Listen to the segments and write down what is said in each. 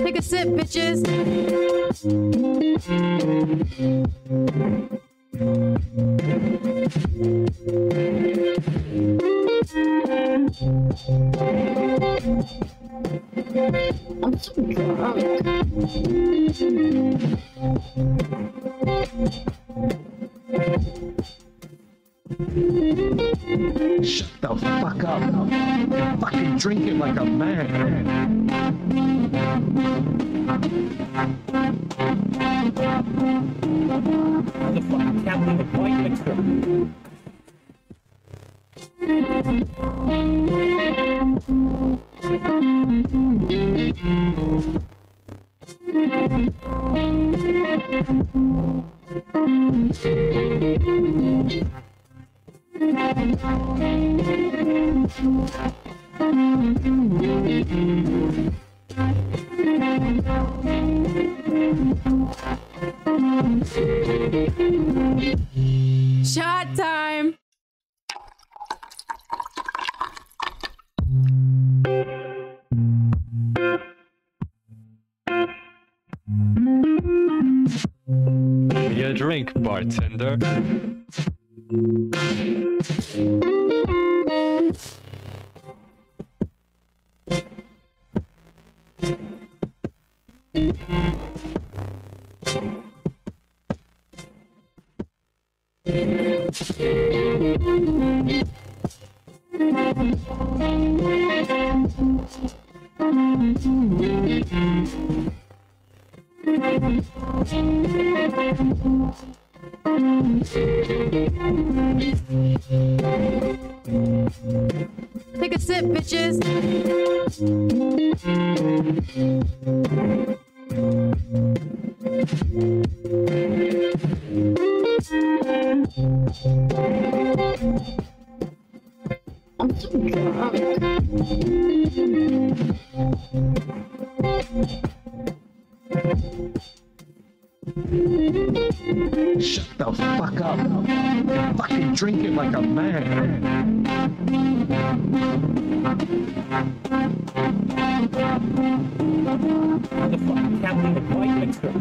Take a sip, bitches. I'm so drunk. Shut the fuck up. Fucking drink it like a man. Motherfucker can't leave a point mixer. Shot time. Give me a drink, bartender. Take a sip, bitches. I'm so drunk. Shut the fuck up. Fucking drink it like a man. Motherfucker can't leave a point mixer.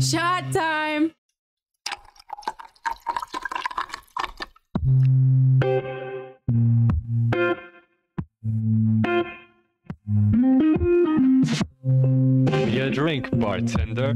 Shot time. Give me a drink, bartender.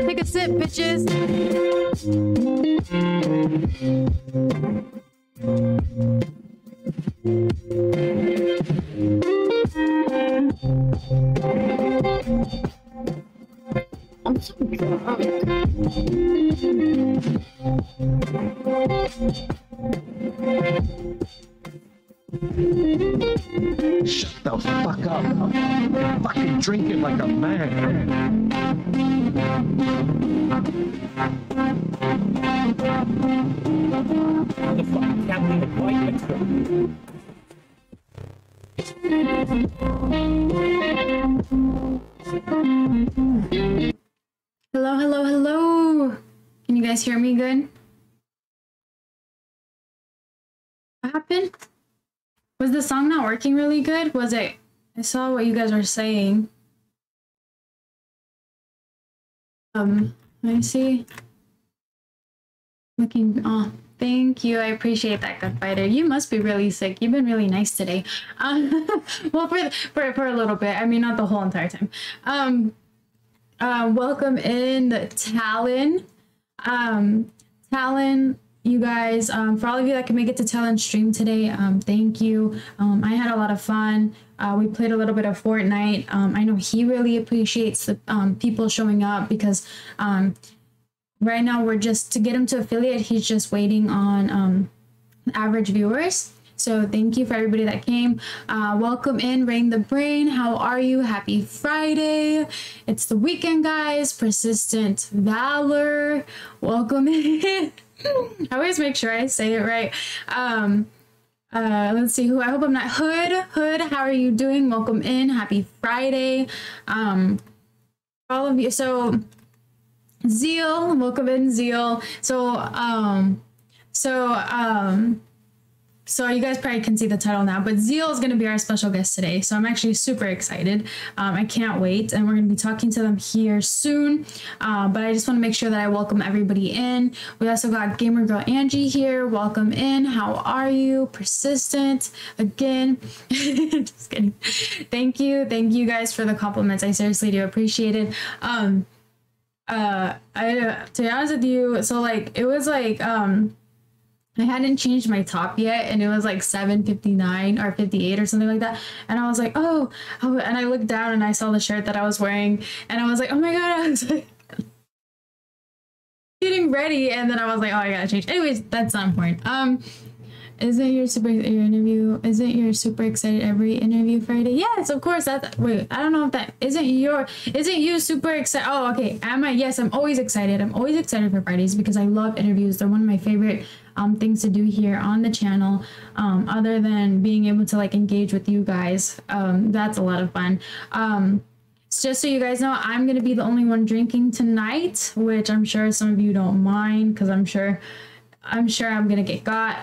Take a sip, bitches. I'm so drunk. Shut the fuck up. Fucking drink it like a man. Motherfucker can't leave a point mature. Hello, hello, hello. Can you guys hear me good? What happened? Was the song not working really good? Was it? I saw what you guys were saying. Let me see. Looking, oh, thank you. I appreciate that, good fighter. You must be really sick. You've been really nice today. Well, for a little bit. I mean, not the whole entire time. Welcome in, Talon. Talon, you guys, for all of you that can make it to Talon's stream today, thank you. I had a lot of fun. We played a little bit of Fortnite. I know he really appreciates the people showing up because right now we're just, to get him to affiliate, he's just waiting on average viewers. So thank you for everybody that came. Welcome in, Rain the Brain. How are you? Happy Friday. It's the weekend, guys. Persistent Valor. Welcome in. I always make sure I say it right. Let's see who. I hope I'm not Hood. How are you doing? Welcome in. Happy Friday. All of you. So Ziel, welcome in, Ziel. So you guys probably can see the title now, but Ziel is going to be our special guest today. So I'm actually super excited. I can't wait. And we're going to be talking to them here soon. But I just want to make sure that I welcome everybody in. We also got Gamer Girl Angie here. Welcome in. How are you? Persistent. Again. Just kidding. Thank you. Thank you guys for the compliments. I seriously do appreciate it. To be honest with you, so like, it was like, I hadn't changed my top yet, and it was like 7:59 or 58 or something like that. And I was like, oh, and I looked down and I saw the shirt that I was wearing, and I was like, oh my god, I was like getting ready, and then I was like, oh, I gotta change. Anyways, that's not important. Isn't your super excited every interview Friday? Yes, of course. Wait, I don't know if that isn't you super excited? Oh, okay. Am I? Yes, I'm always excited. I'm always excited for Fridays because I love interviews. They're one of my favorite things to do here on the channel. Other than being able to like engage with you guys, that's a lot of fun. Just so you guys know, I'm gonna be the only one drinking tonight, which I'm sure some of you don't mind because I'm sure I'm gonna get got.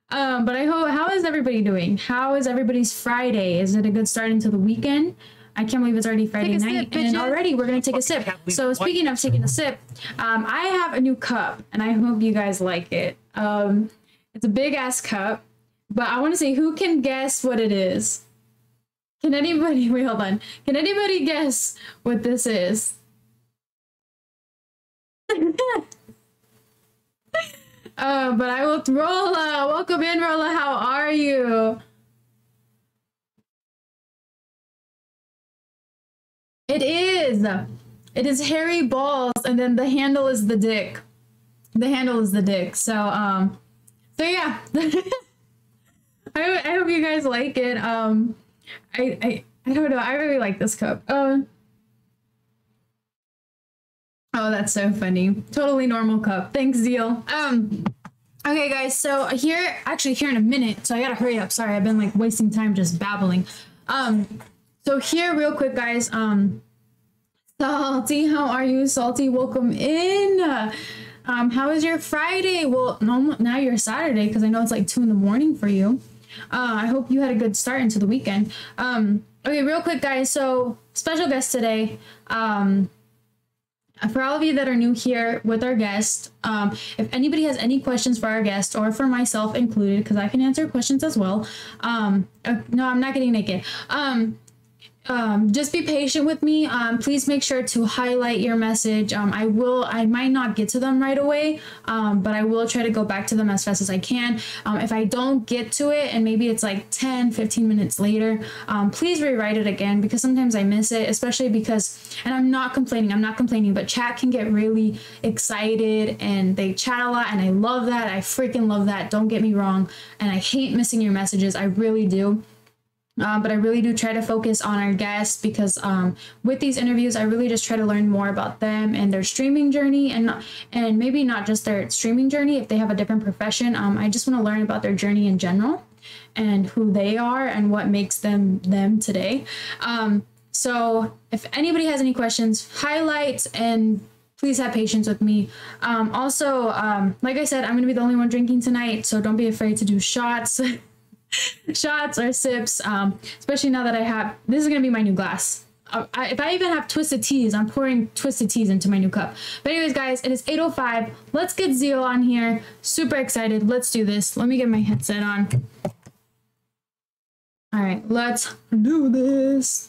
But I hope, how is everybody doing? How is everybody's Friday? Is it a good start into the weekend? I can't believe it's already Friday night, and already we're gonna take a sip. So speaking of taking a sip, I have a new cup, and I hope you guys like it. It's a big ass cup, but I want to say, who can guess what it is? Can anybody? Wait, hold on. Can anybody guess what this is? But I will. Rolla, welcome in, Rolla. How are you? It is. It is hairy balls, and then the handle is the dick. The handle is the dick. So yeah. I hope you guys like it. I don't know. I really like this cup. Oh, that's so funny. Totally normal cup. Thanks, Ziel. Okay, guys. So here in a minute. So I gotta hurry up. Sorry, I've been like wasting time just babbling. So here, real quick, guys. Salty, how are you, Salty? Welcome in. How is your Friday? Well, no, now you're Saturday because I know it's like 2 in the morning for you. I hope you had a good start into the weekend. Okay, real quick, guys. So special guest today. For all of you that are new here with our guest, if anybody has any questions for our guest or for myself included, because I can answer questions as well. No, I'm not getting naked. Just be patient with me. Please make sure to highlight your message. I might not get to them right away, but I will try to go back to them as fast as I can. If I don't get to it and maybe it's like 10-15 minutes later, please rewrite it again because sometimes I miss it, especially because, and I'm not complaining, but chat can get really excited and they chat a lot, and I love that. I freaking love that. Don't get me wrong. And I hate missing your messages. I really do. But I really do try to focus on our guests because with these interviews, I really just try to learn more about them and their streaming journey, and maybe not just their streaming journey. If they have a different profession, I just want to learn about their journey in general and who they are and what makes them them today. So if anybody has any questions, highlights, and please have patience with me. Also, like I said, I'm going to be the only one drinking tonight, so don't be afraid to do shots. Shots or sips, especially now that I have, this is going to be my new glass. If I even have twisted teas, I'm pouring twisted teas into my new cup. But anyways, guys, it is 8:05. Let's get Ziel on here. Super excited. Let's do this. Let me get my headset on. All right, let's do this.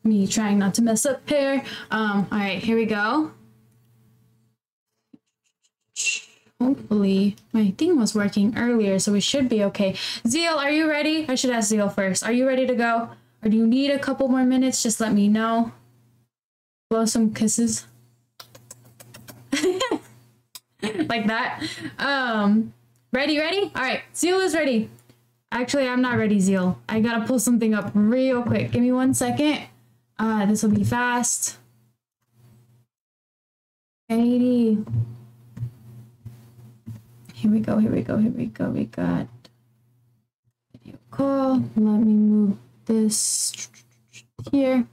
Me trying not to mess up here. All right, here we go. Hopefully my thing was working earlier, so we should be okay. Ziel, are you ready? I should ask Ziel first. Are you ready to go? Or do you need a couple more minutes? Just let me know. Blow some kisses. Like that. Ready? All right, Ziel is ready. Actually, I'm not ready, Ziel. I gotta pull something up real quick. Give me 1 second. This will be fast. 80. Here we go. We got video call. Let me move this here.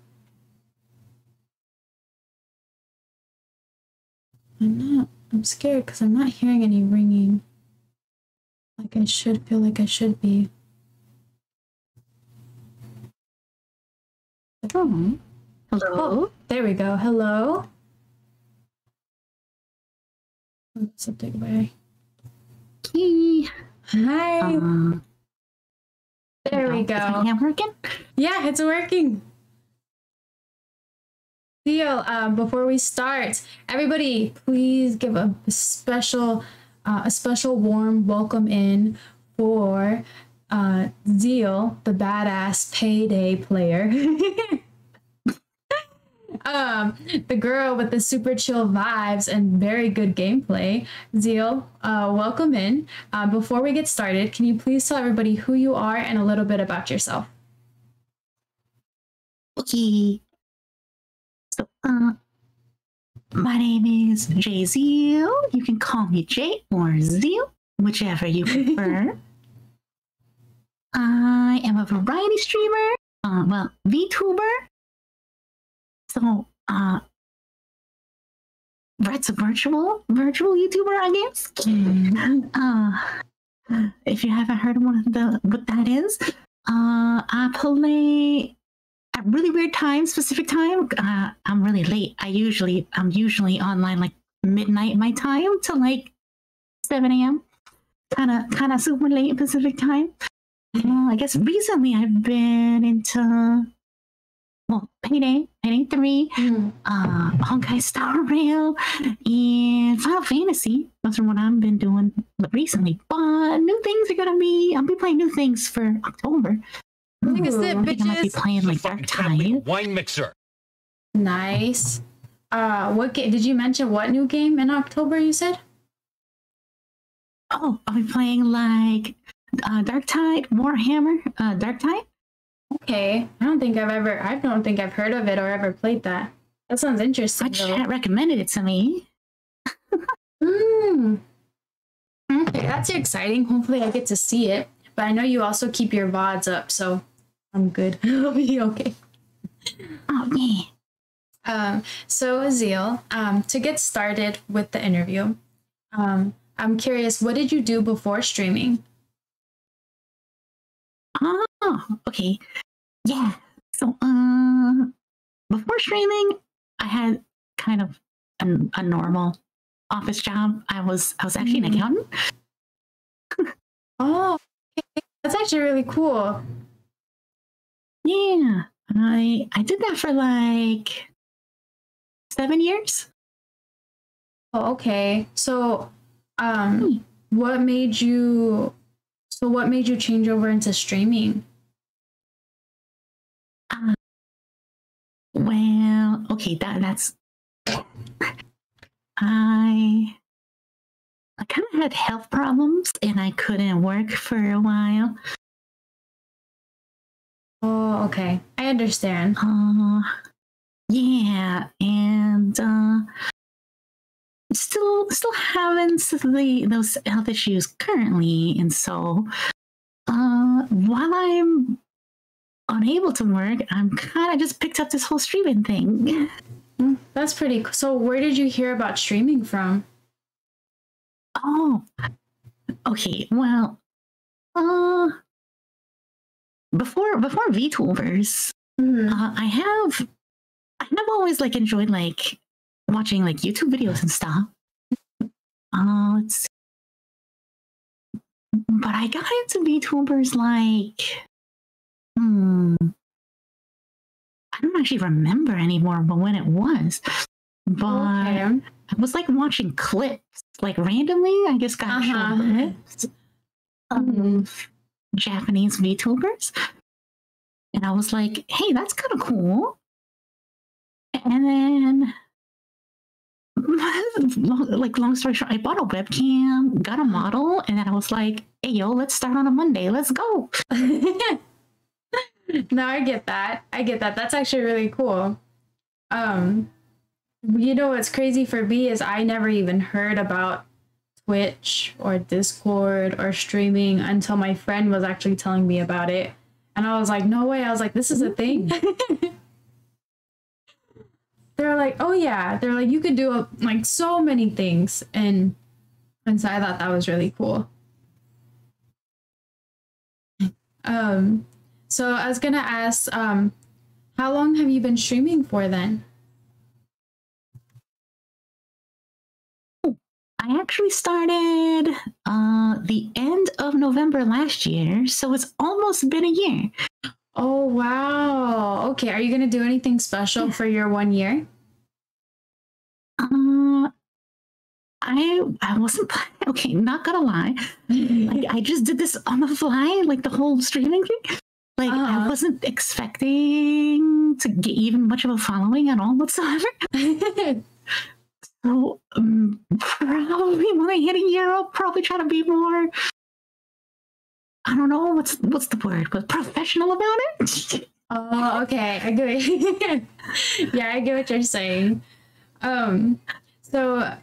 I'm scared because I'm not hearing any ringing. Like I should, feel like I should be. Hello. Oh, there we go. Hello. Something away. Hi. There we go. Is my cam working? Yeah, it's working. Ziel, before we start, everybody, please give a special warm welcome in for Ziel, the badass payday player. The girl with the super chill vibes and very good gameplay. Ziel, welcome in. Before we get started, can you please tell everybody who you are and a little bit about yourself? Okay. So, my name is Ziel. You can call me Jay or Ziel, whichever you prefer. I am a variety streamer, well, VTuber. So, that's a virtual YouTuber, I guess. If you haven't heard of what that is, I play at really weird times, specific time. I'm really late. I'm usually online like midnight my time to like 7 a.m. Kind of super late Pacific time. I guess recently I've been into Payday 3, Honkai Star Rail, and Final Fantasy. Those are what I've been doing recently. But new things I'll be playing new things for October. Take a sip, I think I might be bitches. playing like Dark Tide. Wine mixer. Nice. What did you mention? What new game in October you said? Oh, I'll be playing like Dark Tide, Warhammer, Dark Tide. Okay, I don't think I've heard of it or ever played that. That sounds interesting. My chat recommended it to me. Okay, that's exciting. Hopefully I get to see it. But I know you also keep your VODs up, so I'm good. I'll be okay. Oh yeah. So Ziel, to get started with the interview, I'm curious, what did you do before streaming? Oh, okay. Yeah. So, before streaming, I had kind of a normal office job. I was actually an accountant. Oh, okay. That's actually really cool. Yeah. I did that for like 7 years. Oh, okay. So, what made you change over into streaming? Well, okay, that's I kind of had health problems and I couldn't work for a while. Oh, okay. I understand. Yeah, and still having those health issues currently, and so while I'm unable to work, I'm kind of just picked up this whole streaming thing. That's pretty cool. So where did you hear about streaming from? Oh, okay. Well, before VTubers, I have always like enjoyed like watching like YouTube videos and stuff. But I got into VTubers like, I don't actually remember anymore when it was, but I was like watching clips, like randomly. I just got shown clips of Japanese VTubers, and I was like, "Hey, that's kind of cool." And then, like, long story short, I bought a webcam, got a model, and then I was like, "Hey, yo, let's start on a Monday. Let's go." No, I get that. That's actually really cool. You know what's crazy for me is I never even heard about Twitch or Discord or streaming until my friend was actually telling me about it. And I was like, no way. I was like, this is a thing. They're like, oh yeah. They're like, you could do like so many things. And so I thought that was really cool. So I was gonna ask, how long have you been streaming for then? I actually started the end of November last year, so it's almost been a year. Oh wow. Okay, are you gonna do anything special for your 1 year? I wasn't okay, not gonna lie. Like I just did this on the fly, like the whole streaming thing. Like I wasn't expecting to get even much of a following at all whatsoever. So probably when I hit a year, I'll probably try to be more. I don't know what's the word, but professional about it. Oh, okay. I get it. Yeah, I get what you're saying. So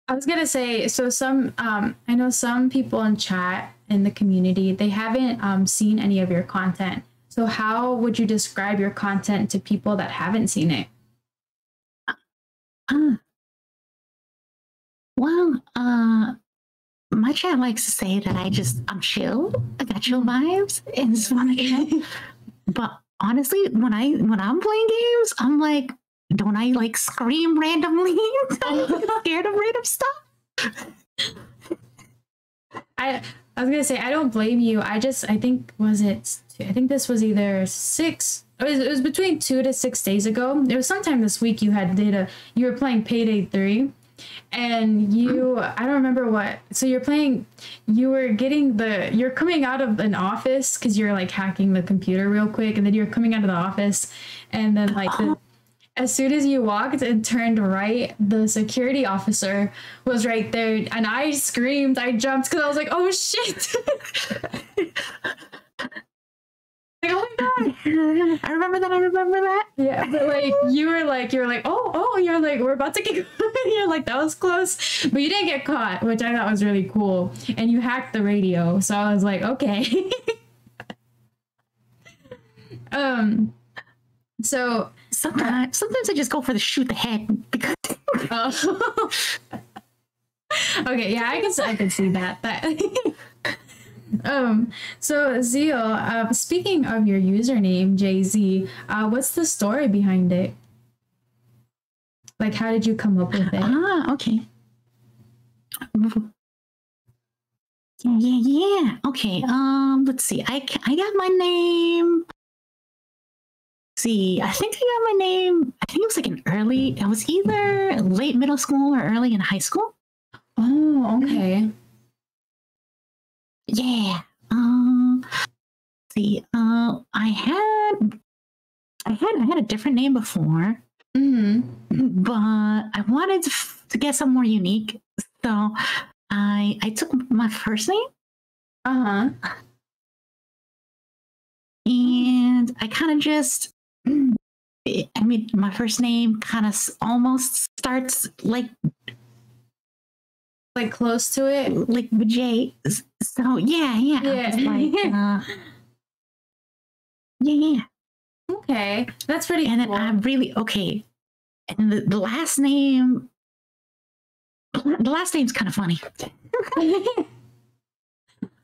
I was gonna say, so some I know some people in chat in the community, they haven't seen any of your content. So how would you describe your content to people that haven't seen it? Well, my chat likes to say that I'm chill. I got chill vibes and just want to chill. But honestly, when I'm playing games, I'm like, don't I like scream randomly? I'm scared of random stuff. I was gonna say I don't blame you. I think this was either it was between 2 to 6 days ago. It was sometime this week you were playing Payday 3. And I don't remember what. So you're coming out of an office because you're like hacking the computer real quick, and then you're coming out of the office, and then like as soon as you walked and turned right, the security officer was right there, and I screamed, I jumped because I was like, oh shit. Like, oh my god. I remember that. Yeah, but like you were like, oh, you're like, we're about to get caught. You're like, that was close. But you didn't get caught, which I thought was really cool. And you hacked the radio. So I was like, okay. So sometimes I just go for the shoot the head because okay, yeah, I can see that. So Ziel, speaking of your username, JZ, what's the story behind it? Like, how did you come up with it? Okay. Yeah. Okay. Let's see. I got my name. See, I think I got my name. I think it was like it was either late middle school or early in high school. Oh, okay. Yeah. See, I had a different name before, but I wanted to get some more unique, so I took my first name. And and I kind of just, I mean, my first name kind of almost starts like close to it. Like with J. So yeah. I was like, yeah. Okay, that's pretty And cool. then I really okay. And the last name, the last name's kind of funny.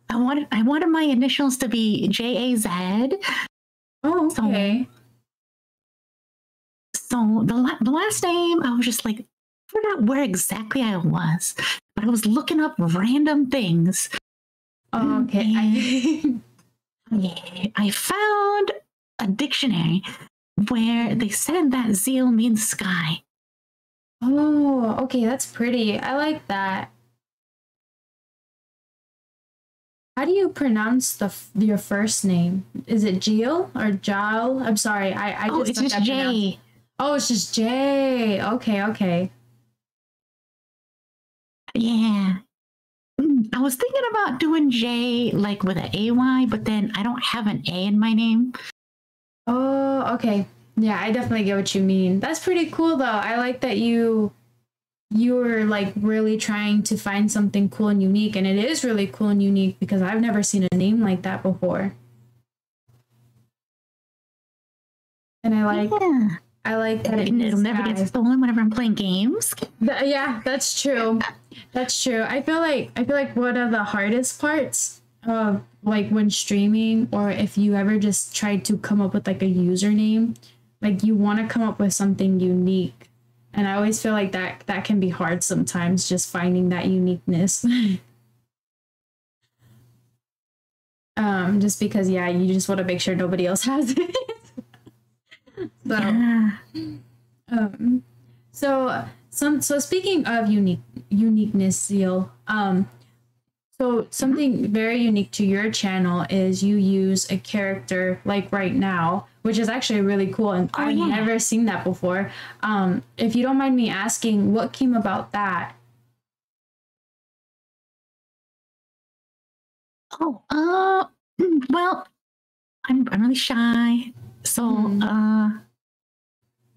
I wanted my initials to be JAZ. Oh, okay. So the last name, I was just like, I forgot where exactly I was, but I was looking up random things. Oh, okay. I found a dictionary where they said that Ziel means sky. Oh, okay, that's pretty. I like that. How do you pronounce your first name? Is it Jill or Jal? I'm sorry, I just it's just J. Oh, it's just J. Okay. Yeah. I was thinking about doing J like with an AY, but then I don't have an A in my name. Oh, okay. Yeah, I definitely get what you mean. That's pretty cool though. I like that you're like really trying to find something cool and unique, and it is really cool and unique because I've never seen a name like that before. And I like that it'll never get stolen whenever I'm playing games. Yeah, that's true. That's true. I feel like one of the hardest parts of like when streaming, or if you ever just tried to come up with like a username, like you want to come up with something unique. And I always feel like that can be hard sometimes, just finding that uniqueness. Just because, yeah, you just want to make sure nobody else has it. So speaking of uniqueness, Ziel, so something very unique to your channel is you use a character like right now, which is actually really cool, and I've never seen that before. If you don't mind me asking, what came about that? Well, I'm really shy, so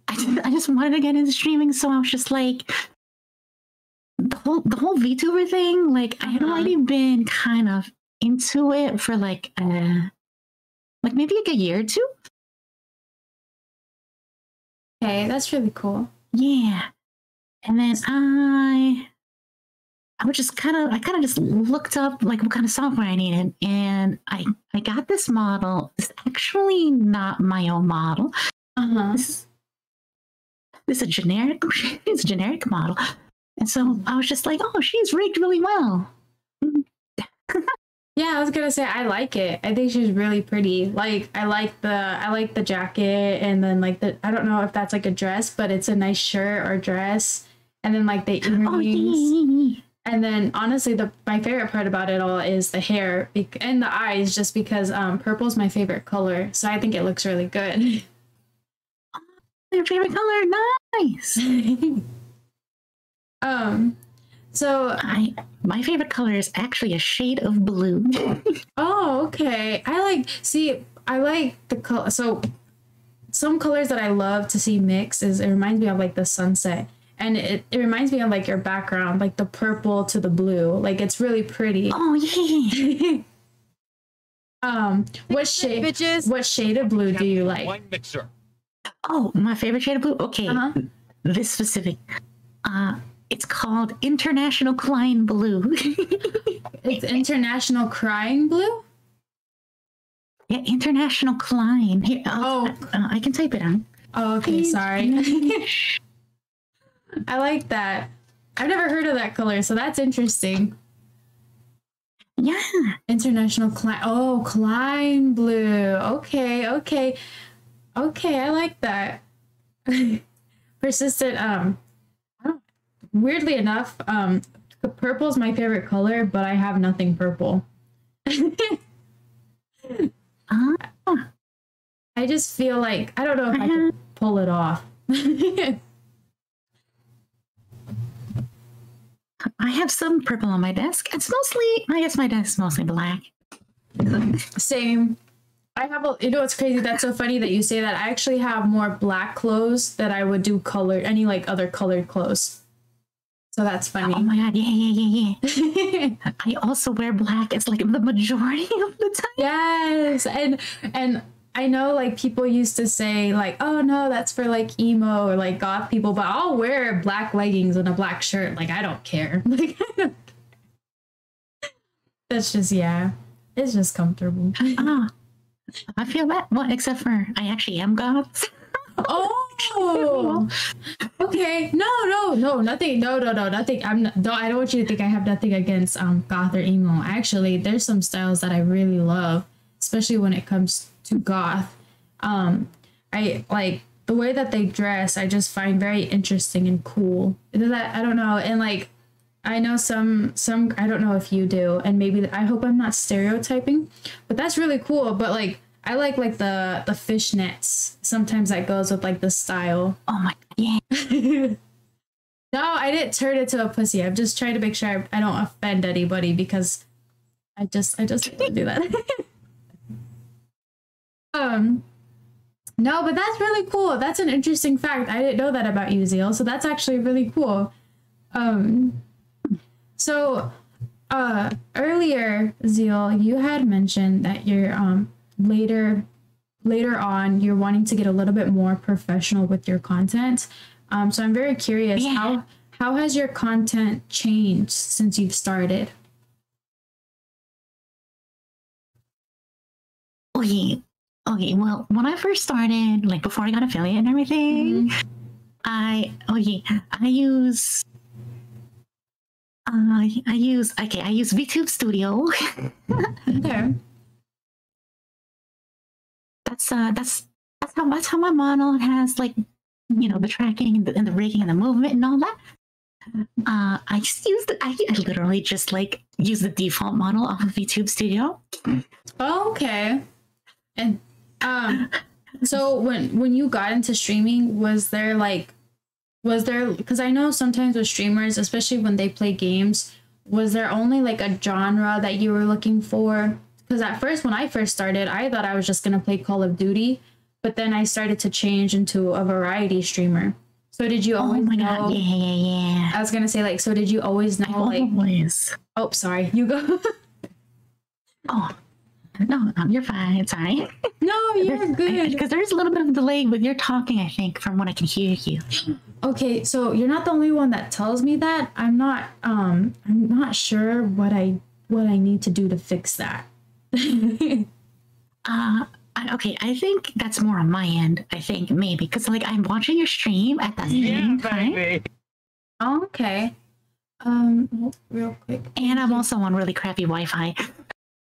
I just wanted to get into streaming, so I was just like, the whole VTuber thing, like I had already been kind of into it for like maybe like a year or two. Okay, that's really cool. Yeah. And then I was just I kind of just looked up like what kind of software I needed, and I got this model. It's actually not my own model. This is a generic model. And so I was just like, oh, she's rigged really well. Yeah, I was gonna say I like it. I think she's really pretty. Like I like the jacket, and then like I don't know if that's like a dress, but it's a nice shirt or dress. And then like the earrings. And then honestly, my favorite part about it all is the hair and the eyes, just because purple's my favorite color. So I think it looks really good. Your favorite color? Nice. So my favorite color is actually a shade of blue. Oh, okay. I like the color. So some colors that I love to see mix is, it reminds me of like the sunset, and it reminds me of like your background, like the purple to the blue. Like it's really pretty. Oh yeah. What shade of blue do you like? Wine mixer. Oh, my favorite shade of blue? Okay. This specific. It's called International Klein Blue. It's International Crying Blue? Yeah, International Klein. Here, I can type it on. Oh, okay, sorry. I like that. I've never heard of that color, so that's interesting. Yeah. International Klein. Oh, Klein Blue. Okay, I like that. Persistent, weirdly enough, purple is my favorite color, but I have nothing purple. I just feel like, I don't know if I can pull it off. I have some purple on my desk. It's mostly, I guess my desk is mostly black. Same. I have a, you know what's crazy? That's so funny that you say that. I actually have more black clothes that I would do colored, any like other colored clothes. So that's funny. Oh my god, yeah. I also wear black. It's like the majority of the time. Yes, and I know like people used to say like, oh no, that's for like emo or like goth people, but I'll wear black leggings and a black shirt. Like I don't care. Like I don't, that's just yeah, it's just comfortable. I feel that. Well, except for I actually am goth. Oh, okay. No, nothing. No, nothing. I'm not. Don't. I don't want you to think I have nothing against goth or emo. Actually, there's some styles that I really love, especially when it comes to goth. I like the way that they dress. I just find very interesting and cool. That I don't know, and like I know some. I don't know if you do, and maybe I hope I'm not stereotyping, but that's really cool. But like. I like the fishnets. Sometimes that goes with like the style. Oh my god, yeah. No, I didn't turn it to a pussy. I'm just trying to make sure I don't offend anybody because I just didn't do that. No, but that's really cool. That's an interesting fact. I didn't know that about you, Ziel. So that's actually really cool. So earlier, Ziel, you had mentioned that you're later on you're wanting to get a little bit more professional with your content. So I'm very curious, how has your content changed since you've started? Okay, well, when I first started, like before I got affiliate and everything, I use VTube Studio. Okay. That's how my model has like, you know, the tracking and the rigging and the movement and all that. I just I literally just like use the default model off of VTube Studio. Oh, okay. And so when you got into streaming, was there because I know sometimes with streamers, especially when they play games, was there only like a genre that you were looking for? Because at first, when I first started, I thought I was just going to play Call of Duty, but then I started to change into a variety streamer. So did you always know? God, yeah. I was going to say, like, so did you always know, like... Always. Oh, sorry. You go. Oh, no, you're fine. Sorry. No, you're good. Because there's a little bit of a delay with your talking, I think, from when I can hear you. Okay, so you're not the only one that tells me that. I'm not sure what I need to do to fix that. Okay, I think that's more on my end. I think maybe because like I'm watching your stream at that same time. Baby. Oh, okay. Real quick. And I'm also on really crappy Wi-Fi.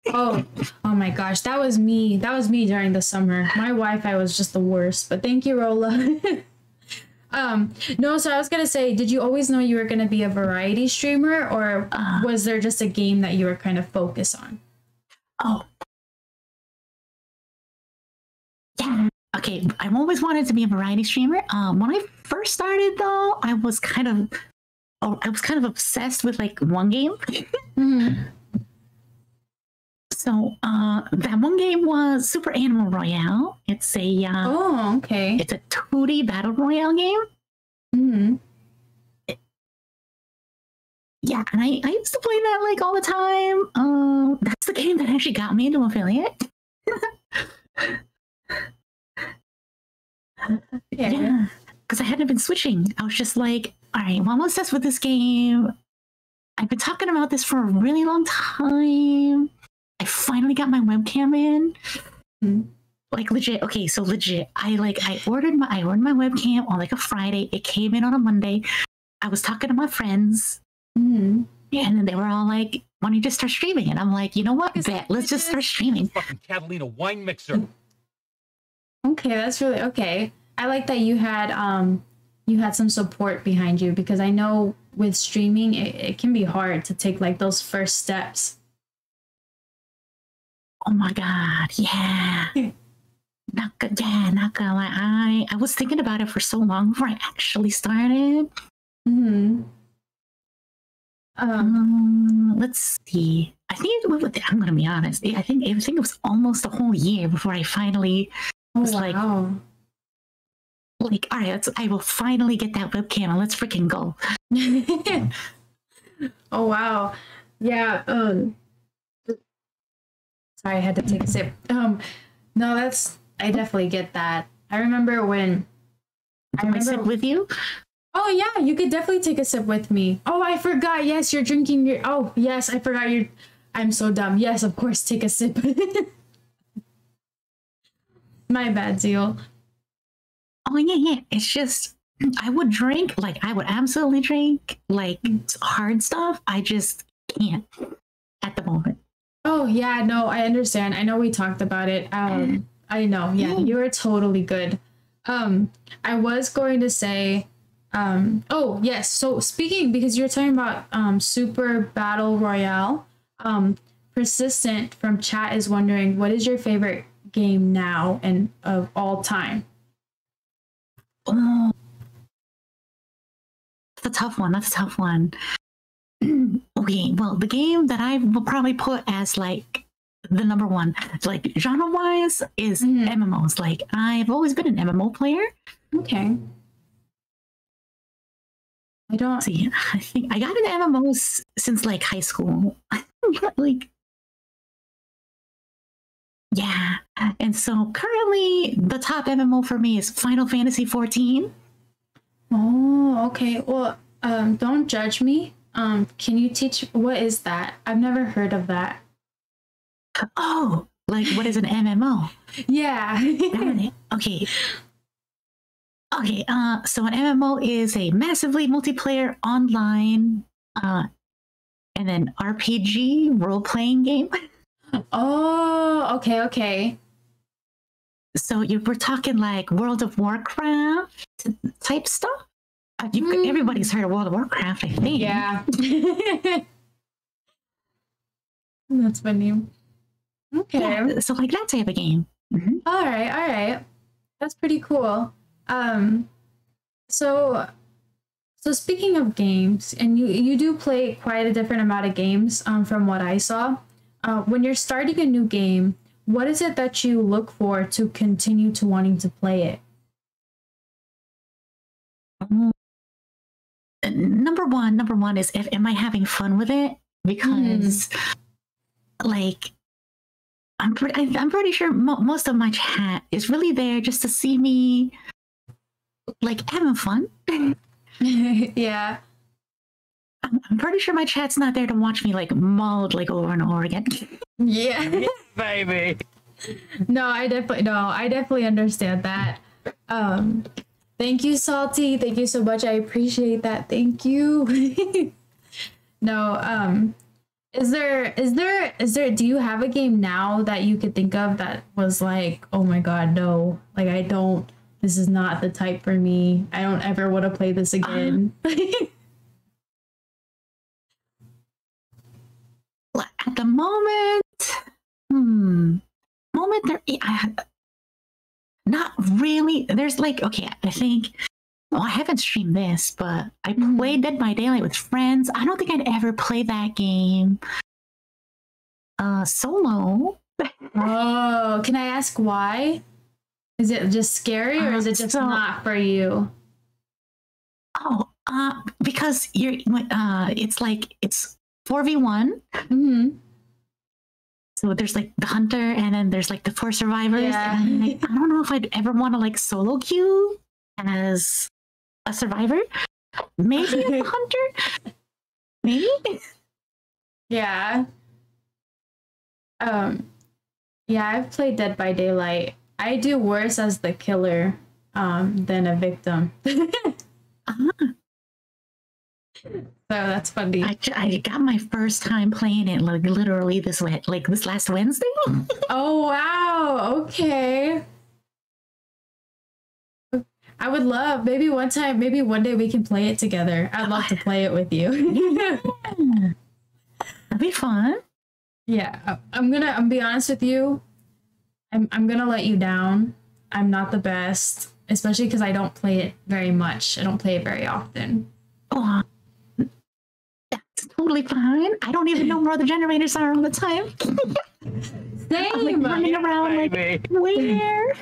Oh my gosh, that was me. That was me during the summer. My Wi-Fi was just the worst. But thank you, Rolla. No, so I was gonna say, did you always know you were gonna be a variety streamer, or was there just a game that you were kind of focused on? Oh. Yeah. Okay, I've always wanted to be a variety streamer. When I first started though, I was kind of obsessed with like one game. Mm-hmm. So that one game was Super Animal Royale. It's a oh, okay. It's a 2D battle royale game. Mm-hmm. Yeah, and I used to play that like all the time. That's the game that actually got me into affiliate. Yeah, because I hadn't been switching. I was just like, all right, well, I'm obsessed with this game. I've been talking about this for a really long time. I finally got my webcam in. Mm-hmm. Like legit. Okay, so legit. I ordered my webcam on like a Friday. It came in on a Monday. I was talking to my friends. Mm-hmm. Yeah, and then they were all like, why don't you just start streaming? And I'm like, you know what? Bet, let's just start streaming. Fucking Catalina wine mixer. Okay, that's really okay. I like that you had some support behind you, because I know with streaming it can be hard to take like those first steps. Oh my god, yeah. Not gonna lie. I was thinking about it for so long before I actually started. Mm-hmm. Let's see. I think I'm gonna be honest. I think it was almost a whole year before I finally was like, all right, I will finally get that webcam and let's freaking go. Oh wow. Yeah. Sorry, I had to take a sip. No, I definitely get that. I remember when I sip with you. Oh yeah, you could definitely take a sip with me. Oh, I forgot. Yes, you're drinking your. Oh yes, I forgot your. I'm so dumb. Yes, of course, take a sip. My bad, Ziel. Oh yeah. It's just I would drink, like I would absolutely drink like hard stuff. I just can't at the moment. Oh yeah, no, I understand. I know we talked about it. I know. Yeah, you are totally good. I was going to say. Oh yes. So speaking, because you're talking about Super Battle Royale. Persistent from chat is wondering, what is your favorite game now and of all time? Oh, that's a tough one. Okay, well, the game that I will probably put as like the number one, like genre wise, is MMOs. Like I've always been an MMO player. Okay. I don't see. I think I got into MMOs since like high school. Like, yeah. And so currently the top MMO for me is Final Fantasy 14. Oh, okay. Well, don't judge me. Can you teach, what is that? I've never heard of that. Oh, like what is an MMO? Yeah. Okay. Okay, so an MMO is a massively multiplayer online and then RPG role-playing game. Oh, okay. So we're talking like World of Warcraft type stuff. Everybody's heard of World of Warcraft, I think. Yeah. That's funny. Okay. Yeah, so like that type of game. All right. That's pretty cool. So speaking of games, and you do play quite a different amount of games, from what I saw. When you're starting a new game, what is it that you look for to continue to wanting to play it? Number one is am I having fun with it? Because like I'm pretty sure most of my chat is really there just to see me like having fun. Yeah. I'm pretty sure my chat's not there to watch me like mauled like over and over again. Yeah. Baby. No, I definitely understand that. Thank you, Salty. Thank you so much. I appreciate that. Thank you. No, do you have a game now that you could think of that was like, oh my god, no, like this is not the type for me. I don't ever want to play this again. At the moment, not really. There's like, okay, I think, well, I haven't streamed this, but I played Dead by Daylight with friends. I don't think I'd ever play that game solo. Oh, can I ask why? Is it just scary or is it just not for you? Oh, because it's like, it's 4v1. So there's like the hunter and then there's like the 4 survivors. Yeah. And I don't know if I'd ever want to like solo queue as a survivor. Maybe a hunter. Maybe. Yeah. Yeah, I've played Dead by Daylight. I do worse as the killer than a victim. So that's funny. I got my first time playing it like literally this last Wednesday. Oh wow, okay. I would love, maybe one day we can play it together. I'd love to play it with you. That'd be fun. Yeah, I'm be honest with you. I'm gonna let you down. I'm not the best, especially because I don't play it very much. I don't play it very often. Oh, that's totally fine. I don't even know where the generators are all the time. I'm like Same. running around like, where?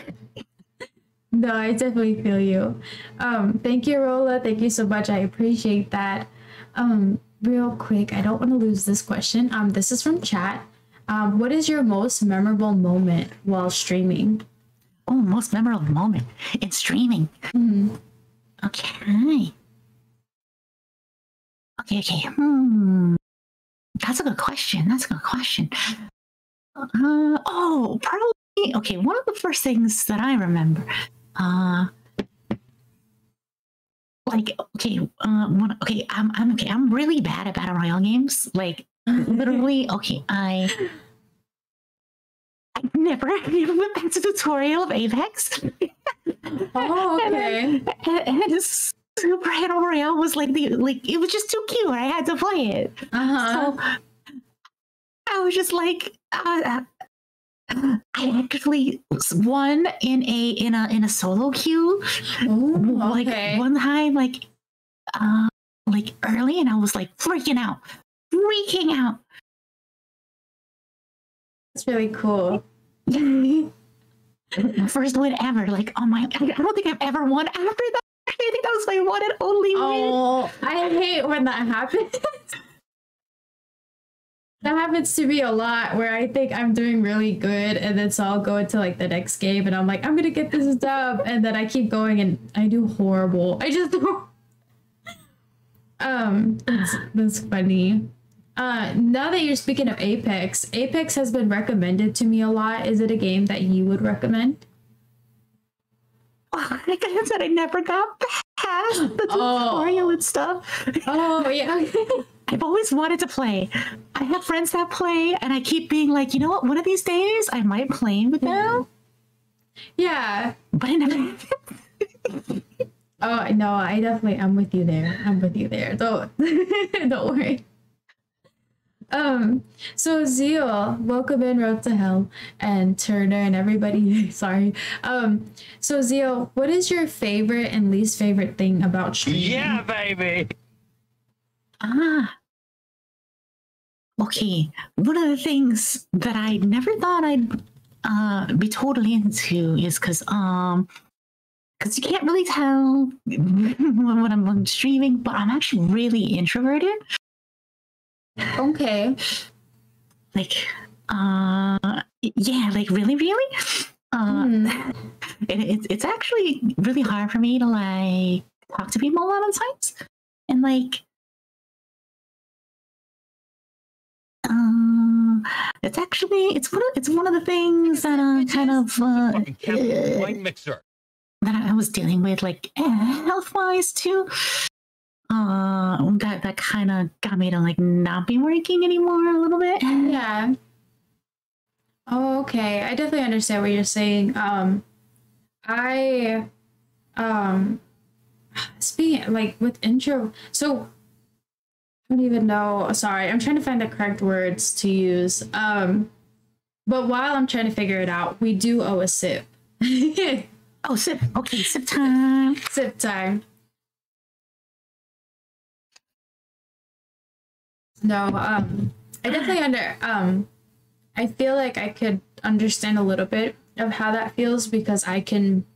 No, I definitely feel you. Thank you, Rolla. Thank you so much. I appreciate that. Real quick, I don't want to lose this question. This is from chat. What is your most memorable moment while streaming? Oh, most memorable moment in streaming. Mm-hmm. Okay. Okay. That's a good question. Probably. Okay, one of the first things that I remember, I'm really bad at battle royale games. Like literally, okay, I never went back to the tutorial of Apex. Oh, okay. and this Super Battle Royale was it was just too cute. I had to play it. Uh-huh. So I was just like, I actually won in a solo queue. Ooh, Like okay. one time, like early, and I was like freaking out. That's really cool. My first win ever. Like, oh my! I don't think I've ever won after that. I think that was my one and only win. Oh, I hate when that happens. That happens to me a lot where I think I'm doing really good and then so I'll go into like the next game and I'm like, I'm gonna get this dub, and then I keep going and I do horrible. I just that's funny. Now that you're speaking of Apex has been recommended to me a lot. Is it a game that you would recommend? Oh, like I said, I never got past the tutorial and stuff. Oh yeah. I've always wanted to play. I have friends that play, and I keep being like, you know what? One of these days, I might play with them. Yeah. But it never happened. Oh no, I'm with you there. Don't worry. So Ziel, welcome in Road to Hell, and Turner and everybody. Sorry. So Ziel, what is your favorite and least favorite thing about streaming? Yeah, baby. Okay. One of the things that I never thought I'd be totally into is because you can't really tell when I'm streaming, but I'm actually really introverted. Okay. Like, yeah, like really. It's actually really hard for me to like talk to people a lot of times, and like, it's one of the things that kind of Fucking Captain Wine Mixer. that I was dealing with, like health wise too. That kind of got me to like not be working anymore a little bit. Yeah. Oh, okay. I definitely understand what you're saying. I speaking like with intro, so I don't even know. Sorry, I'm trying to find the correct words to use. But while I'm trying to figure it out, we do owe a sip. Oh, sip. Okay, sip time. Sip time. No, I definitely I feel like I could understand a little bit of how that feels because I can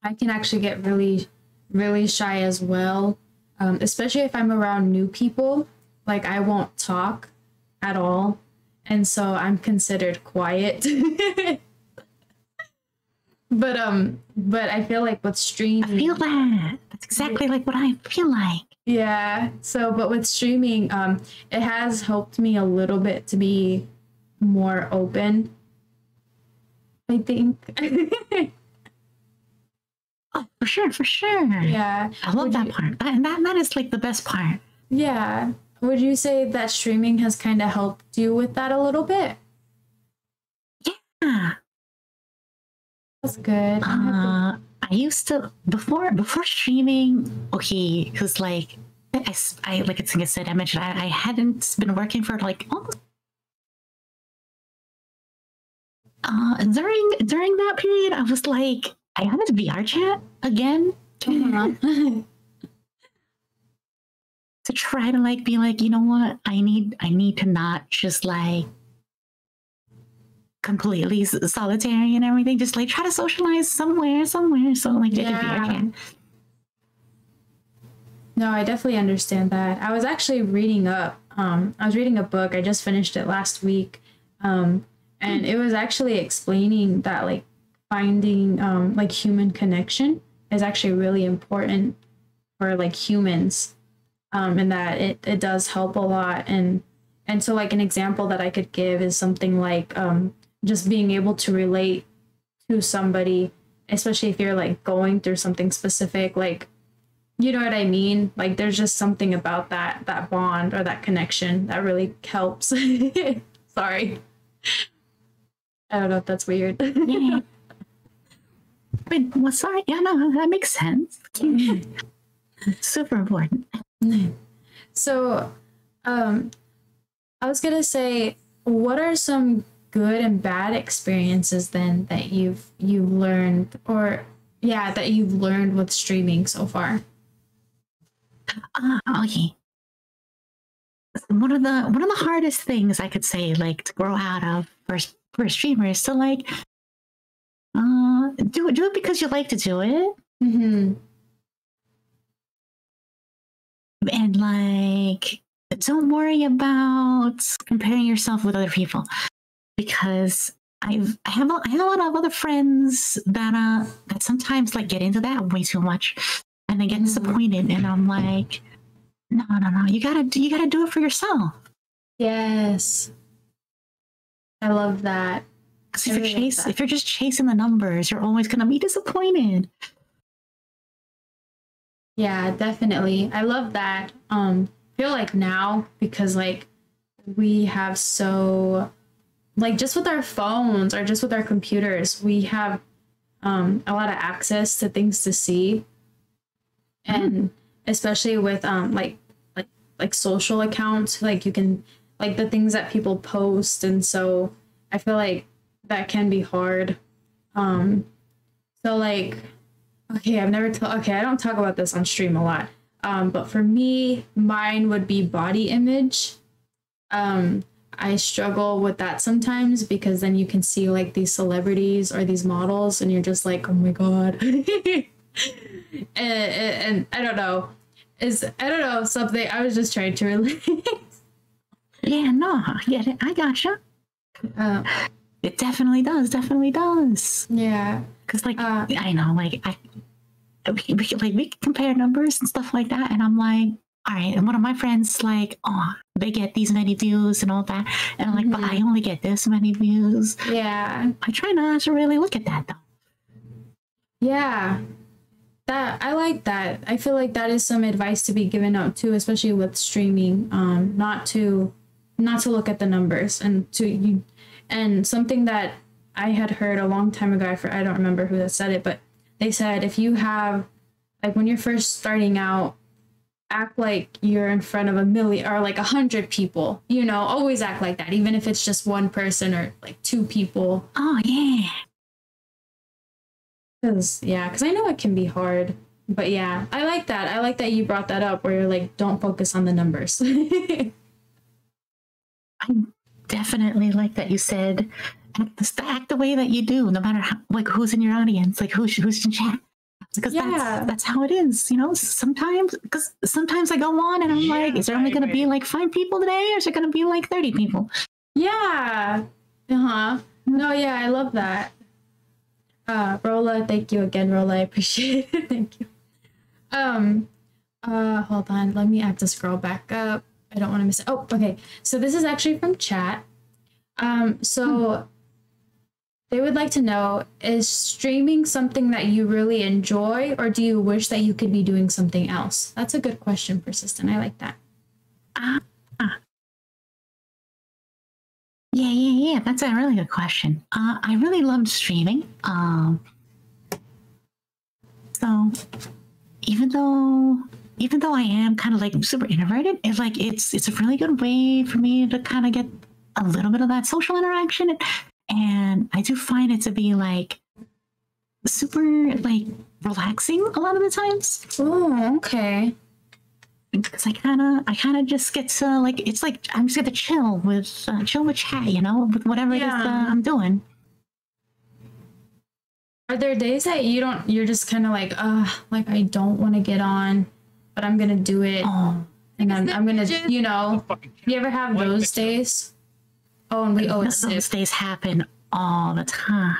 actually get really, really shy as well. Especially if I'm around new people, like I won't talk at all. And so I'm considered quiet. But I feel like with streaming, I feel that. That's exactly like what I feel like. yeah. So, but with streaming, it has helped me a little bit to be more open, I think. Oh, for sure. Yeah. I love that part. That is like the best part. Yeah. Would you say that streaming has kind of helped you with that a little bit? Yeah. That's good. I used to before streaming. Okay, because like I like I said, I mentioned I hadn't been working for like almost during that period. I was like, I wanted to VR chat again. Uh-huh. To try to like be like, you know what, I need to not just like completely solitary and everything, just like try to socialize somewhere, so like it could be our chance. No, I definitely understand that. I was actually reading up. I was reading a book. I just finished it last week, and it was actually explaining that like finding like human connection is actually really important for like humans, and that it does help a lot. And so like an example that I could give is something like just being able to relate to somebody, especially if you're like going through something specific, like. You know what I mean? Like there's just something about that bond or that connection that really helps. Sorry. I don't know if that's weird. Yeah. But well, sorry. Yeah, no, that makes sense. Super important. So, I was gonna say, what are some good and bad experiences then that you've learned, or that you've learned with streaming so far? Okay. One of the hardest things I could say, like to grow out of for streamers, to like do it because you like to do it. Mm-hmm. And like don't worry about comparing yourself with other people, because I have a lot of other friends that sometimes like get into that way too much. And they get disappointed, and I'm like, no, you gotta do it for yourself. Yes, I love that. Because if you're just chasing the numbers, you're always gonna be disappointed. Yeah, definitely. I love that. I feel like now, because like we have so like just with our phones or just with our computers, we have a lot of access to things to see. And especially with like social accounts, like you can like the things that people post, and so I feel like that can be hard. So like okay, I don't talk about this on stream a lot. But for me, mine would be body image. I struggle with that sometimes, because then you can see like these celebrities or these models and you're just like, oh my god. and I don't know, something I was just trying to relate. Yeah, no, I get it. I gotcha. It definitely does. Yeah, because like I know, like we compare numbers and stuff like that, and I'm like, all right, and one of my friends like, oh, they get these many views and all that, and I'm like, but I only get this many views. Yeah, I try not to really look at that though. Yeah. That I like that. I feel like that is some advice to be given out too, especially with streaming. Not to look at the numbers, and something that I had heard a long time ago. I don't remember who that said it, but they said if you have like when you're first starting out, act like you're in front of 1 million or like 100 people. You know, always act like that, even if it's just one person or like 2 people. Oh yeah. Because I know it can be hard, but yeah, I like that. I like that you brought that up, where you're like, don't focus on the numbers. I definitely like that you said act the way that you do, no matter how, like who's in your audience, like who's in chat, because that's how it is, you know. Sometimes I go on and I'm like, is there only going to be like 5 people today, or is it going to be like 30 people? Yeah. No, yeah, I love that. Rolla, thank you again, Rolla. I appreciate it. Thank you. Hold on. Let me have to scroll back up. I don't want to miss it. Oh, okay. So this is actually from chat. So they would like to know, is streaming something that you really enjoy, or do you wish that you could be doing something else? That's a good question, Persistent. I like that. Yeah. That's a really good question. I really loved streaming. So even though I am kind of like super introverted, it's a really good way for me to kind of get a little bit of that social interaction, and I do find it to be like super like relaxing a lot of the times. Oh, okay. because I kind of just get to like, it's like I'm just gonna chill with chat, you know, with whatever it is I'm doing. Are there days that you're just kind of like I don't want to get on, but I'm gonna do it, and I'm gonna, you know, you ever have those days? Oh, and we always those days happen all the time.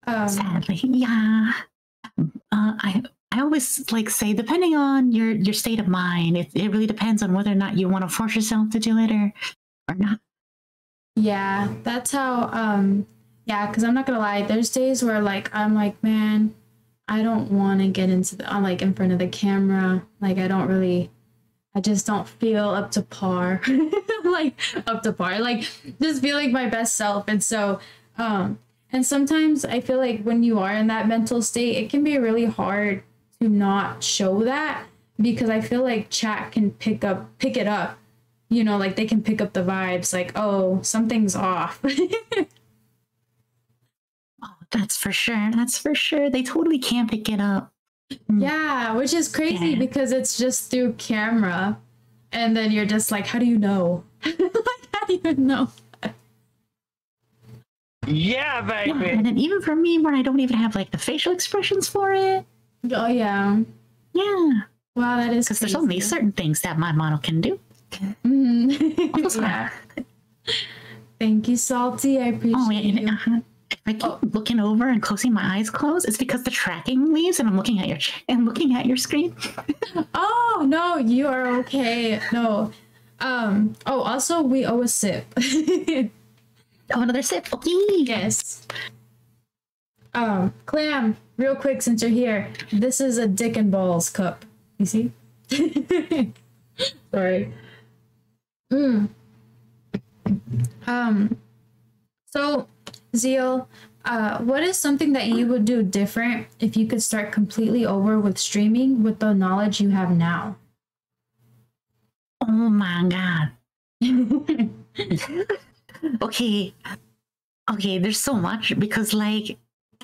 Sadly, yeah. I always like say, depending on your state of mind, it really depends on whether or not you want to force yourself to do it or not. Yeah, that's how. Yeah, because I'm not gonna lie. There's days where like I'm like, man, I don't want to get into the like in front of the camera. Like I just don't feel up to par. Like up to par. Like just feeling my best self. And so, and sometimes I feel like when you are in that mental state, it can be really hard to not show that, because I feel like chat can pick it up. You know, like they can pick up the vibes, like, oh, something's off. Oh, that's for sure. That's for sure. They totally can pick it up. Yeah, which is crazy because it's just through camera. And then you're just like, how do you know? Like, how do you know? Yeah, baby. Yeah, and then even for me, where I don't even have like the facial expressions for it. Oh, yeah. Yeah. Wow, that is because there's only certain things that my model can do. Yeah. Thank you, Salty. I appreciate you. If I keep looking over and closing my eyes closed, it's because the tracking leaves and I'm looking at your screen. Oh no, you are okay. No. Oh, also we owe a sip. Oh, another sip. Okay. Yes. Clam, real quick since you're here. This is a dick and balls cup. You see? Sorry. So Ziel, what is something that you would do different if you could start completely over with streaming with the knowledge you have now? Oh my god. Okay, there's so much, because like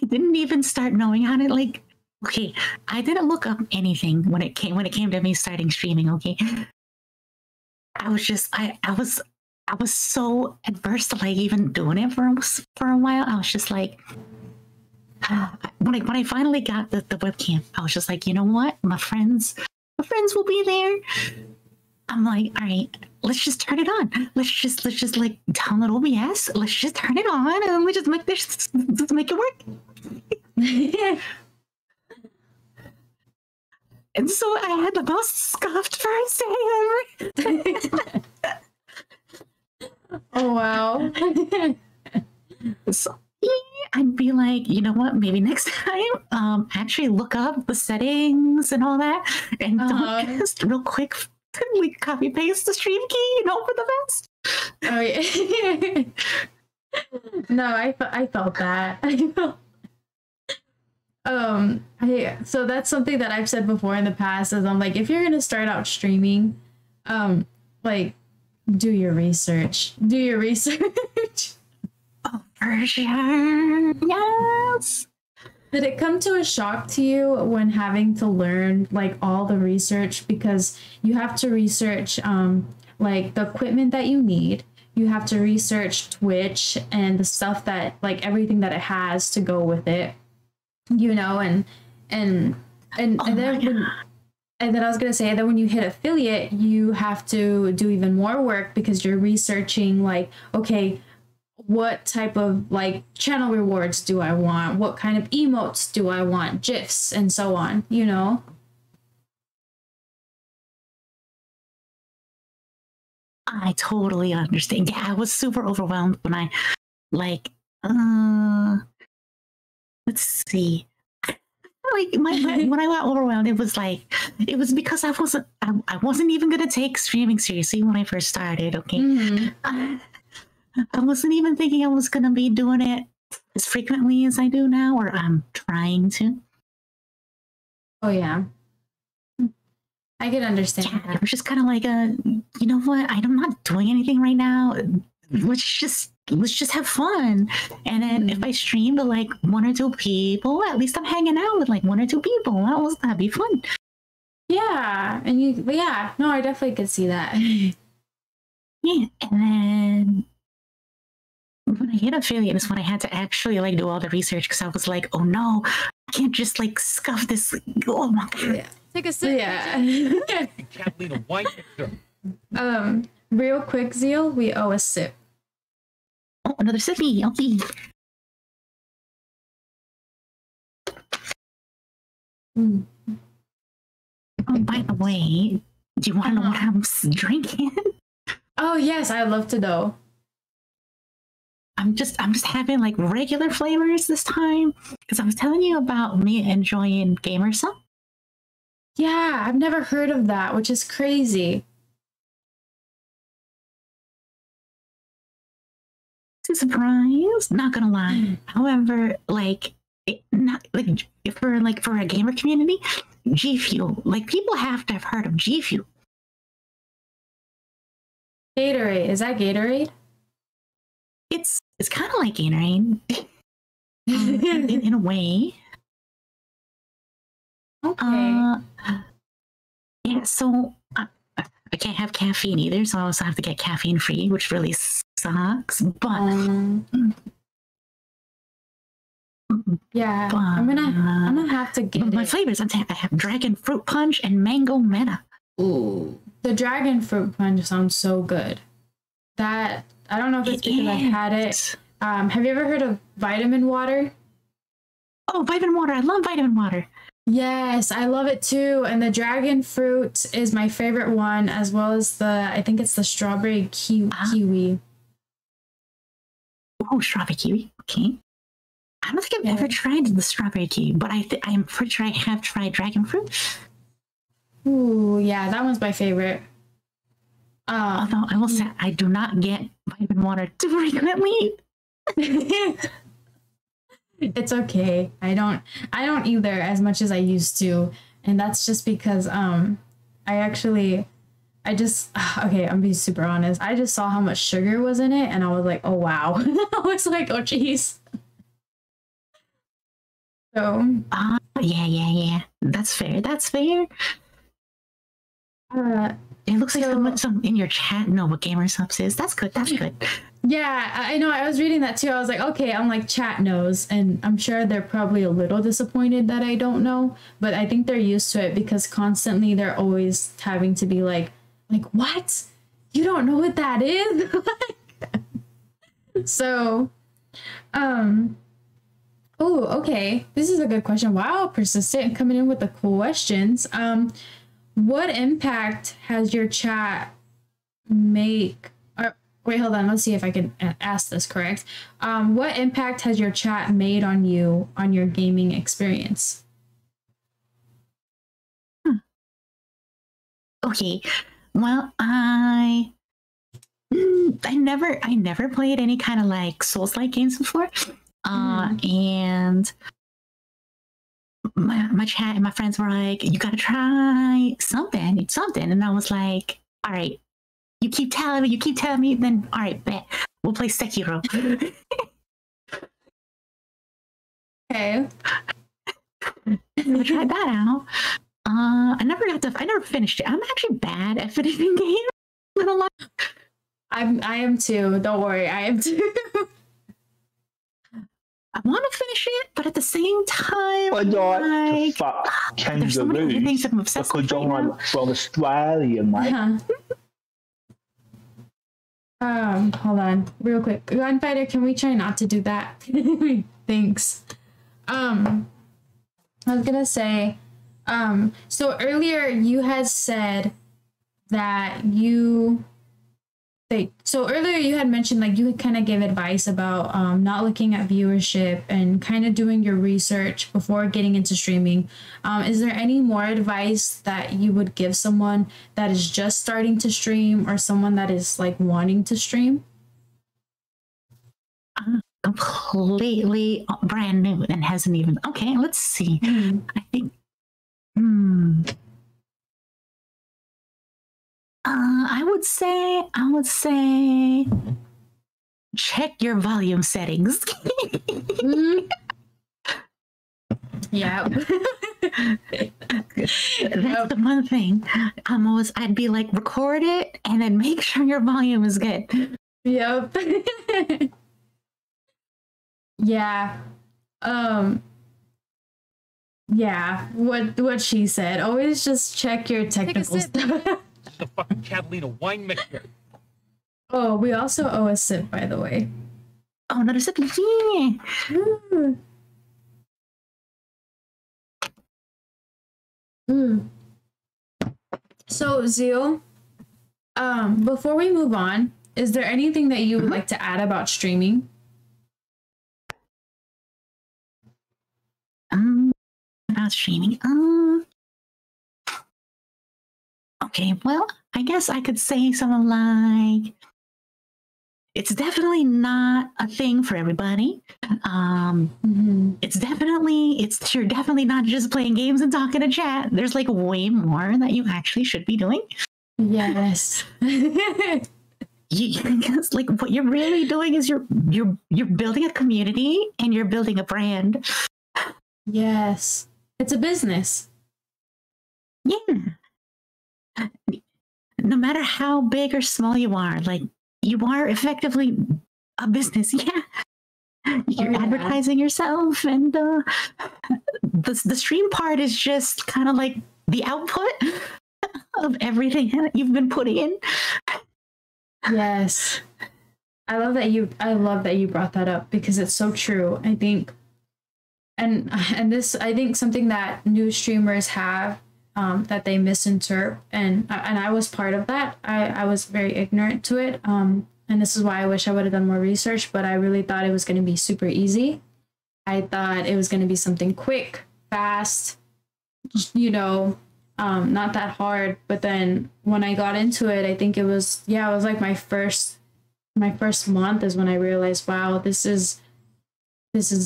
I didn't even start knowing how to like. Okay, I didn't look up anything when it came to me starting streaming. Okay, I was so adverse to like even doing it for a while. I was just like, when I finally got the webcam, I was just like, you know what, my friends will be there. I'm like, all right, let's just turn it on. Let's just like download OBS. Let's just turn it on and let's make it work. And so I had the most scuffed first day ever. Oh wow. So I'd be like, you know what, maybe next time, actually look up the settings and all that, and don't just real quick like copy paste the stream key and hope for the best. Oh yeah. No, I felt that. So that's something that I've said before in the past, is I'm like, if you're gonna start out streaming, like do your research. Oh, for sure. Yes. Did it come to a shock to you when having to learn like all the research, because you have to research like the equipment that you need, you have to research Twitch and the stuff that like everything that it has to go with it, you know, and then I was gonna say that when you hit affiliate, you have to do even more work, because you're researching like, okay, what type of like channel rewards do I want? What kind of emotes do I want? GIFs and so on, you know? I totally understand. Yeah, I was super overwhelmed when I like let's see. Like when I got overwhelmed, it was because I wasn't even gonna take streaming seriously when I first started. Okay. Mm-hmm. I wasn't even thinking I was going to be doing it as frequently as I do now, or I'm trying to. Oh, yeah. I can understand that. It was just kind of like, you know what? I'm not doing anything right now. Let's just let's just have fun. And then if I stream to like 1 or 2 people, at least I'm hanging out with like 1 or 2 people. That'd be fun. Yeah, and no, I definitely could see that. Yeah, and then when I hit affiliate is when I had to actually like do all the research because I was like, oh no, I can't just like scuff this. Oh my god. Yeah. Take a sip. Yeah. You can't lead a wine mixer. Real quick, Ziel, we owe a sip. Oh, another sippy. Okay. Oh, by the way, do you want to know what I'm drinking? Oh yes, I'd love to know. I'm just having like regular flavors this time because I was telling you about me enjoying gamer stuff. Yeah, I've never heard of that, which is crazy. It's a surprise, not gonna lie. However, like not like for a gamer community, G Fuel, like people have to have heard of G Fuel. Gatorade, is that Gatorade? It's kind of like Gatorade in a way. Okay. Yeah, so I can't have caffeine either, so I also have to get caffeine free, which really sucks. But yeah, I'm gonna have to get my it. flavors. I have dragon fruit punch and mango meta. Ooh, the dragon fruit punch sounds so good. That I don't know if it's because I've had it. Have you ever heard of vitamin water? Oh, vitamin water! I love vitamin water. Yes, I love it too. And the dragon fruit is my favorite one, as well as I think it's the strawberry kiwi. Oh, strawberry kiwi. Okay. I don't think I've ever tried the strawberry kiwi, but I'm pretty sure I have tried dragon fruit. Ooh, yeah, that one's my favorite. Although I will say I do not get vitamin water too frequently. It's okay. I don't either as much as I used to, and that's just because okay, I'm being super honest. I just saw how much sugar was in it, and I was like, oh wow. I was like, oh geez. So yeah. That's fair. It looks like some in your chat know what Gamer Subs is. That's good. Yeah, I know. I was reading that too. I was like, okay, I'm like, chat knows. And I'm sure they're probably a little disappointed that I don't know. But I think they're used to it because constantly they're always having to be like, what? You don't know what that is? So, oh, okay. This is a good question. Wow, persistent coming in with the questions. What impact has your chat make? Wait, hold on. Let's see if I can ask this correct. What impact has your chat made on you on your gaming experience? Okay. Well, I never played any kind of like Souls-like games before. And my chat and my friends were like, you gotta try something. And I was like, all right, you keep telling me, then all right, bet. We'll play Sekiro. Okay. I tried that out. I never finished it. I'm actually bad at finishing games. I am too. Don't worry, I am too. I want to finish it, but at the same time, I like to fuck there's so many other things kangaroos I'm obsessed with because right I'm now. from Australia, mate. Hold on, real quick. Gunfighter, can we try not to do that? Thanks. I was gonna say, so earlier you had said that earlier you had mentioned like you kind of gave advice about not looking at viewership and kind of doing your research before getting into streaming. Is there any more advice that you would give someone that is just starting to stream or someone that is like wanting to stream? Completely brand new and hasn't even. Okay, let's see. I think. I would say check your volume settings. Mm. Yeah. That's the one thing. I'd be like, record it and then make sure your volume is good. Yep. Yeah. Yeah. What she said. Always just check your technical stuff. This is a fucking Catalina wine mixture. Oh, we also owe a sip, by the way. Oh, another sip. Yeah. Mm. Mm. So, Ziel, before we move on, is there anything that you would like to add about streaming? About streaming. Okay, well, I guess I could say something like it's definitely not a thing for everybody. You're definitely not just playing games and talking to chat. There's like way more that you actually should be doing. Yes. Because like what you're really doing is you're building a community and you're building a brand. Yes. It's a business. Yeah. No matter how big or small you are, like you are effectively a business. Yeah. You're advertising yourself, and the stream part is just kind of like the output of everything that you've been putting in. Yes. I love that you brought that up because it's so true. I think and this I think something that new streamers have that they misinterpret, and I was part of that. I was very ignorant to it. And this is why I wish I would have done more research, but I really thought it was going to be super easy. I thought it was going to be something quick, fast, not that hard. But then when I got into it, I think it was like my first month is when I realized, wow, this is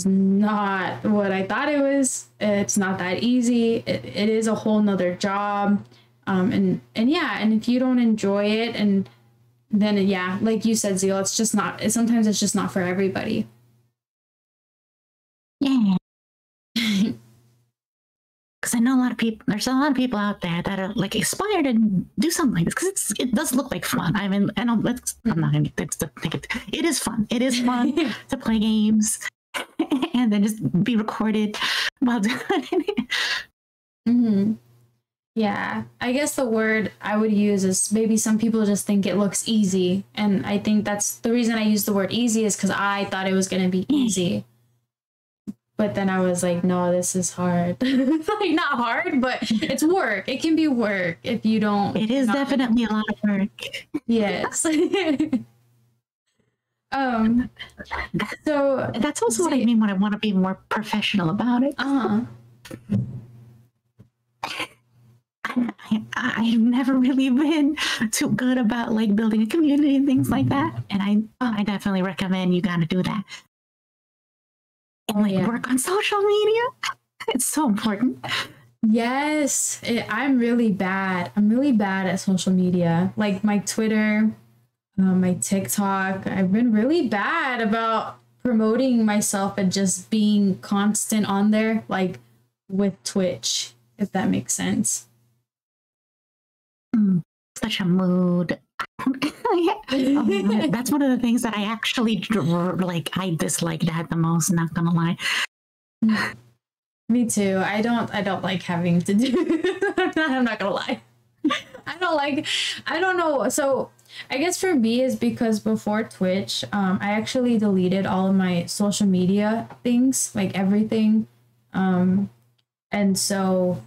not what I thought it was. It's not that easy. It is a whole nother job. And if you don't enjoy it, and then like you said, Ziel, sometimes it's just not for everybody. Yeah. Because I know there's a lot of people out there that are like aspire to do something like this because it does look like fun. I mean, I'm not going to think it is fun. It is fun to play games and then just be recorded while doing it. Mm-hmm. Yeah, I guess the word I would use is maybe some people just think it looks easy. And I think that's the reason I use the word easy is because I thought it was going to be easy. But then I was like, no, this is hard. Like, not hard, but it's work. It can be work if you don't. It is definitely a lot of work. Yes. So that's also what I mean when I want to be more professional about it. I've never really been too good about like building a community and things like that. And I definitely recommend you gotta do that. And work on social media. It's so important. Yes, I'm really bad. I'm really bad at social media. Like my Twitter, my TikTok. I've been really bad about promoting myself and just being constant on there, like with Twitch, if that makes sense. Such a mood. That's one of the things that I actually like. I dislike that the most. Not gonna lie. Me too. I don't like having to do. I'm not gonna lie. I don't know. So I guess for me is because before Twitch, I actually deleted all of my social media things, like everything, and so.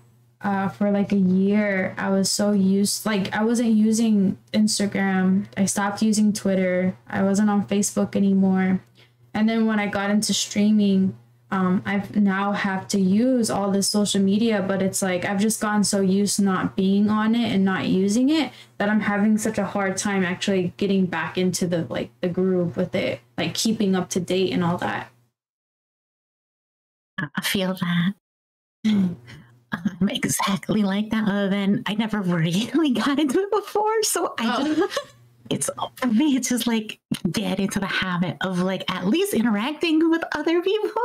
For like a year, I was so I wasn't using Instagram. I stopped using Twitter. I wasn't on Facebook anymore. And then when I got into streaming, I've now have to use all this social media, but it's like I've just gotten so used to not being on it and not using it that I'm having such a hard time actually getting back into the groove with it, like keeping up to date and all that. I feel that. I'm exactly like that. Other than I never really got into it before, so it's for me. It's just like get into the habit of like at least interacting with other people.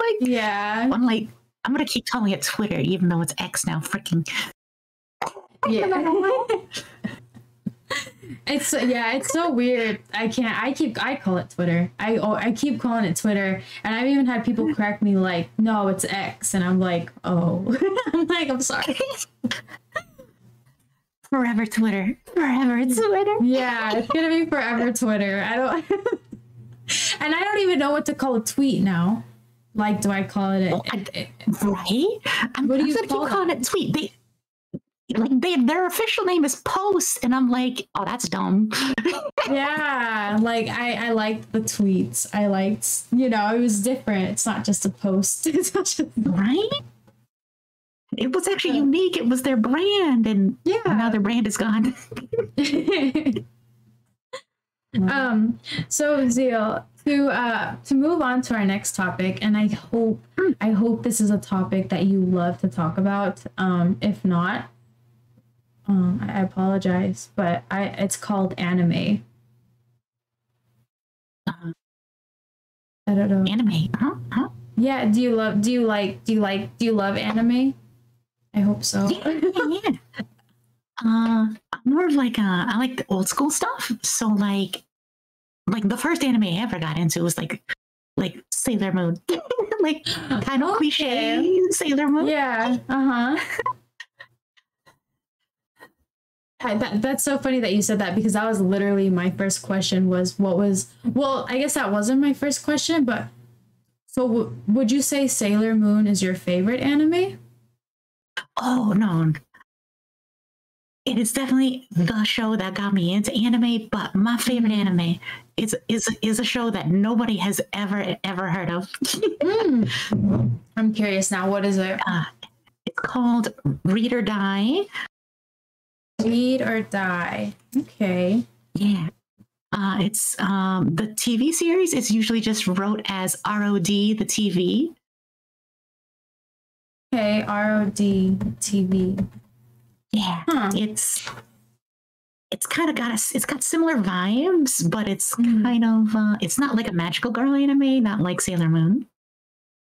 Like, Yeah. I'm like, I'm gonna keep calling it Twitter, even though it's X now. Freaking. Yeah. It's so weird. I call it Twitter. I keep calling it Twitter, and I've even had people correct me like, no, it's X, and I'm like, oh, I'm sorry. Forever Twitter. Forever Twitter. Yeah, it's gonna be forever Twitter. I don't, and I don't even know what to call a tweet now. Like, do I call it right? I'm What do you gonna call keep calling it tweet. Their official name is post, and I'm like, oh, that's dumb. Yeah, like I liked the tweets. I liked, it was different. It's not just a post. It's not just... Right? It was actually unique. It was their brand, and now their brand is gone. So Ziel, to move on to our next topic, and I hope this is a topic that you love to talk about. If not, I apologize, but it's called anime. I don't know. Anime, huh? Yeah. Do you love anime? I hope so. Yeah. More of like I like the old school stuff. So like the first anime I ever got into was like Sailor Moon, like kind of cliche Sailor Moon. Yeah. That's so funny that you said that, because that was literally my first question. Well, I guess that wasn't my first question, but so would you say Sailor Moon is your favorite anime? Oh no. It is definitely the show that got me into anime, but my favorite anime is a show that nobody has ever heard of. I'm curious now. What is it? It's called Read or Die. Read or Die. Okay. Yeah. It's the TV series is usually just wrote as ROD, the TV. Okay, ROD TV. Yeah, it's kind of it's got similar vibes, but it's kind of it's not like a magical girl anime, not like Sailor Moon.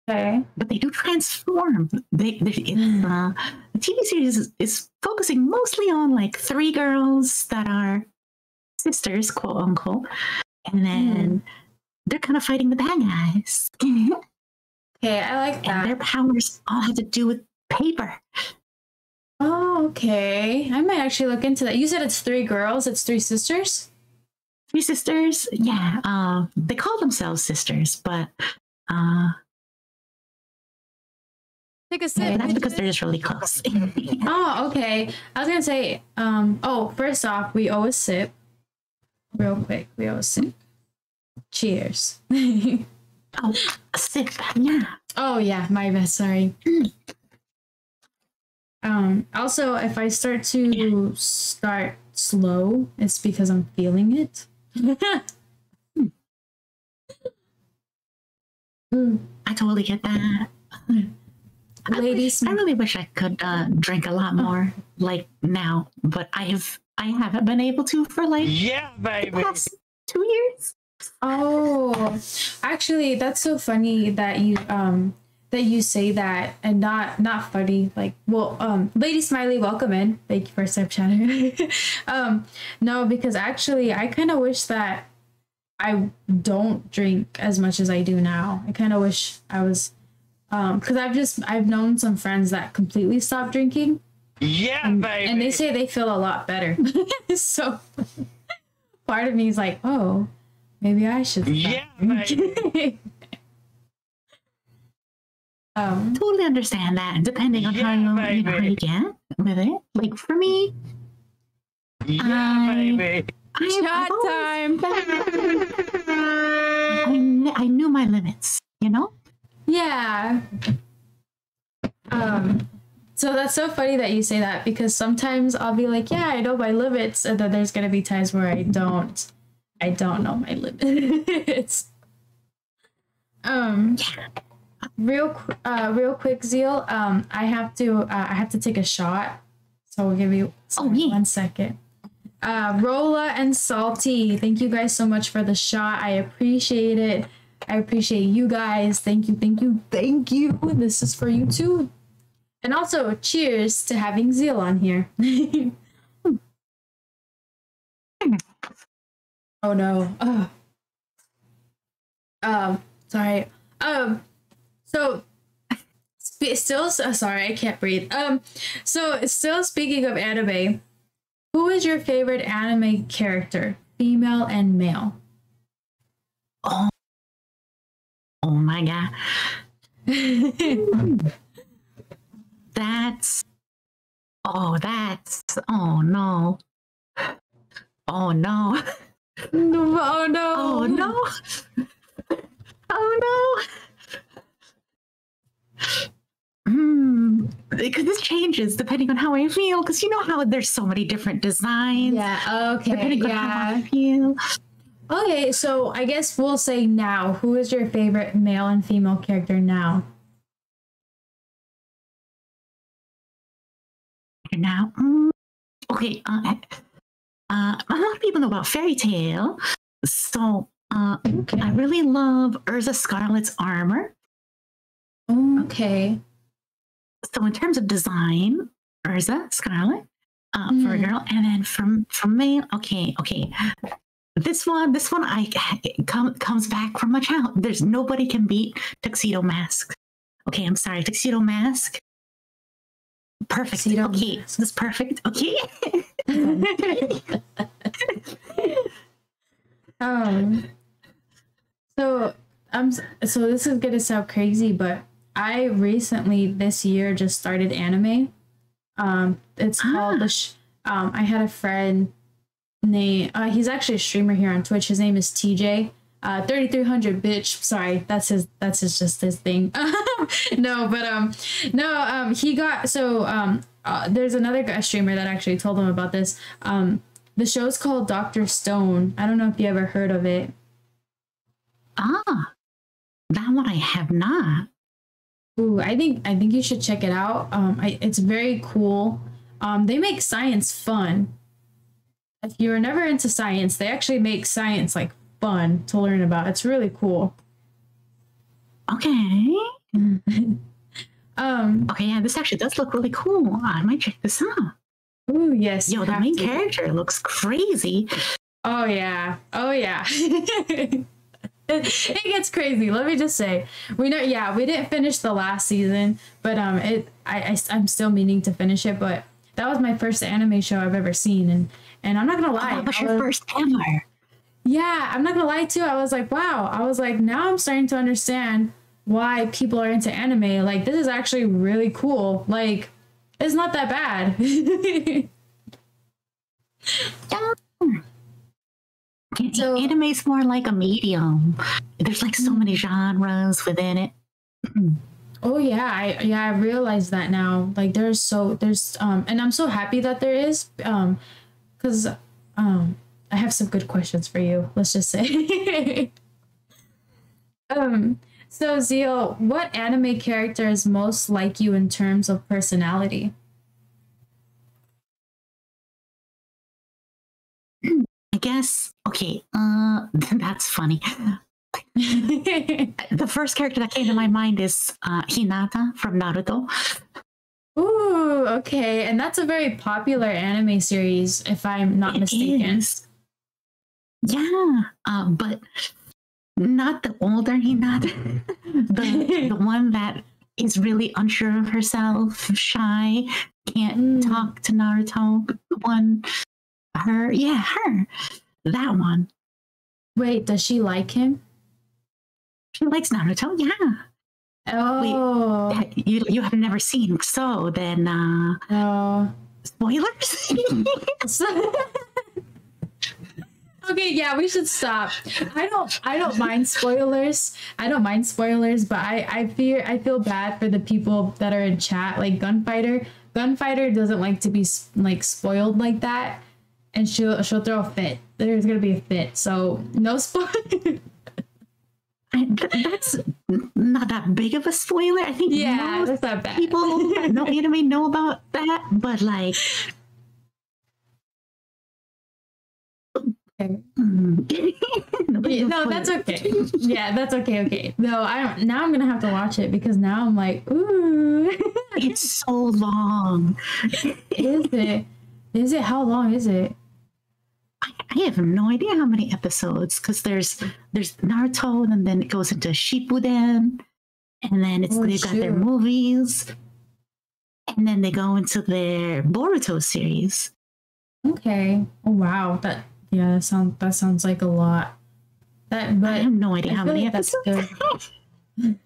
Okay, but they do transform. The TV series is focusing mostly on like three girls that are sisters, quote unquote, and then they're kind of fighting the bad guys. Okay, I like that. And their powers all have to do with paper. Oh, okay. I might actually look into that. You said it's three girls. It's three sisters? Three sisters? Yeah. They call themselves sisters, but take a sip. That's because they're just really close. Oh, okay. I was gonna say, first off, we owe a sip. Real quick, we owe a sip. Cheers. Oh, a sip. Yeah. Oh yeah, my bad, sorry. Also, if I start slow, it's because I'm feeling it. I totally get that. Ladies, I really wish I could drink a lot more like now, but I haven't been able to for like baby. the past 2 years. Oh, actually, that's so funny that you say that, and not funny. Like, well, Lady Smiley, welcome in. Thank you for sub chatting. No, because actually, I kind of wish that I don't drink as much as I do now. I kind of wish I was, because I've known some friends that completely stopped drinking. Yeah, baby. And they say they feel a lot better. So part of me is like, oh, maybe I should stop drinking. Totally understand that, depending on how you get with it. Like for me, baby. Chat time. I knew my limits, you know? Yeah. So that's so funny that you say that, because sometimes I'll be like, yeah, I know my limits, and then there's gonna be times where I don't know my limits. Real quick, Ziel. I have to take a shot, so we'll give you 1 second. Rolla and Salty, thank you guys so much for the shot. I appreciate it. I appreciate you guys. Thank you, thank you, thank you. This is for you too. And also, cheers to having Ziel on here. Oh no. Sorry. So still sorry, I can't breathe. So still speaking of anime, who is your favorite anime character, female and male? Oh my god. That's oh no. Oh no. Oh no. Oh no. Oh no. Because this changes depending on how I feel. Because you know how there's so many different designs. Yeah, okay. Depending on how I feel. Okay, so I guess we'll say now. Who is your favorite male and female character now? Now, okay. A lot of people know about Fairy Tail, so Okay. I really love Urza Scarlet's armor. Okay. So in terms of design, Urza Scarlet for a girl, and then from male. Okay. This one, comes back from my child. There's nobody can beat Tuxedo Mask. Okay, I'm sorry, Tuxedo Mask. Perfect. Tuxedo okay, Mask. this is perfect. Okay. So this is gonna sound crazy, but I recently this year just started anime. It's called I had a friend named he's actually a streamer here on Twitch. His name is TJ. 3300 bitch. Sorry, that's his just his thing. He got there's another streamer that actually told him about this. The show's called Dr. Stone. I don't know if you ever heard of it. That one I have not. Ooh, I think you should check it out. It's very cool. They make science fun. If you're never into science, they actually make science like fun to learn about. It's really cool. Okay. Okay, yeah, this actually does look really cool. I might check this out. Ooh, yes. Yo, the main character looks crazy. Oh yeah. It gets crazy. Let me just say, we didn't finish the last season, but I'm still meaning to finish it. But that was my first anime show I've ever seen, and I'm not gonna lie, that was your first ever. Yeah, I'm not gonna lie too. I was like, wow. I was like, now I'm starting to understand why people are into anime. Like, this is actually really cool. Like, it's not that bad. So anime's more like a medium. There's like so many genres within it. Oh yeah, I realize that now. Like there's and I'm so happy that there is because I have some good questions for you. Let's just say. So Ziel, what anime character is most like you in terms of personality? I guess, okay, that's funny. The first character that came to my mind is Hinata from Naruto. Ooh, okay. And that's a very popular anime series, if I'm not mistaken. Yeah, but not the older Hinata. the one that is really unsure of herself, shy, can't talk to Naruto. The one, her. That one. Wait, does she like him? She likes Naruto, yeah. Oh. Wait, you have never seen, so then spoilers? Okay, yeah, we should stop. I don't mind spoilers. I don't mind spoilers, but I feel bad for the people that are in chat. Like Gunfighter doesn't like to be like spoiled like that, and she'll throw a fit. There's gonna be a fit, so no spoil. That's not that big of a spoiler. I think that's not bad. People that know anime know about that, but like Okay. Nobody No, knows that's what- okay. Yeah, that's okay. Okay. No, now I'm gonna have to watch it because now I'm like, ooh. It's so long. Is it? Is it? How long is it? I have no idea how many episodes because there's Naruto and then it goes into Shippuden and then they've got their shoot. movies and then they go into their Boruto series. Okay. Oh wow. That sounds like a lot. But I have no idea I how feel many like that's episodes. good.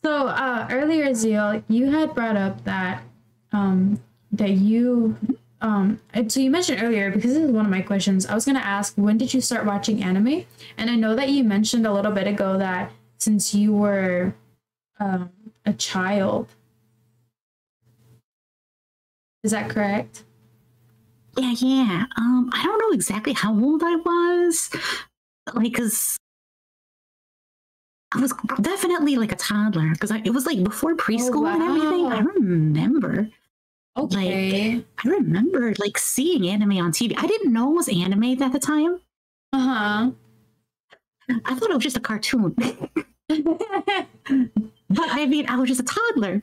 So earlier, Ziel, you had brought up that that you so you mentioned earlier, because this is one of my questions, I was gonna ask, when did you start watching anime? And I know that you mentioned a little bit ago that since you were a child. Is that correct? Yeah. I don't know exactly how old I was, like, cause I was definitely like a toddler, because it was like before preschool and everything. I wow. remember. Okay. Like, I remember like seeing anime on TV. I didn't know it was anime at the time. Uh-huh. I thought it was just a cartoon. But I mean, I was just a toddler.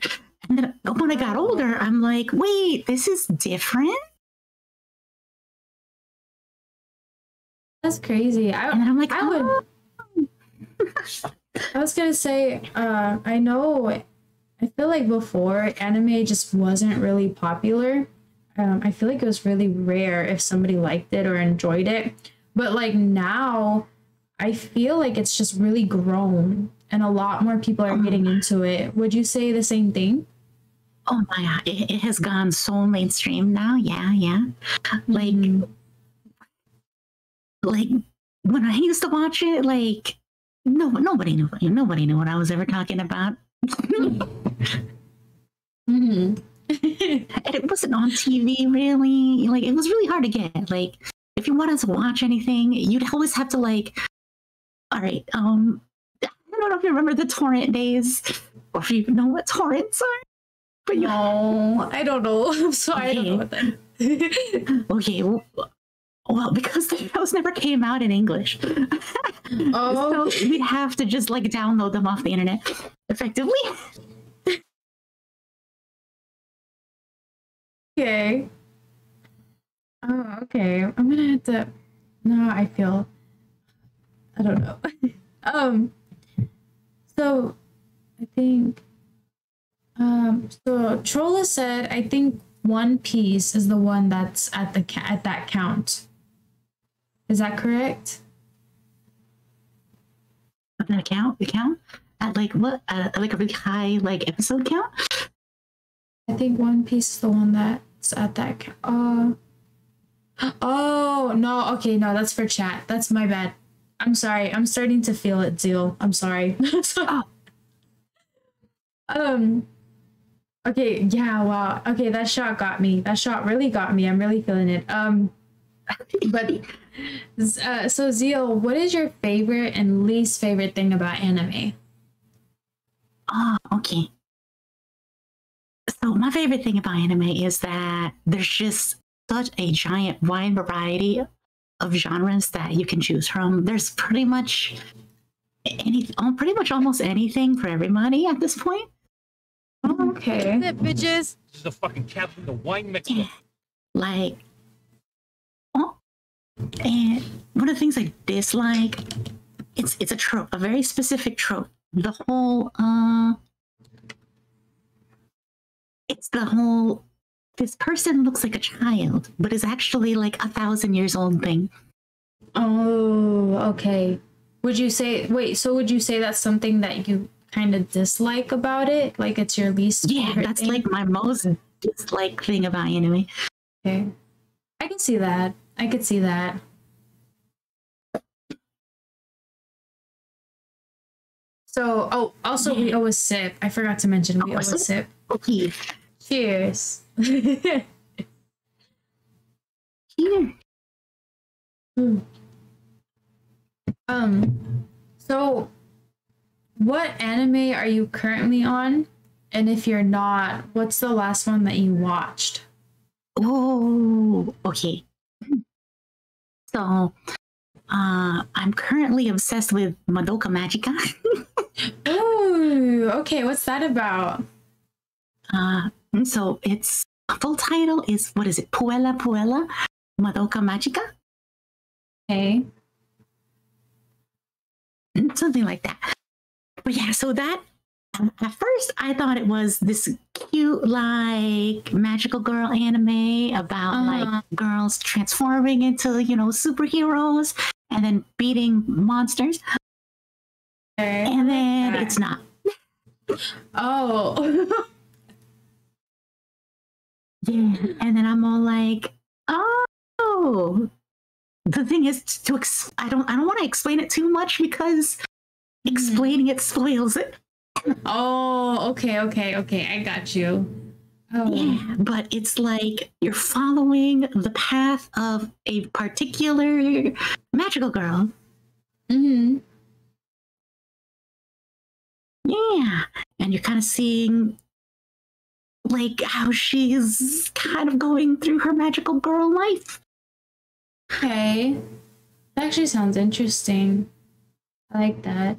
And then when I got older, I'm like, wait, this is different? That's crazy. And then I'm like, I would oh. I was gonna say, I know, I feel like before anime just wasn't really popular. I feel like it was really rare if somebody liked it or enjoyed it. But like now, I feel like it's just really grown and a lot more people are getting into it. Would you say the same thing? Oh my God, it has gone so mainstream now. Yeah. Like, like when I used to watch it, like nobody knew what I was ever talking about. Mm-hmm. And it wasn't on TV really. Like, it was really hard to get. Like, if you wanted to watch anything, you'd always have to like, all right, I don't know if you remember the torrent days or if you know what torrents are. But you No, I don't know. I'm sorry, I don't know what that. okay, well, because the shows never came out in English. Oh. So we'd have to just like download them off the internet effectively. Okay. Oh, okay. I'm gonna have to. No, I don't know. So I think. So Trolla said, I think One Piece is the one that's at that count. Is that correct? The count at like what? Like a really high like episode count. I think One Piece is the one that's at that count. Oh no. Okay, no, that's for chat. That's my bad. I'm sorry. I'm starting to feel it, Zeal. I'm sorry. Okay, yeah, wow. Okay, that shot got me. That shot really got me. I'm really feeling it. But so Zeal, what is your favorite and least favorite thing about anime? Oh, okay. So my favorite thing about anime is that there's just such a giant wide variety of genres that you can choose from. There's pretty much almost anything for everybody at this point. Oh, okay. That's it, bitches. This is the fucking captain, the wine mixer. Like, and one of the things I dislike, it's a trope, a very specific trope. It's the whole this person looks like a child, but is actually like 1,000 years old thing. Oh, okay. Would you say that's something that you kind of dislike about it? Like it's your least favorite That's thing? like my most disliked thing about anime. Okay. I can see that. I could see that. So, also we always sip. I forgot to mention we always sip. Okay. Cheers. Here. So what anime are you currently on? And if you're not, what's the last one that you watched? Oh, okay. So I'm currently obsessed with Madoka Magica. Ooh, okay. What's that about? So its full title is, what is it? Puella Puella Madoka Magica? Okay. Something like that. But yeah, so that at first I thought it was this cute, like magical girl anime about like girls transforming into, you know, superheroes and then beating monsters. Okay. And then it's not. Oh. Yeah. And then I'm all like, oh. The thing is I don't want to explain it too much because explaining it spoils it. Oh, okay. I got you. Oh. Yeah, but it's like you're following the path of a particular magical girl. Mm-hmm. Yeah, and you're kind of seeing like how she's kind of going through her magical girl life. Okay. That actually sounds interesting. I like that.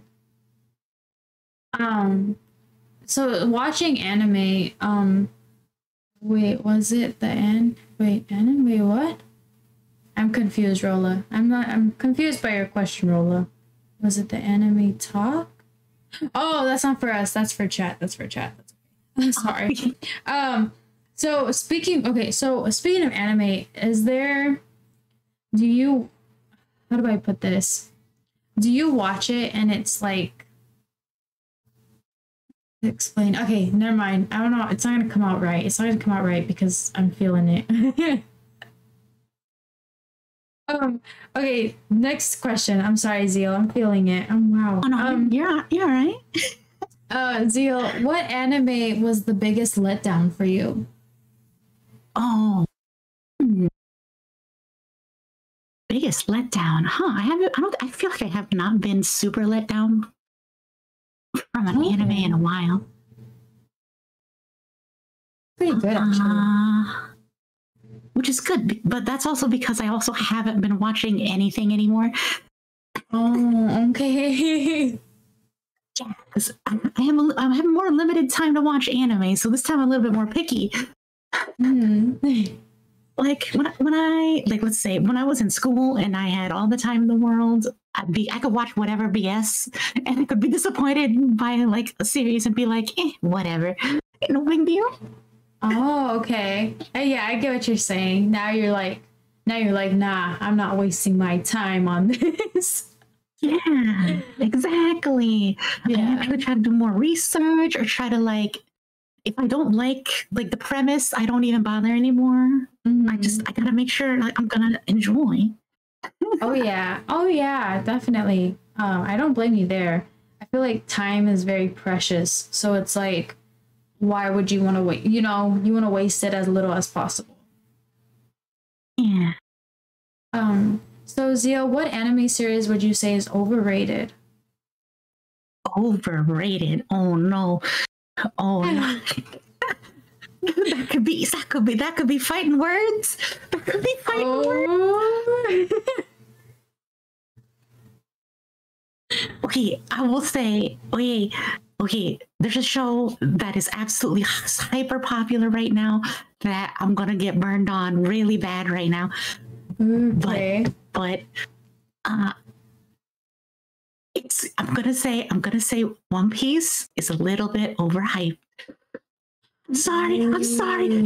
So watching anime, wait, was it the end? Wait, anime what? I'm confused, Rolla. I'm confused by your question, Rolla. Was it the anime talk? Oh, that's not for us. That's for chat. That's okay. I'm sorry. So speaking of anime, how do I put this? Do you watch it and it's like, explain. Okay, never mind. I don't know. It's not gonna come out right. It's not gonna come out right because I'm feeling it. Okay, next question. I'm sorry, Ziel. I'm feeling it. Oh wow. Oh no, you're all right. Ziel, what anime was the biggest letdown for you? Oh. Biggest letdown, huh? I feel like I have not been super let down from an anime in a while. Pretty good, actually. Which is good, but that's also because I also haven't been watching anything anymore. Oh, okay. Yeah, because I have more limited time to watch anime, so this time I'm a little bit more picky. Like when I like, let's say when I was in school and I had all the time in the world, I could watch whatever BS, and I could be disappointed by like a series and be like, whatever, no big deal. Oh, okay. Yeah, I get what you're saying. Now you're like, nah, I'm not wasting my time on this. Yeah, exactly. Yeah. I actually try to do more research or try to like, if I don't like the premise, I don't even bother anymore. I gotta make sure like I'm gonna enjoy. Oh yeah, definitely. I don't blame you there. I feel like time is very precious, so it's like, why would you want to wait? You know, you want to waste it as little as possible. Yeah. So Ziel, what anime series would you say is overrated? Overrated? Oh no. Oh no. That could be fighting words. That could be fighting words. Okay, I will say, okay, there's a show that is absolutely hyper popular right now that I'm gonna get burned on really bad right now. Okay. But I'm gonna say One Piece is a little bit overhyped. I'm sorry,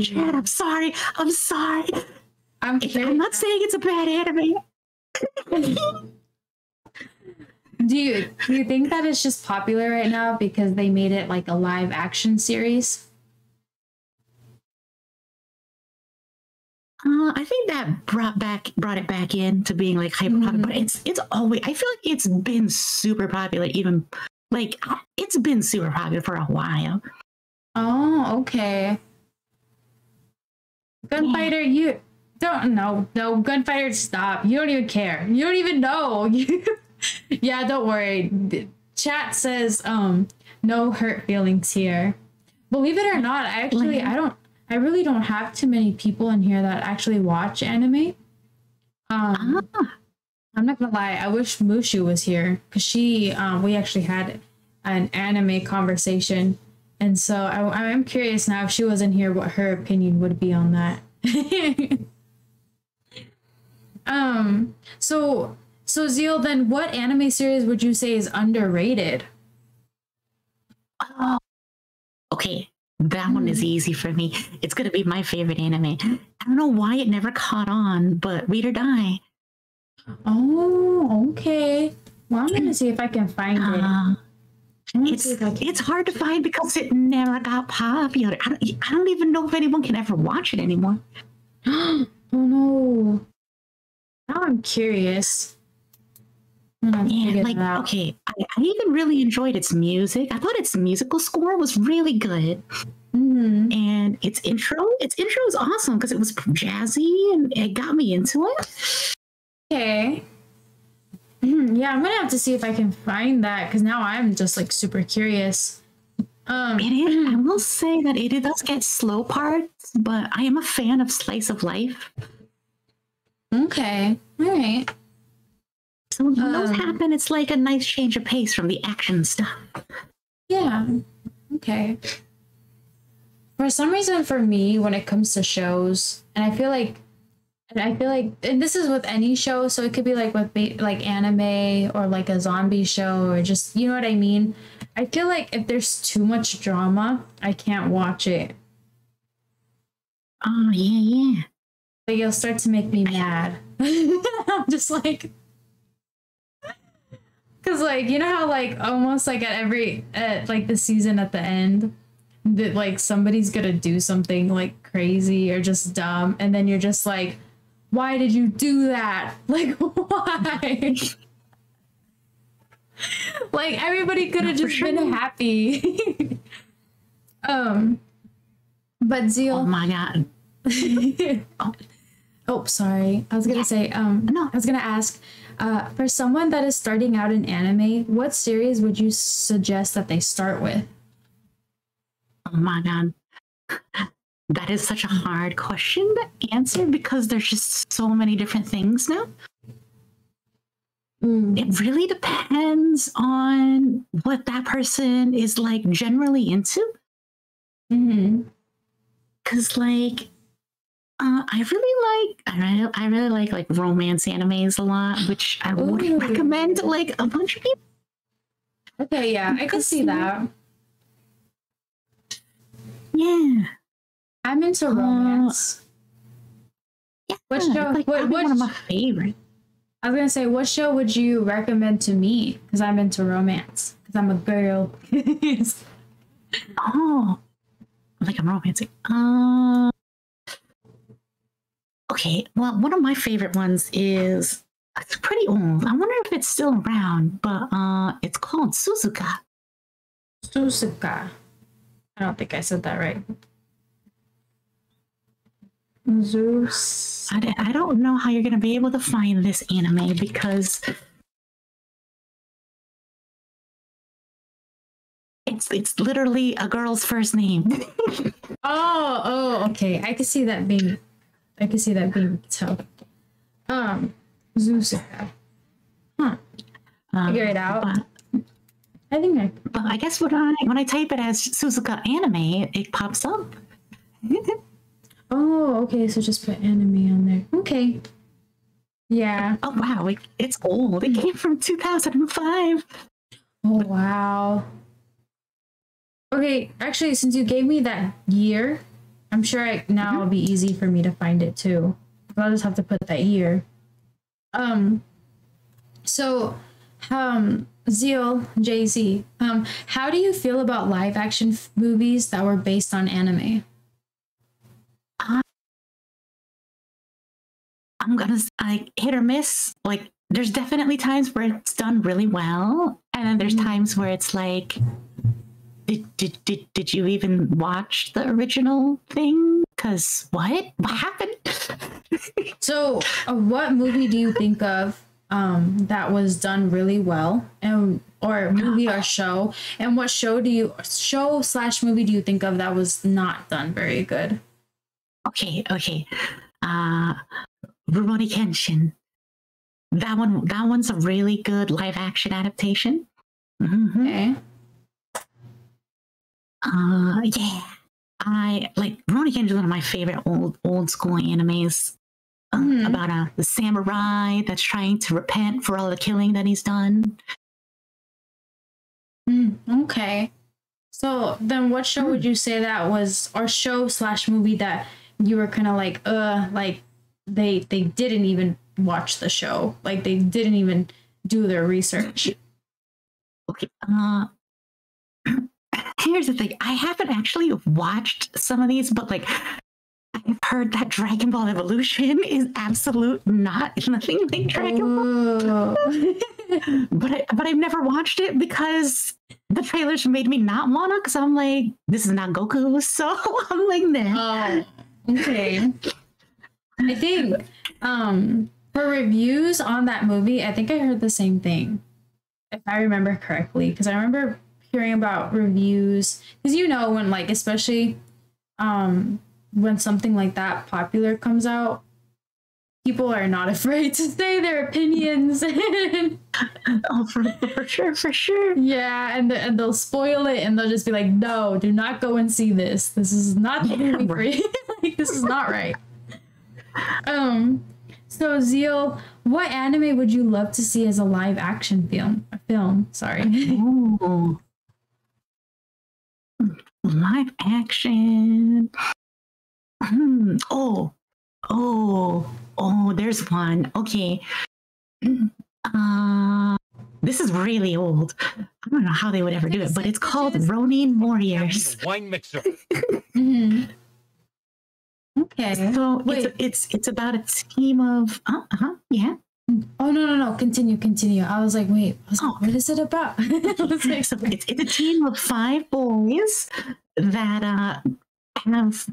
Chad. I'm sorry. I'm not saying it's a bad anime. Do you think that it's just popular right now because they made it like a live action series? I think that brought it back into being like hyper popular, but it's always, I feel like it's been super popular, even like it's been super popular for a while. Oh, okay. Gunfighter, you don't know. No, Gunfighter, stop. You don't even care. You don't even know. Yeah, don't worry. The chat says no hurt feelings here. Believe it or not, I really don't have too many people in here that actually watch anime. I'm not gonna lie, I wish Mushu was here because she we actually had an anime conversation, and so I'm curious now if she wasn't here what her opinion would be on that. So Ziel, then what anime series would you say is underrated? Oh, okay. That one is easy for me. It's gonna be my favorite anime. I don't know why it never caught on, but Read or Die. Oh, okay. Well, I'm gonna see if I can find it. It's hard to find because it never got popular. I don't even know if anyone can ever watch it anymore. Oh no. Now I'm curious. Yeah, like, okay, I even really enjoyed its music. I thought its musical score was really good. And its intro is awesome because it was jazzy and it got me into it. Okay. Yeah, I'm gonna have to see if I can find that because now I'm just like super curious. It is. I will say that it does get slow parts, but I am a fan of slice of life. Okay. All right. So when those happen, it's like a nice change of pace from the action stuff. Yeah. Okay. For some reason, for me, when it comes to shows, and I feel like, and this is with any show, so it could be like with like anime or like a zombie show or just, you know what I mean? I feel like if there's too much drama, I can't watch it. Oh, yeah. Like it'll start to make me mad. I'm just like, because like, you know how like almost like at like the season at the end that like somebody's gonna do something like crazy or just dumb, and then you're just like, why did you do that? Like, why? Like everybody could have just been happy. But Ziel. Oh my god. Oh, sorry. I was gonna say, no, I was gonna ask, for someone that is starting out in anime, what series would you suggest that they start with? Oh my god. That is such a hard question to answer because there's just so many different things now. It really depends on what that person is like generally into. Because like I really like romance animes a lot, which I would recommend to like a bunch of people. Okay, yeah, I can see that. Yeah, I'm into romance. Yeah, what show? like one of my favorites. I was gonna say, what show would you recommend to me? Because I'm into romance. Because I'm a girl. Oh, like I'm romantic. Okay, well, one of my favorite ones is, it's pretty old. I wonder if it's still around, but it's called Suzuka. Suzuka. I don't think I said that right. Zeus. I don't know how you're going to be able to find this anime because it's literally a girl's first name. Oh, okay. I can see that being tough. Zusuka. Huh. Figure it out. I think But I guess when I type it as Suzuka anime, it pops up. Oh, okay. So just put anime on there. Okay. Yeah. Oh wow, it's old. It came from 2005. Oh wow. Okay, actually, since you gave me that year, I'm sure now it'll be easy for me to find it too. I'll just have to put that year. So, Ziel, JZ, how do you feel about live action movies that were based on anime? I'm gonna like hit or miss. Like, there's definitely times where it's done really well, and then there's times where it's like, did you even watch the original thing? Because what happened? So, what movie do you think of that was done really well, or movie or show? And what show/movie do you think of that was not done very good? Okay. Rurouni Kenshin. That one's a really good live action adaptation. Mm-hmm. Okay. Yeah. I like Rurouni Kenshin is one of my favorite old school animes about the samurai that's trying to repent for all the killing that he's done. Okay. So then what show would you say that was, or show / movie that you were kind of like they didn't even watch the show, like they didn't even do their research? Okay. Here's the thing. I haven't actually watched some of these, but like I've heard that Dragon Ball Evolution is nothing like Dragon Ball. But I've never watched it because the trailers made me not wanna, because I'm like, this is not Goku, so I'm like, nah. Oh, okay. I think for reviews on that movie, I think I heard the same thing, if I remember correctly, because I remember hearing about reviews, because when like, especially when something like that popular comes out, people are not afraid to say their opinions. Oh, for sure. Yeah, and they'll spoil it, and they'll just be like, no, do not go and see this. This is not the movie for you. Like, this is not right. So Ziel, what anime would you love to see as a live action film? Sorry. Ooh. Live action. Oh, there's one. Okay. This is really old. I don't know how they would ever do it, but it's called Ronin Warriors. Wine mixer. Okay. So it's about a team of yeah. Oh no! Continue. I was like, wait. What is it about? So it's a team of 5 boys that have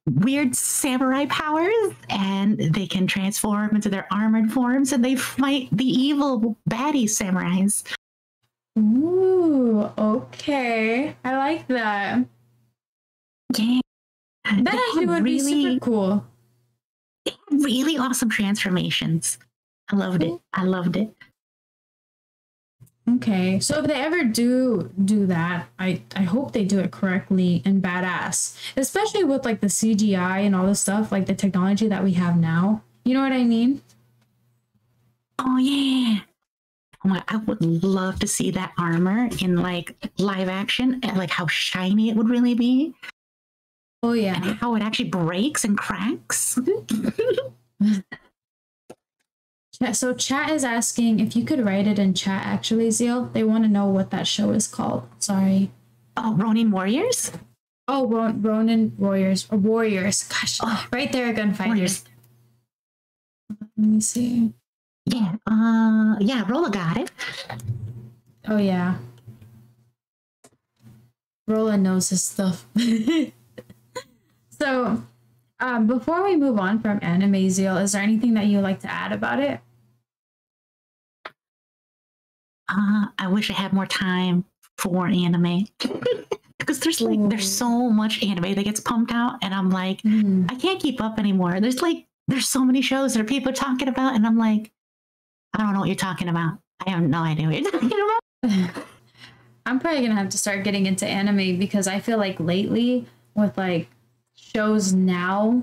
weird samurai powers, and they can transform into their armored forms, and they fight the evil baddie samurais. Ooh, okay. I like that. Yeah. That actually would be super cool. Really awesome transformations. I loved it. Okay, so if they ever do that, I hope they do it correctly and badass, especially with like the CGI and all this stuff, like the technology that we have now. You know what I mean? Oh yeah. Oh my, I would love to see that armor in like live action, and like how shiny it would really be. Oh yeah. And how it actually breaks and cracks. So chat is asking if you could write it in chat, actually, Ziel. They want to know what that show is called. Sorry. Oh, Ronin Warriors? Oh, Ronin Warriors. Warriors. Gosh. Oh, right there, Gunfighters. Warriors. Let me see. Yeah. Yeah, Rolla got it. Oh, yeah. Rolla knows his stuff. So, before we move on from anime, Ziel, is there anything that you would like to add about it? I wish I had more time for anime. Because there's so much anime that gets pumped out, and I'm like, I can't keep up anymore. There's so many shows that people are talking about, and I'm like, I don't know what you're talking about. I have no idea what you're talking about. I'm probably gonna have to start getting into anime, because I feel like lately with like shows now,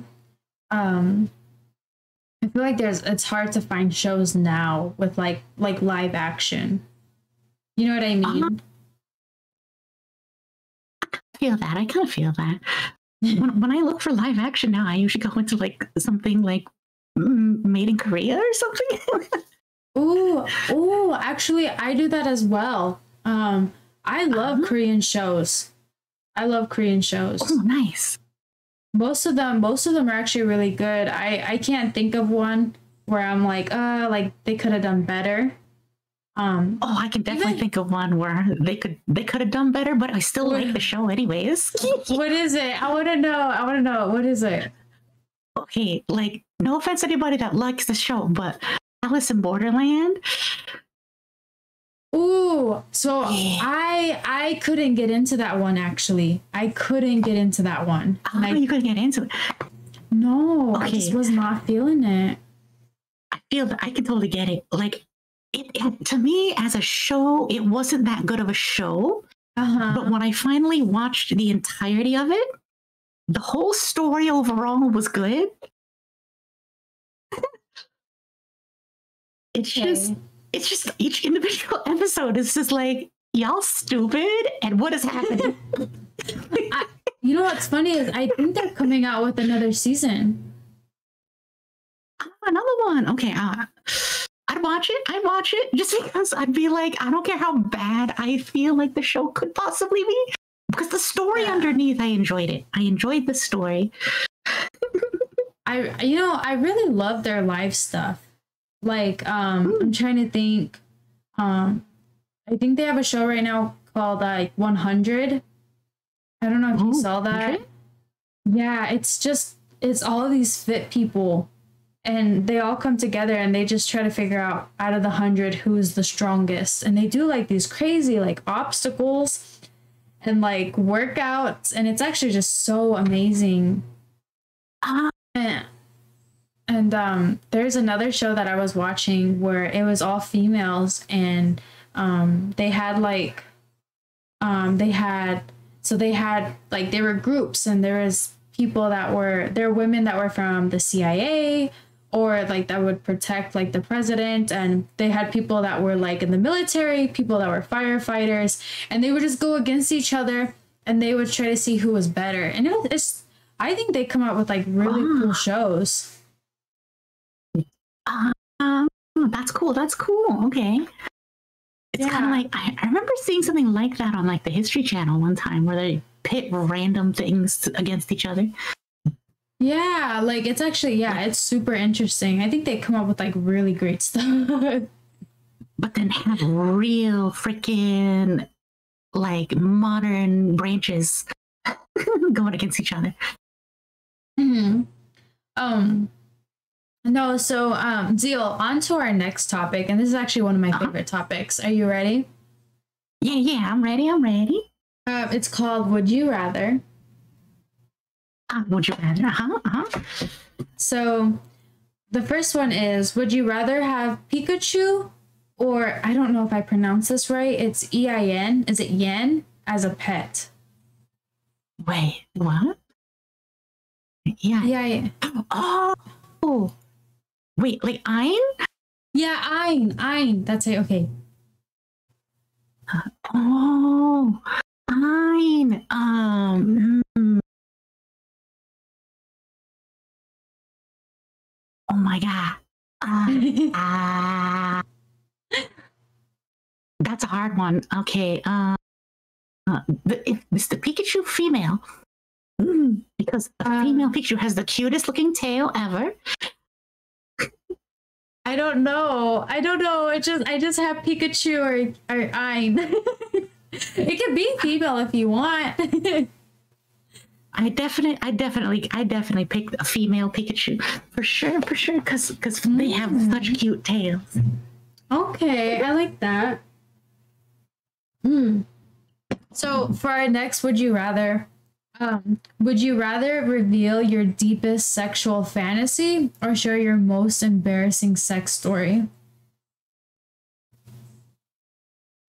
I feel like it's hard to find shows now with like live action. You know what I mean? I kind of feel that. When I look for live action now, I usually go into like something like made in Korea or something. Ooh, actually, I do that as well. I love Korean shows. I love Korean shows. Oh, nice. Most of them are actually really good. I can't think of one where I'm like they could have done better. I can definitely think of one where they could have done better, but I still like the show anyways. What is it? I want to know. What is it? Okay, like, no offense to anybody that likes the show, but Alice in Borderland. Ooh, so yeah. I couldn't get into that one, actually. I couldn't get into that one. You couldn't get into it? No, okay. I just was not feeling it. I feel I can totally get it. Like it to me as a show, it wasn't that good of a show. But when I finally watched the entirety of it, the whole story overall was good. It's just each individual episode is just like, y'all stupid, and what is happening? You know what's funny is I think they're coming out with another season. Another one. Okay, I'd watch it just because I'd be like, I don't care how bad I feel like the show could possibly be, because the story underneath, I enjoyed it. I enjoyed the story. I really love their live stuff. Like, I'm trying to think. I think they have a show right now called like 100. I don't know if you saw that. 100? Yeah, it's all of these fit people. And they all come together and they just try to figure out of the 100 who's the strongest. And they do like these crazy like obstacles and like workouts. And it's actually just so amazing. And there's another show that I was watching where it was all females, and they had like they were groups, and there was there were women that were from the CIA, or like that would protect like the president, and they had people that were like in the military, people that were firefighters, and they would just go against each other and they would try to see who was better. And I think they come out with like really cool shows. That's cool. Okay. It's kind of like I remember seeing something like that on like the History Channel one time, where they pit random things against each other. Yeah, like it's actually it's super interesting. I think they come up with like really great stuff. But then have real freaking like modern branches going against each other. No, so Ziel, on to our next topic, and this is actually one of my favorite topics. Are you ready? Yeah, I'm ready. It's called Would You Rather? Would you rather? So the first one is, would you rather have Pikachu, or I don't know if I pronounce this right, it's EIN, is it yen, as a pet? Wait, what? Yeah. Oh. Wait, like Ein? Yeah, Ein. That's it. Okay. Oh, Ein. Oh my god. That's a hard one. Okay. It's the Pikachu female. Because a female Pikachu has the cutest looking tail ever. I don't know. I just have Pikachu or Ein. It could be female if you want. I definitely picked a female Pikachu for sure, because they have such cute tails. Okay, I like that. So for our next, would you rather reveal your deepest sexual fantasy or share your most embarrassing sex story?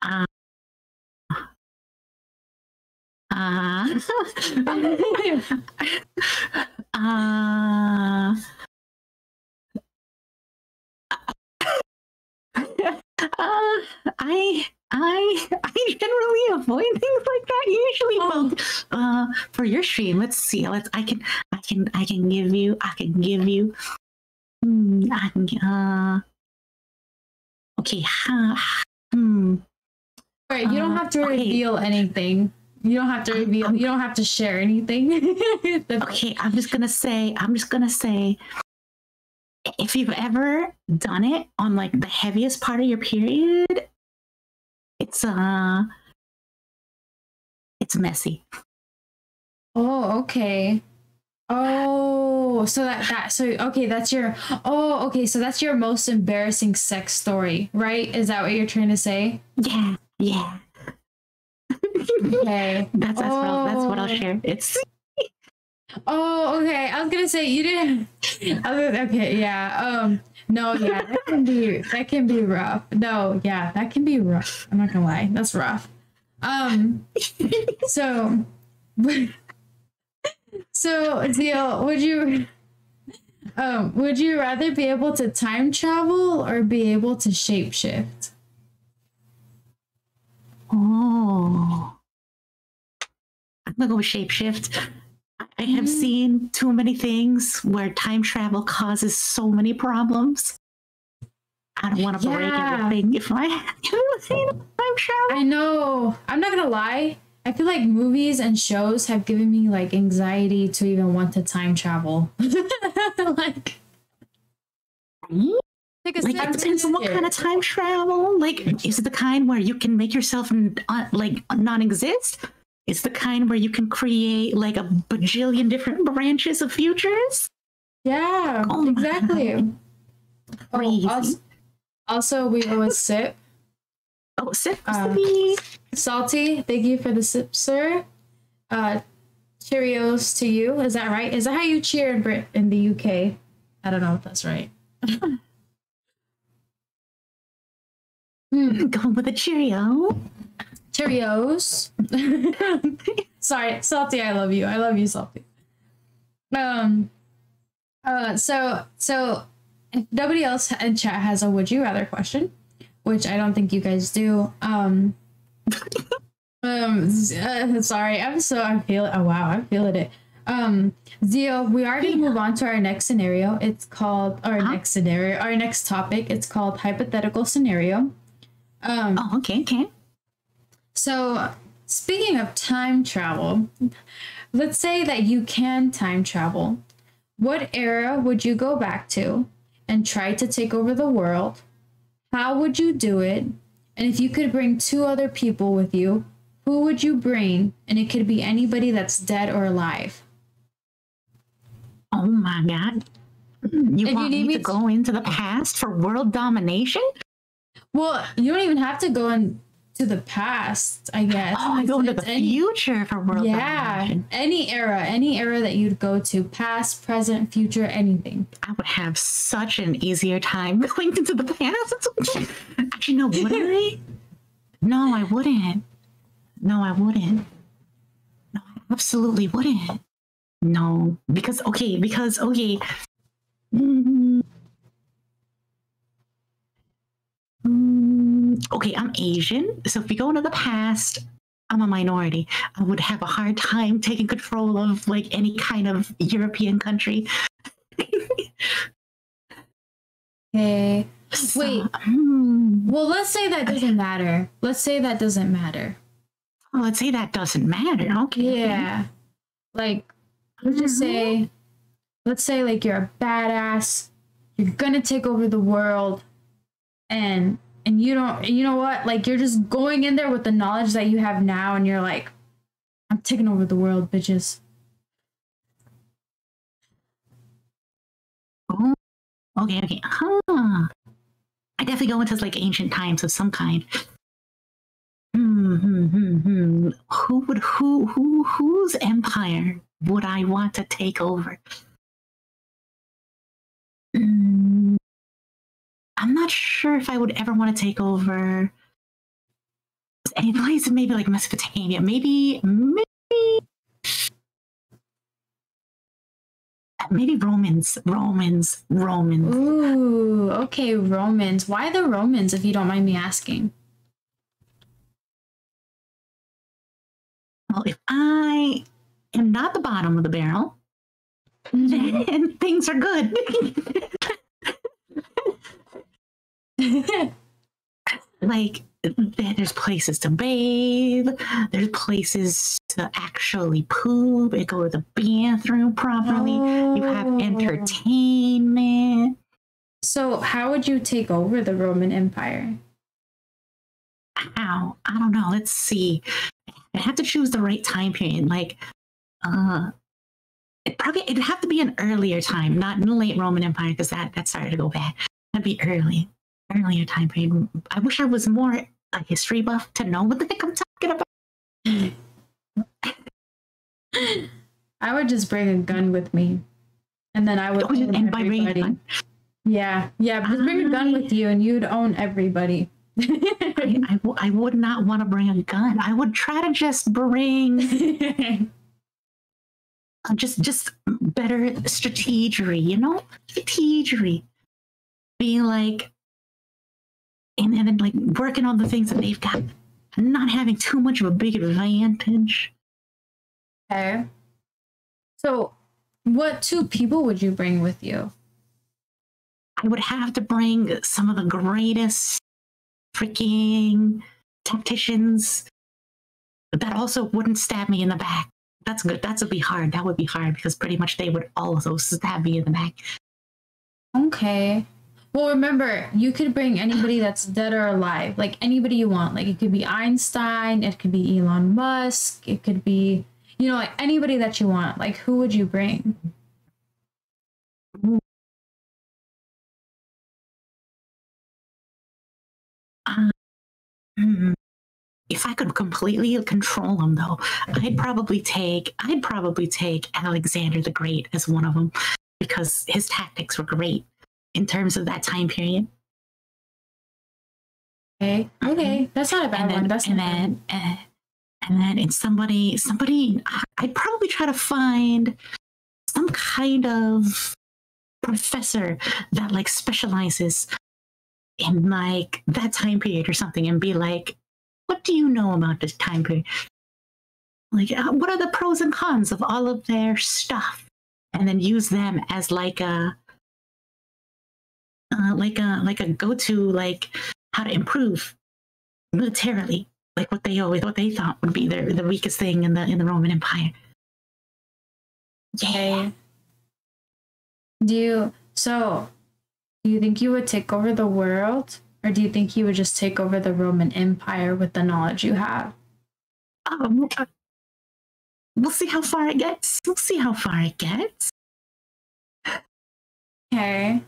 I generally avoid things like that usually. Well, for your stream, let's see. I can give you. Okay. Right, you don't have to reveal anything. You don't have to reveal. You don't have to share anything. Okay, I'm just gonna say. If you've ever done it on like the heaviest part of your period, it's messy. Oh, okay. Oh, so that's your most embarrassing sex story, right? Is that what you're trying to say? Yeah. Okay. That's what I'll share. Oh, okay. I was gonna say you didn't. Okay, yeah. No, yeah, that can be rough. No, yeah, that can be rough. I'm not gonna lie, that's rough. So, so Ziel, would you rather be able to time travel or be able to shapeshift? Oh, I'm gonna go with shapeshift. I have seen too many things where time travel causes so many problems. I don't want to break everything if I have time travel. I know. I'm not gonna lie. I feel like movies and shows have given me like anxiety to even want to time travel. Like, take a Like step it depends on what kind of time travel. Like, is it the kind where you can make yourself like non-exist? It's the kind where you can create like a bajillion different branches of futures. Yeah, Oh my exactly. Crazy. Also, we always sip. Oh, sip, sippy. Salty, thank you for the sip, sir. Cheerios to you. Is that right? Is that how you cheer in the UK? I don't know if that's right. Going with a Cheerio. Cheerios. Sorry, Salty, I love you. I love you, Salty. So if nobody else in chat has a would you rather question, which I don't think you guys do. Sorry, I feel it. Oh wow, I'm feeling it. Ziel, we are gonna move on to our next scenario. It's called our next topic. It's called hypothetical scenario. Oh, okay. So speaking of time travel, let's say that you can time travel. What era would you go back to and try to take over the world? How would you do it? And if you could bring two other people with you, who would you bring? And it could be anybody that's dead or alive. Oh my God. You want me to go into the past for world domination? Well, you don't even have to go into the past, I guess. Oh, I go into the future for world domination. Any era that you'd go to, past, present, future, anything. I would have such an easier time going into the past. Actually, no, would I? No, I wouldn't. No, I wouldn't. No, I absolutely wouldn't. No, because okay. Okay, I'm Asian, so if we go into the past, I'm a minority. I would have a hard time taking control of like any kind of European country. Okay. Wait. Well, let's say that doesn't matter. Let's say that doesn't matter. Oh, let's say that doesn't matter. Okay. Yeah. Like, let's say like you're a badass. You're gonna take over the world, and you know what? Like, you're just going in there with the knowledge that you have now, and you're like, I'm taking over the world, bitches. Oh, okay. I definitely go into like ancient times of some kind. Whose empire would I want to take over? I'm not sure if I would ever want to take over any place, maybe like Mesopotamia, maybe Romans. Ooh, okay, Romans. Why the Romans, if you don't mind me asking? Well, if I am not the bottom of the barrel, then things are good. Like, there's places to bathe, there's places to actually poop and go to the bathroom properly. You have entertainment. So how would you take over the Roman Empire? How? I don't know. Let's see. I have to choose the right time period. Like, it'd have to be an earlier time, not in the late Roman Empire, because that started to go bad. That'd be earlier time period. I wish I was more a history buff to know what the heck I'm talking about. I would just bring a gun with me, and then I would own and by bringing a everybody. gun, Yeah, yeah. Just bring a gun with you, and you'd own everybody. I would not want to bring a gun. I would try to just bring just better strategery, you know, strategery, being like, and then like working on the things that they've got, and not having too much of a big advantage. Okay. So, what two people would you bring with you? I would have to bring some of the greatest freaking tacticians that also wouldn't stab me in the back. That's good. That would be hard. That would be hard because pretty much they would also stab me in the back. Okay. Well, remember, you could bring anybody that's dead or alive, like anybody you want. Like it could be Einstein, it could be Elon Musk, it could be, you know, like anybody that you want. Like who would you bring? If I could completely control them, though, I'd probably take Alexander the Great as one of them because his tactics were great in terms of that time period. Okay, okay, that's not a bad one. That's and then it's somebody. I'd probably try to find some kind of professor that like specializes in like that time period or something, and be like, what do you know about this time period? Like, what are the pros and cons of all of their stuff? And then use them as like a go-to, like how to improve militarily, like what they thought would be the weakest thing in the Roman Empire. Yeah. Do you think you would take over the world? Or do you think you would just take over the Roman Empire with the knowledge you have? We'll see how far it gets. Okay.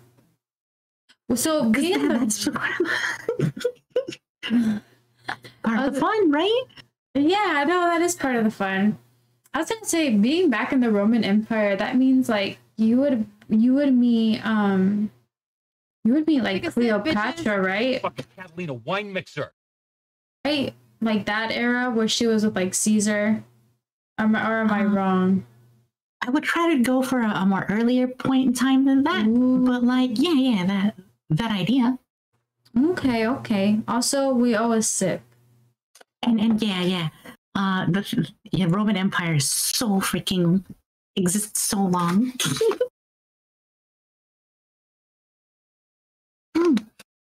Well, so being that's part of the fun, right? Yeah, no, that is part of the fun. I was gonna say, being back in the Roman Empire, that means like you would meet like Cleopatra, right? Fucking Catalina wine mixer. Right, like that era where she was with like Caesar. Am I wrong? I would try to go for a more earlier point in time than that. Ooh. But like, yeah, that idea. Okay. Also, we always sip. And yeah. The Roman Empire is so freaking exists so long.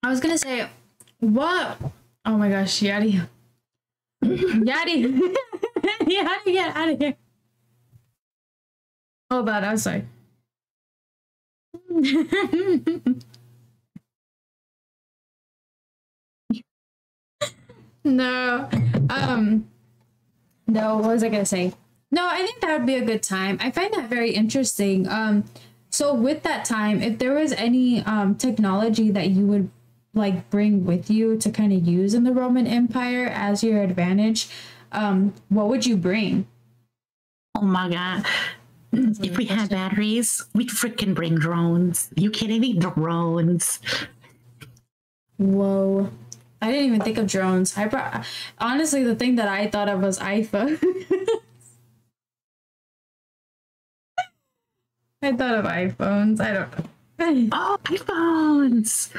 I was gonna say, what? Oh my gosh, Yadi. Yadi. Yadi, get out of here. Hold on, I'm sorry. No. No, what was I gonna say? No, I think that would be a good time. I find that very interesting. So with that time, if there was any technology that you would like bring with you to kind of use in the Roman Empire as your advantage, what would you bring? Oh my god. If we had batteries, we'd freaking bring drones. You kidding me? Drones. Whoa. I didn't even think of drones. Honestly, the thing that I thought of was iPhone. I thought of iPhones. I don't know. Oh, iPhones.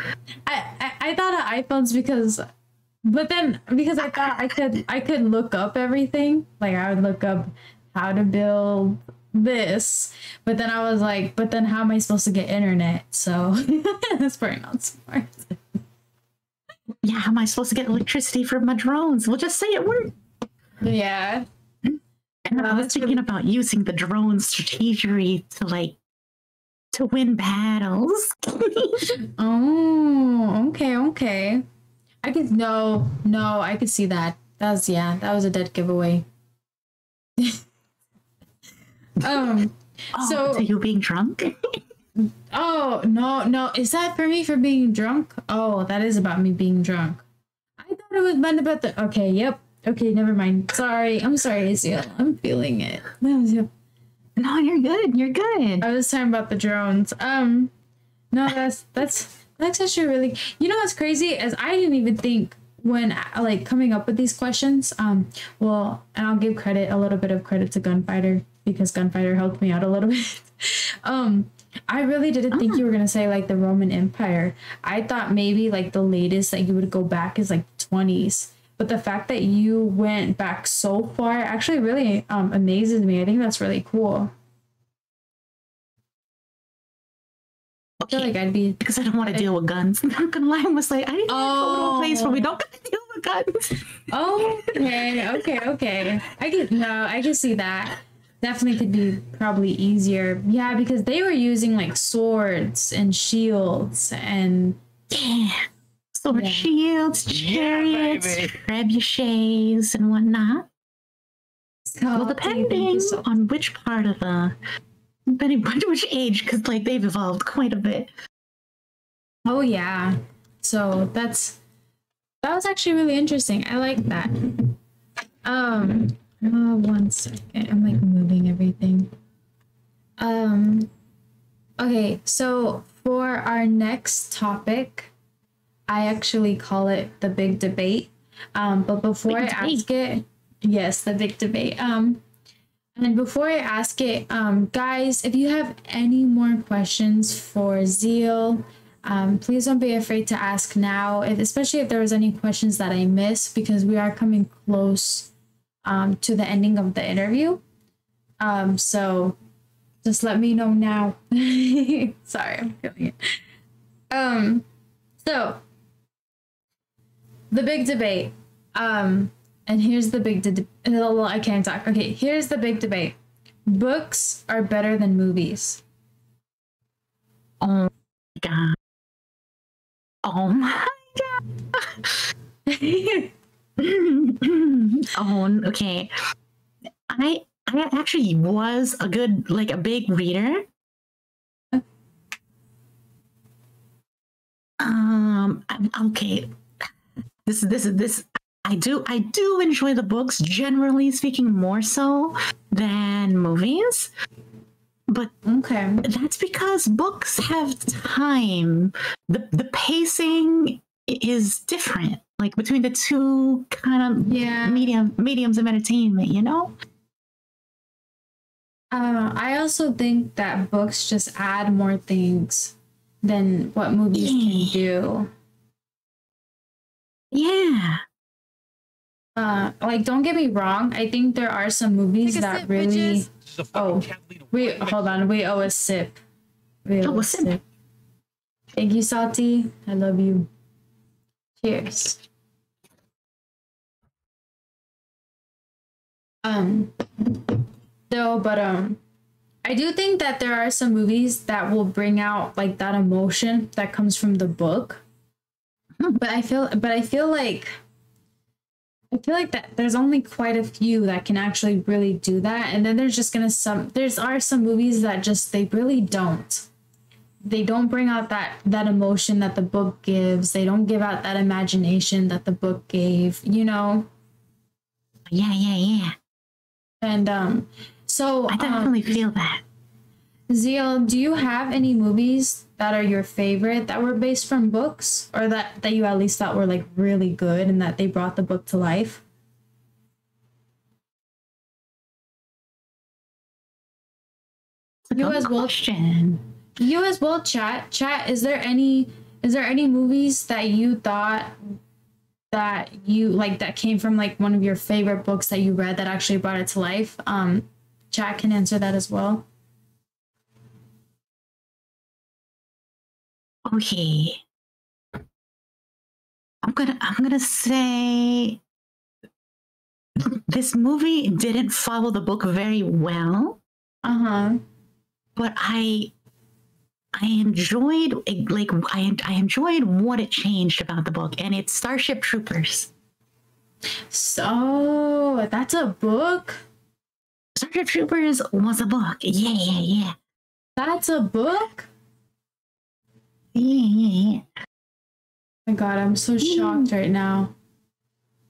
I thought of iPhones because I thought I could look up everything. Like I would look up how to build this, but then I was like, but then how am I supposed to get internet? So that's probably not smart. Yeah, how am I supposed to get electricity for my drones? We'll just say it worked. Yeah. And I was thinking about using the drone strategy to win battles. Oh, okay. I could see that. That was a dead giveaway. So you being drunk? Oh, no. Is that for me for being drunk? Oh, that is about me being drunk. I thought it was meant about the... Okay, yep. Okay, never mind. Sorry. I'm sorry, Ziel. I'm feeling it. No, you're good. You're good. I was talking about the drones. No, that's actually really. You know what's crazy is I didn't even think when like coming up with these questions. Well, and I'll give a little bit of credit to Gunfighter because Gunfighter helped me out a little bit. I really didn't think you were gonna say like the Roman Empire. I thought maybe like the latest that you would go back is like 20s. But the fact that you went back so far actually really amazes me. I think that's really cool. I feel like I'd be because I don't want to deal with guns. I'm not gonna lie, I was like, I didn't go to a place where we don't have to deal with guns. Oh, okay. I can see that. Definitely could be probably easier. Yeah, because they were using like swords and shields and Sword shields, chariots, trebuchets, and whatnot. Well, depending on which part of which age, because like they've evolved quite a bit. Oh yeah. So that was actually really interesting. I like that. One second. I'm like moving everything. Okay, so for our next topic, I actually call it the big debate. But before I ask it, yes, the big debate. And before I ask it, guys, if you have any more questions for Ziel, please don't be afraid to ask now, especially if there was any questions that I missed, because we are coming close to the ending of the interview. So just let me know now. Sorry, I'm feeling it. So the big debate. And here's the big I can't talk. Okay, here's the big debate. Books are better than movies. Oh my god. Oh my god. Oh, okay. I actually was a big reader. Okay. This I do enjoy the books, generally speaking, more so than movies. But okay, that's because books have time. The pacing is different, like between the two kind of mediums of entertainment, you know? I also think that books just add more things than what movies can do. Yeah. Like, don't get me wrong. I think there are some movies that really. Oh, wait, hold on. We owe a sip. We owe a sip. Thank you, Salty. I love you. Cheers. I do think that there are some movies that will bring out like that emotion that comes from the book. But I feel like that there's only quite a few that can actually really do that, and then there's just some movies that just they really don't. They don't bring out that emotion that the book gives. They don't give out that imagination that the book gave, you know? Yeah. And so I definitely feel that. Ziel, do you have any movies that are your favorite that were based from books, or that you at least thought were like really good and that they brought the book to life? You as well. Question. You as well, chat. Is there any movies that you thought that you like that came from like one of your favorite books that you read that actually brought it to life? Chat can answer that as well. Okay. I'm gonna say this movie didn't follow the book very well. But I enjoyed I enjoyed what it changed about the book, and it's Starship Troopers. So that's a book? Starship Troopers was a book. Yeah. That's a book? Yeah. Oh my god, I'm so shocked right now.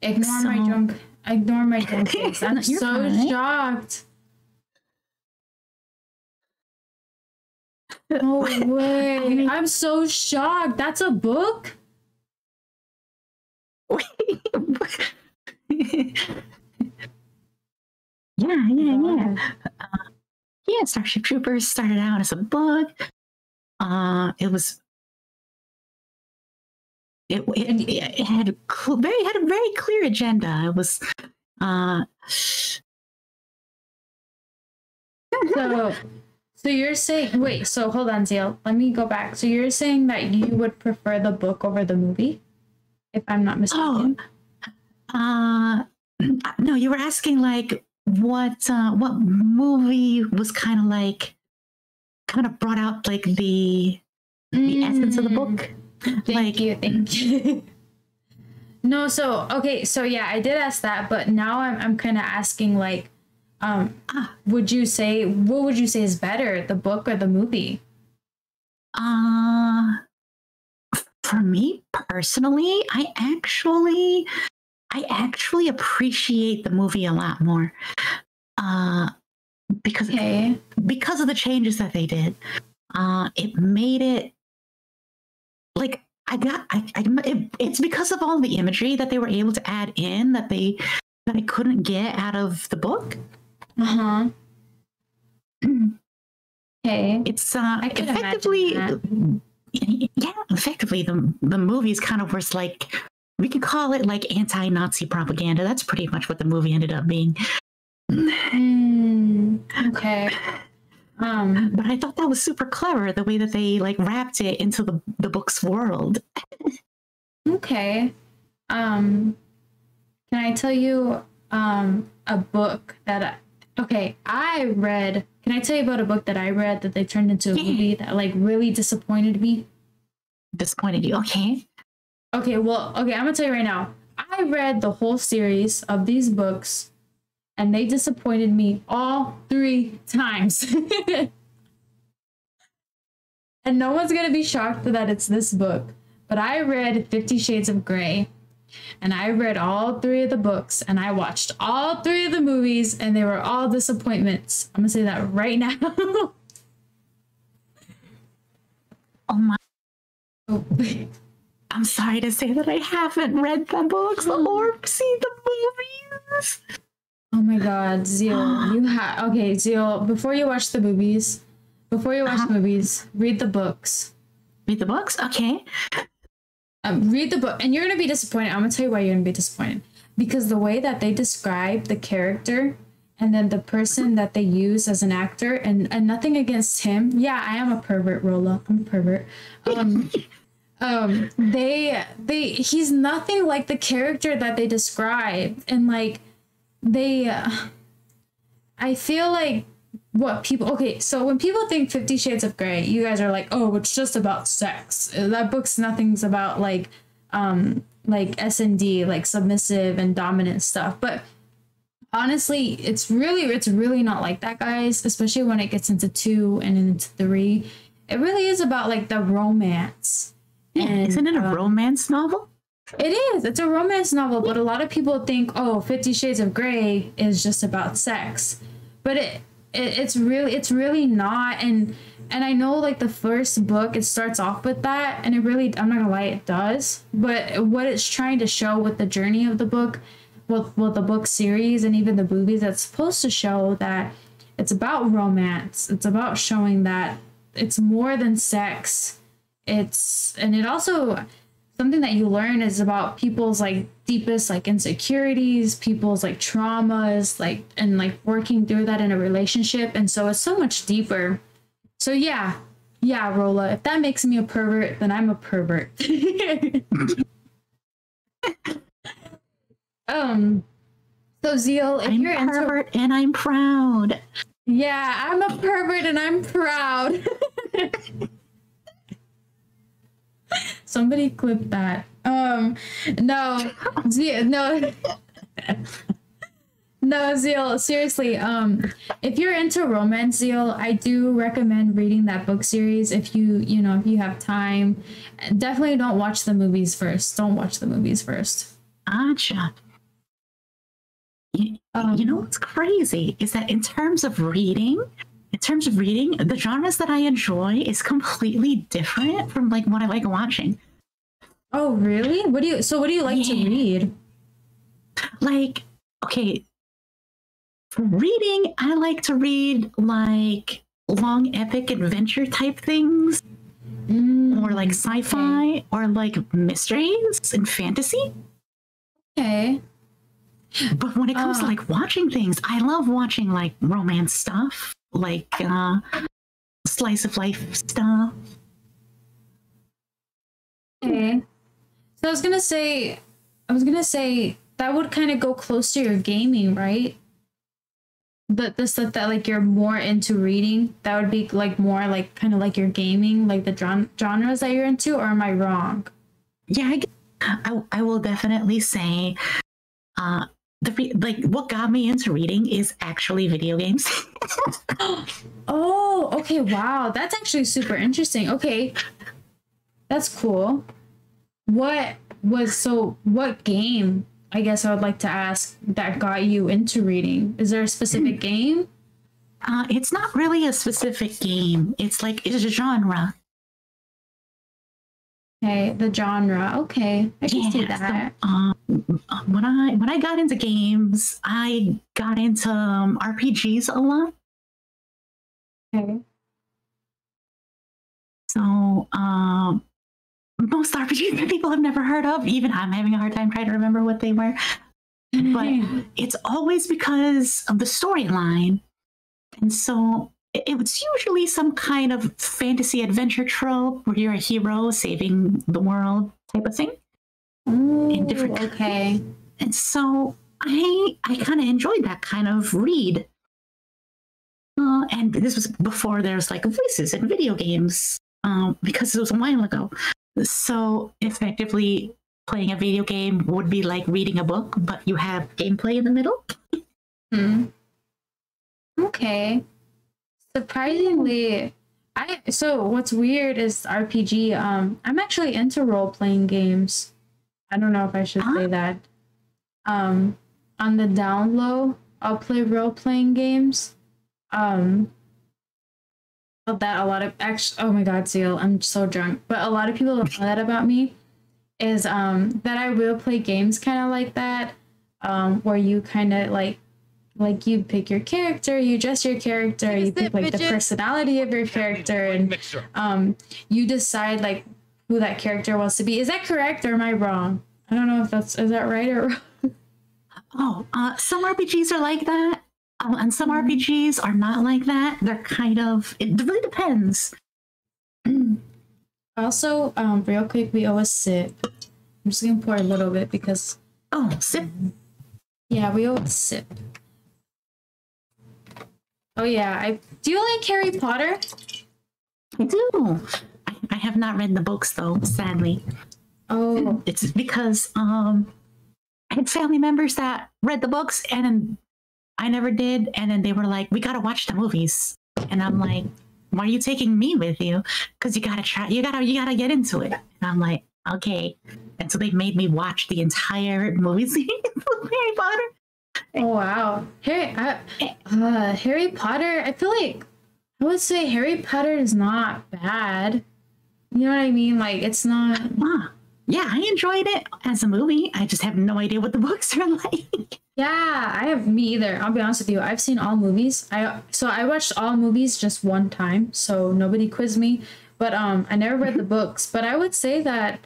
Ignore my drunk face. I'm so shocked. No way. I'm so shocked. That's a book? Yeah. Yeah, Starship Troopers started out as a book. It was it had a very clear agenda. It was so you're saying, wait, so hold on, Ziel. Let me go back. So you're saying that you would prefer the book over the movie, if I'm not mistaken? No, you were asking like what movie was kind of brought out like the essence of the book. Thank you. No, so okay, so yeah, I did ask that, but now I'm kind of asking like, what would you say is better, the book or the movie? For me personally, I actually appreciate the movie a lot more. Because of the changes that they did. It made it like it's because of all the imagery that they were able to add in that I couldn't get out of the book. Okay. It's effectively the movies kind of was like, we could call it like anti-Nazi propaganda. That's pretty much what the movie ended up being. Okay. But I thought that was super clever, the way that they like wrapped it into the book's world. Okay. Can I tell you a book that I read? Can I tell you about a book that I read that they turned into a movie that like really disappointed me? Disappointed you? Okay. Okay, I'm gonna tell you right now. I read the whole series of these books and they disappointed me all 3 times. And no one's gonna be shocked that it's this book. But I read 50 Shades of Grey. And I read all 3 of the books. And I watched all 3 of the movies. And they were all disappointments. I'm gonna say that right now. Oh my. Oh. I'm sorry to say that I haven't read the books or seen the movies. Oh my god, Ziel, Ziel, before you watch the movies, read the books. Read the books? Okay. Read the book, and you're gonna be disappointed. I'm gonna tell you why you're gonna be disappointed. Because the way that they describe the character and then the person that they use as an actor, and nothing against him. Yeah, I am a pervert, Rolla. I'm a pervert. He's nothing like the character that they describe, and like I feel like so when people think 50 Shades of Grey, you guys are like, oh, it's just about sex. That book's nothing's about like S&D, like submissive and dominant stuff. But honestly, it's really not like that, guys, especially when it gets into 2 and into 3. It really is about like the romance. Yeah, and, isn't it a romance novel? It is. It's a romance novel, but a lot of people think, oh, 50 Shades of Grey is just about sex. But it's really not. And I know like the first book, it starts off with that, and it really, I'm not gonna lie, it does. But what it's trying to show with the journey of the book, well, the book series and even the movies, that's supposed to show that it's about romance. It's about showing that it's more than sex. And it also, something that you learn is about people's like deepest like insecurities, people's like traumas, like, and like working through that in a relationship. And so it's so much deeper. So yeah, Rolla, if that makes me a pervert, then I'm a pervert. So Ziel, if you're a pervert and I'm proud. Yeah, I'm a pervert and I'm proud. Somebody clip that. No, Ziel, seriously, if you're into romance, Ziel, I do recommend reading that book series if you have time. Definitely don't watch the movies first. Gotcha. You know what's crazy is that in terms of reading, in terms of reading, the genres that I enjoy is completely different from like what I like watching. Oh, really? What do you like to read? Like, okay, for reading, I like to read like long epic adventure type things, or like sci-fi, or like mysteries and fantasy. Okay. But when it comes to like watching things, I love watching like romance stuff, like slice of life stuff. Okay. So I was gonna say that would kind of go close to your gaming, right? The stuff that like you're more into reading, that would be like more like kind of like your gaming, like the genres that you're into, or am I wrong? Yeah, I will definitely say, like what got me into reading is actually video games. Oh, okay, wow, that's actually super interesting. Okay, that's cool. What game, I guess I would like to ask, that got you into reading? Is there a specific game? It's not really a specific game. It's a genre. Okay, the genre. Okay, I can see that. So, when I got into games, I got into RPGs a lot. Okay. So, most RPGs that people have never heard of, even I'm having a hard time trying to remember what they were. But it's always because of the storyline. And so it was usually some kind of fantasy adventure trope where you're a hero saving the world type of thing. Ooh, Different. okay. And so I kind of enjoyed that kind of read. And this was before there's like voices in video games, because it was a while ago. So effectively, playing a video game would be like reading a book, but you have gameplay in the middle. Okay. Surprisingly, so what's weird is RPG. I'm actually into role-playing games. I don't know if I should say that. On the down low, I'll play role-playing games. That a lot of oh my god, Ziel, I'm so drunk. But a lot of people don't know that about me. Is that I will play games kind of like that, where you kind of like you pick your character, you dress your character, you pick like the personality of your character, and you decide like who that character wants to be. Is that correct or am I wrong? I don't know if is that right or wrong. Some RPGs are like that, and some RPGs are not like that. They're kind of, it really depends. Also, real quick, we owe a sip. I'm just gonna pour a little bit because sip. Yeah, we owe a sip. Oh yeah, do you like Harry Potter? I do. I have not read the books though, sadly. Oh, it's because I had family members that read the books and I never did, and then they were like, "We gotta watch the movies," and I'm like, "Why are you taking me with you? Because you gotta get into it." And I'm like, "Okay," and so they made me watch the entire movie series of Harry Potter. Oh wow, Harry Potter. I feel like I would say Harry Potter is not bad. You know what I mean? Like it's not. Yeah, I enjoyed it as a movie. I just have no idea what the books are like. Yeah, me either. I'll be honest with you. I've seen all movies. I watched all movies just one time, so nobody quizzed me. But I never read the books. But I would say that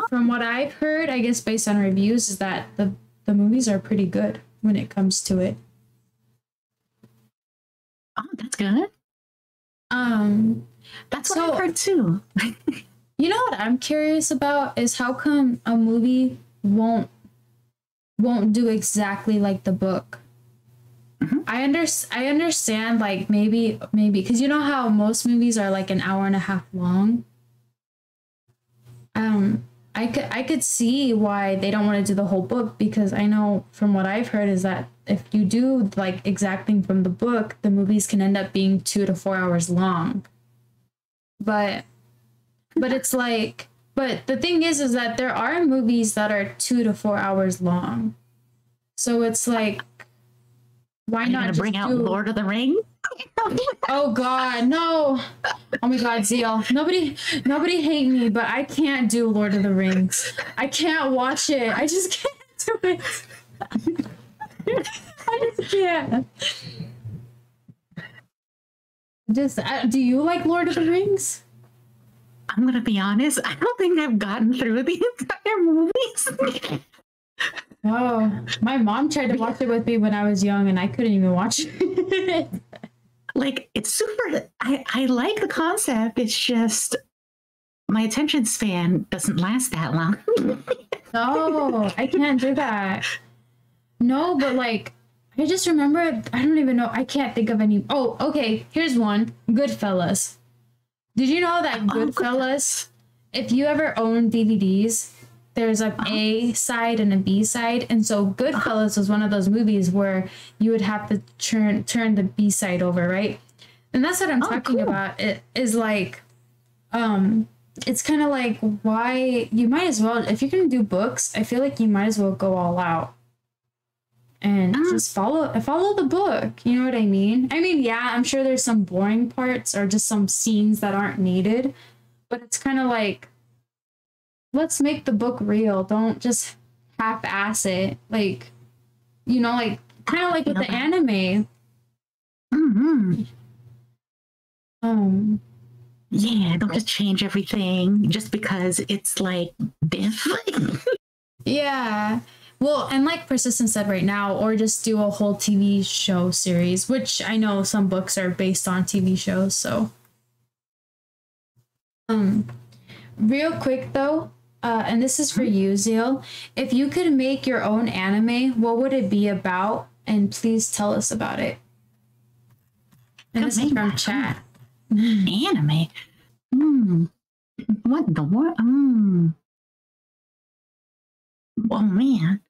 from what I've heard, I guess based on reviews, is that the movies are pretty good when it comes to it. Oh, that's good. That's what I've heard too. You know what I'm curious about is how come a movie won't do exactly like the book. I understand like maybe because you know how most movies are like an hour and a half long. I could see why they don't want to do the whole book, because I know from what I've heard is that if you do like exacting from the book, the movies can end up being 2 to 4 hours long. But it's like, but the thing is that there are movies that are 2 to 4 hours long. So it's like, why not just bring out Lord of the Rings? Oh God, no! Oh my God, Ziel. Nobody hate me, but I can't do Lord of the Rings. I can't watch it. I just can't do it. I just can't. Do you like Lord of the Rings? I'm gonna be honest. I don't think I've gotten through the entire movies. Oh, my mom tried to watch it with me when I was young, and I couldn't even watch it. Like, it's super. I like the concept. It's just my attention span doesn't last that long. No, I can't do that. No, but like, I just remember. I don't even know. I can't think of any. Oh, okay. Here's one. Goodfellas. Did you know that Goodfellas? If you ever own DVDs, there's an A side and a B side, and so Goodfellas was one of those movies where you would have to turn the B side over, right? And that's what I'm talking about. It is like, it's kind of like, why you might as well, if you're gonna do books, I feel like you might as well go all out and just follow the book. You know what I mean? I mean, yeah, I'm sure there's some boring parts or just some scenes that aren't needed, but it's kind of like, let's make the book real. Don't just half-ass it. Like, you know, like kind of like with the anime. Mm-hmm. Yeah, don't just change everything just because it's like diff. Yeah. Well, and like Persistent said right now, or just do a whole TV show series, which I know some books are based on TV shows, so. Real quick though, and this is for you, Ziel. If you could make your own anime, what would it be about? And please tell us about it. And this is from chat. Anime? What the what? Oh man.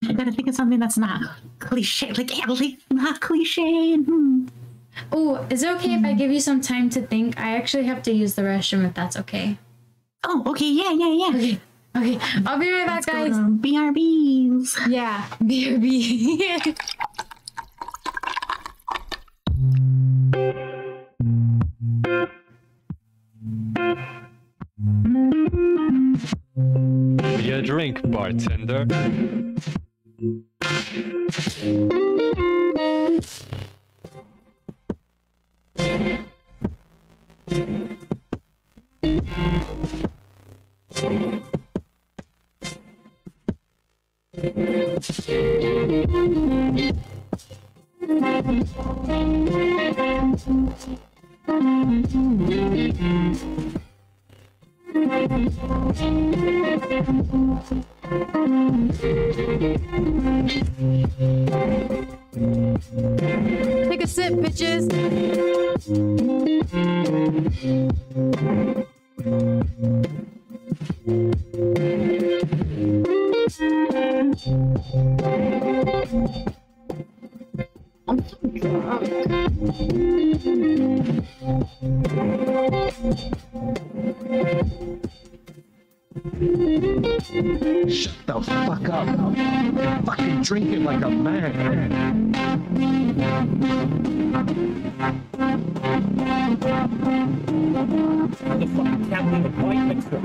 I gotta think of something that's not cliche. Like not cliche. Oh, is it okay if I give you some time to think? I actually have to use the restroom if that's okay. Oh, okay, yeah. Okay. I'll be right back, guys. BRBs. Yeah, BRB. Be a drink, bartender. Take a sip, bitches. Shut the fuck up. And fucking drink it like a man. Motherfucking can't leave a wine mixer.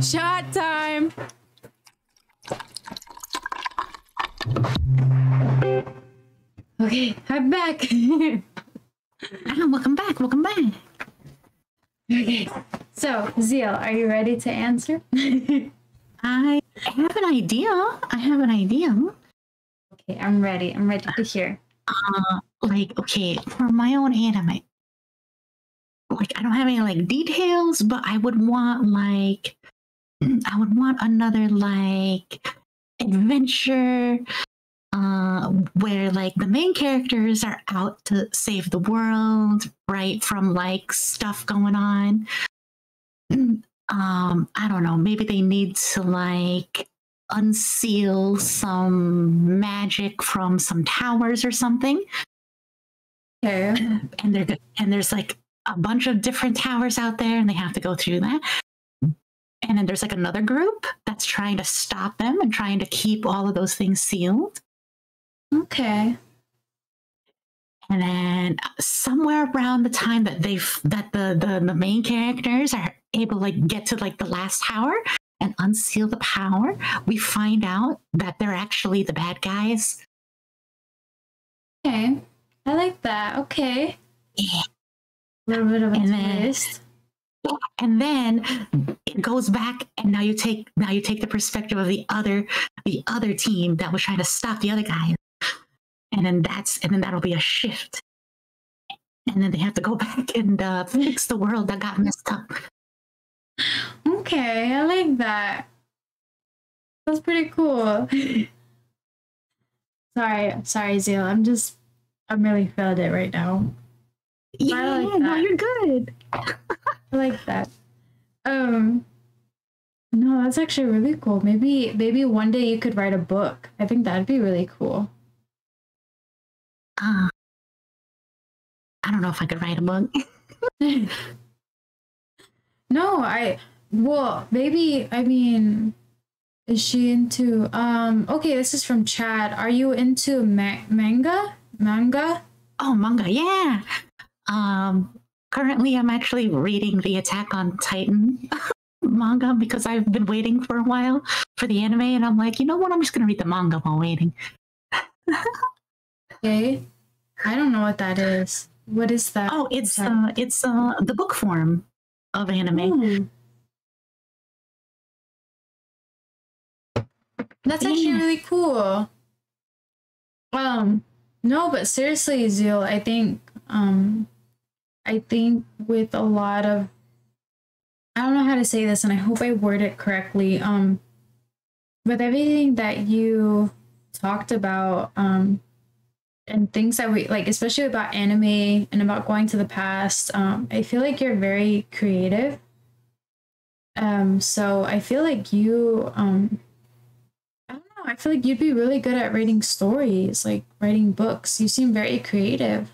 Shot time. Okay, I'm back. Welcome back. Okay, so Ziel, are you ready to answer? I have an idea. Okay, I'm ready. I'm ready to hear. Okay, for my own anime, like I don't have any like details, but I would want another like adventure, where like the main characters are out to save the world, right? From like stuff going on. I don't know, maybe they need to like unseal some magic from some towers or something. Okay. And there's like a bunch of different towers out there and they have to go through that. And then there's like another group that's trying to stop them and trying to keep all of those things sealed. Okay. And then somewhere around the time that the main characters are able to like get to like the last tower and unseal the power, we find out that they're actually the bad guys. Okay. I like that. Okay. Yeah. A little bit of a And twist. And then it goes back, and now you take the perspective of the other team that was trying to stop the other guy, and then that'll be a shift, and then they have to go back and fix the world that got messed up. Okay, I like that. That's pretty cool. sorry, Ziel. I'm really feeling it right now. Yeah, I like no, that. you're good. I like that. No, that's actually really cool. Maybe one day you could write a book. I think that'd be really cool. I don't know if I could write a book. No, maybe, I mean, is she into, okay, this is from Chad. Are you into manga? Oh, manga, yeah. Currently I'm actually reading the Attack on Titan manga because I've been waiting for a while for the anime, and I'm like, you know what? I'm just gonna read the manga while waiting. Okay. I don't know what that is. What is that? Oh, it's the book form of anime. Hmm. That's actually Yeah. really cool. No, but seriously, Ziel, I think with a lot of, I don't know how to say this, and I hope I word it correctly. With everything that you talked about, and things that we like, especially about anime and about going to the past, I feel like you're very creative. So I feel like you, I don't know, I feel like you'd be really good at writing stories, like writing books. You seem very creative.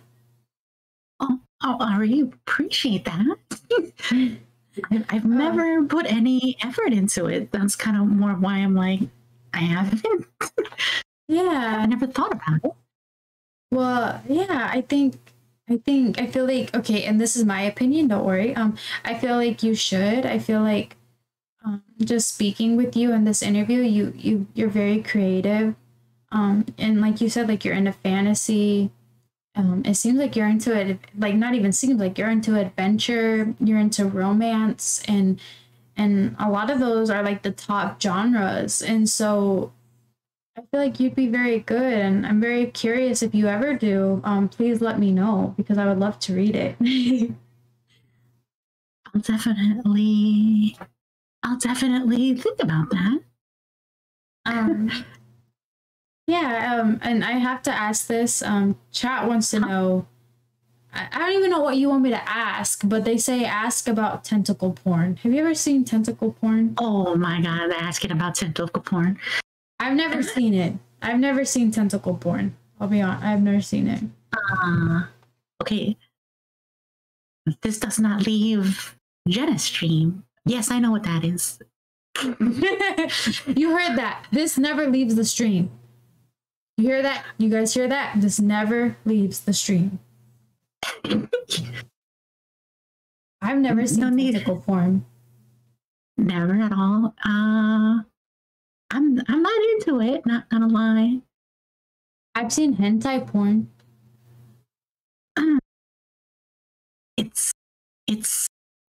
Oh, I really appreciate that. I've never put any effort into it. That's kind of more why I'm like, I haven't. Yeah. I never thought about it. Well, yeah, I feel like, okay, and this is my opinion, don't worry. I feel like you should. I feel like just speaking with you in this interview, you're very creative. And like you said, like you're into fantasy. It seems like you're into it, like not even seems like you're into adventure, you're into romance, and a lot of those are like the top genres. And so I feel like you'd be very good, and I'm very curious if you ever do. Please let me know because I would love to read it. I'll definitely think about that. Yeah, and I have to ask this. Chat wants to know. I don't even know what you want me to ask, but they say ask about tentacle porn. Have you ever seen tentacle porn? Oh my god, they're asking about tentacle porn. I've never seen it. I've never seen tentacle porn. I'll be honest. I've never seen it. Okay. This does not leave Jenna's stream. Yes, I know what that is. You heard that. This never leaves the stream. You hear that? You guys hear that? This never leaves the stream. I've never seen tentacle porn. Never at all. I'm not into it, not gonna lie. I've seen hentai porn.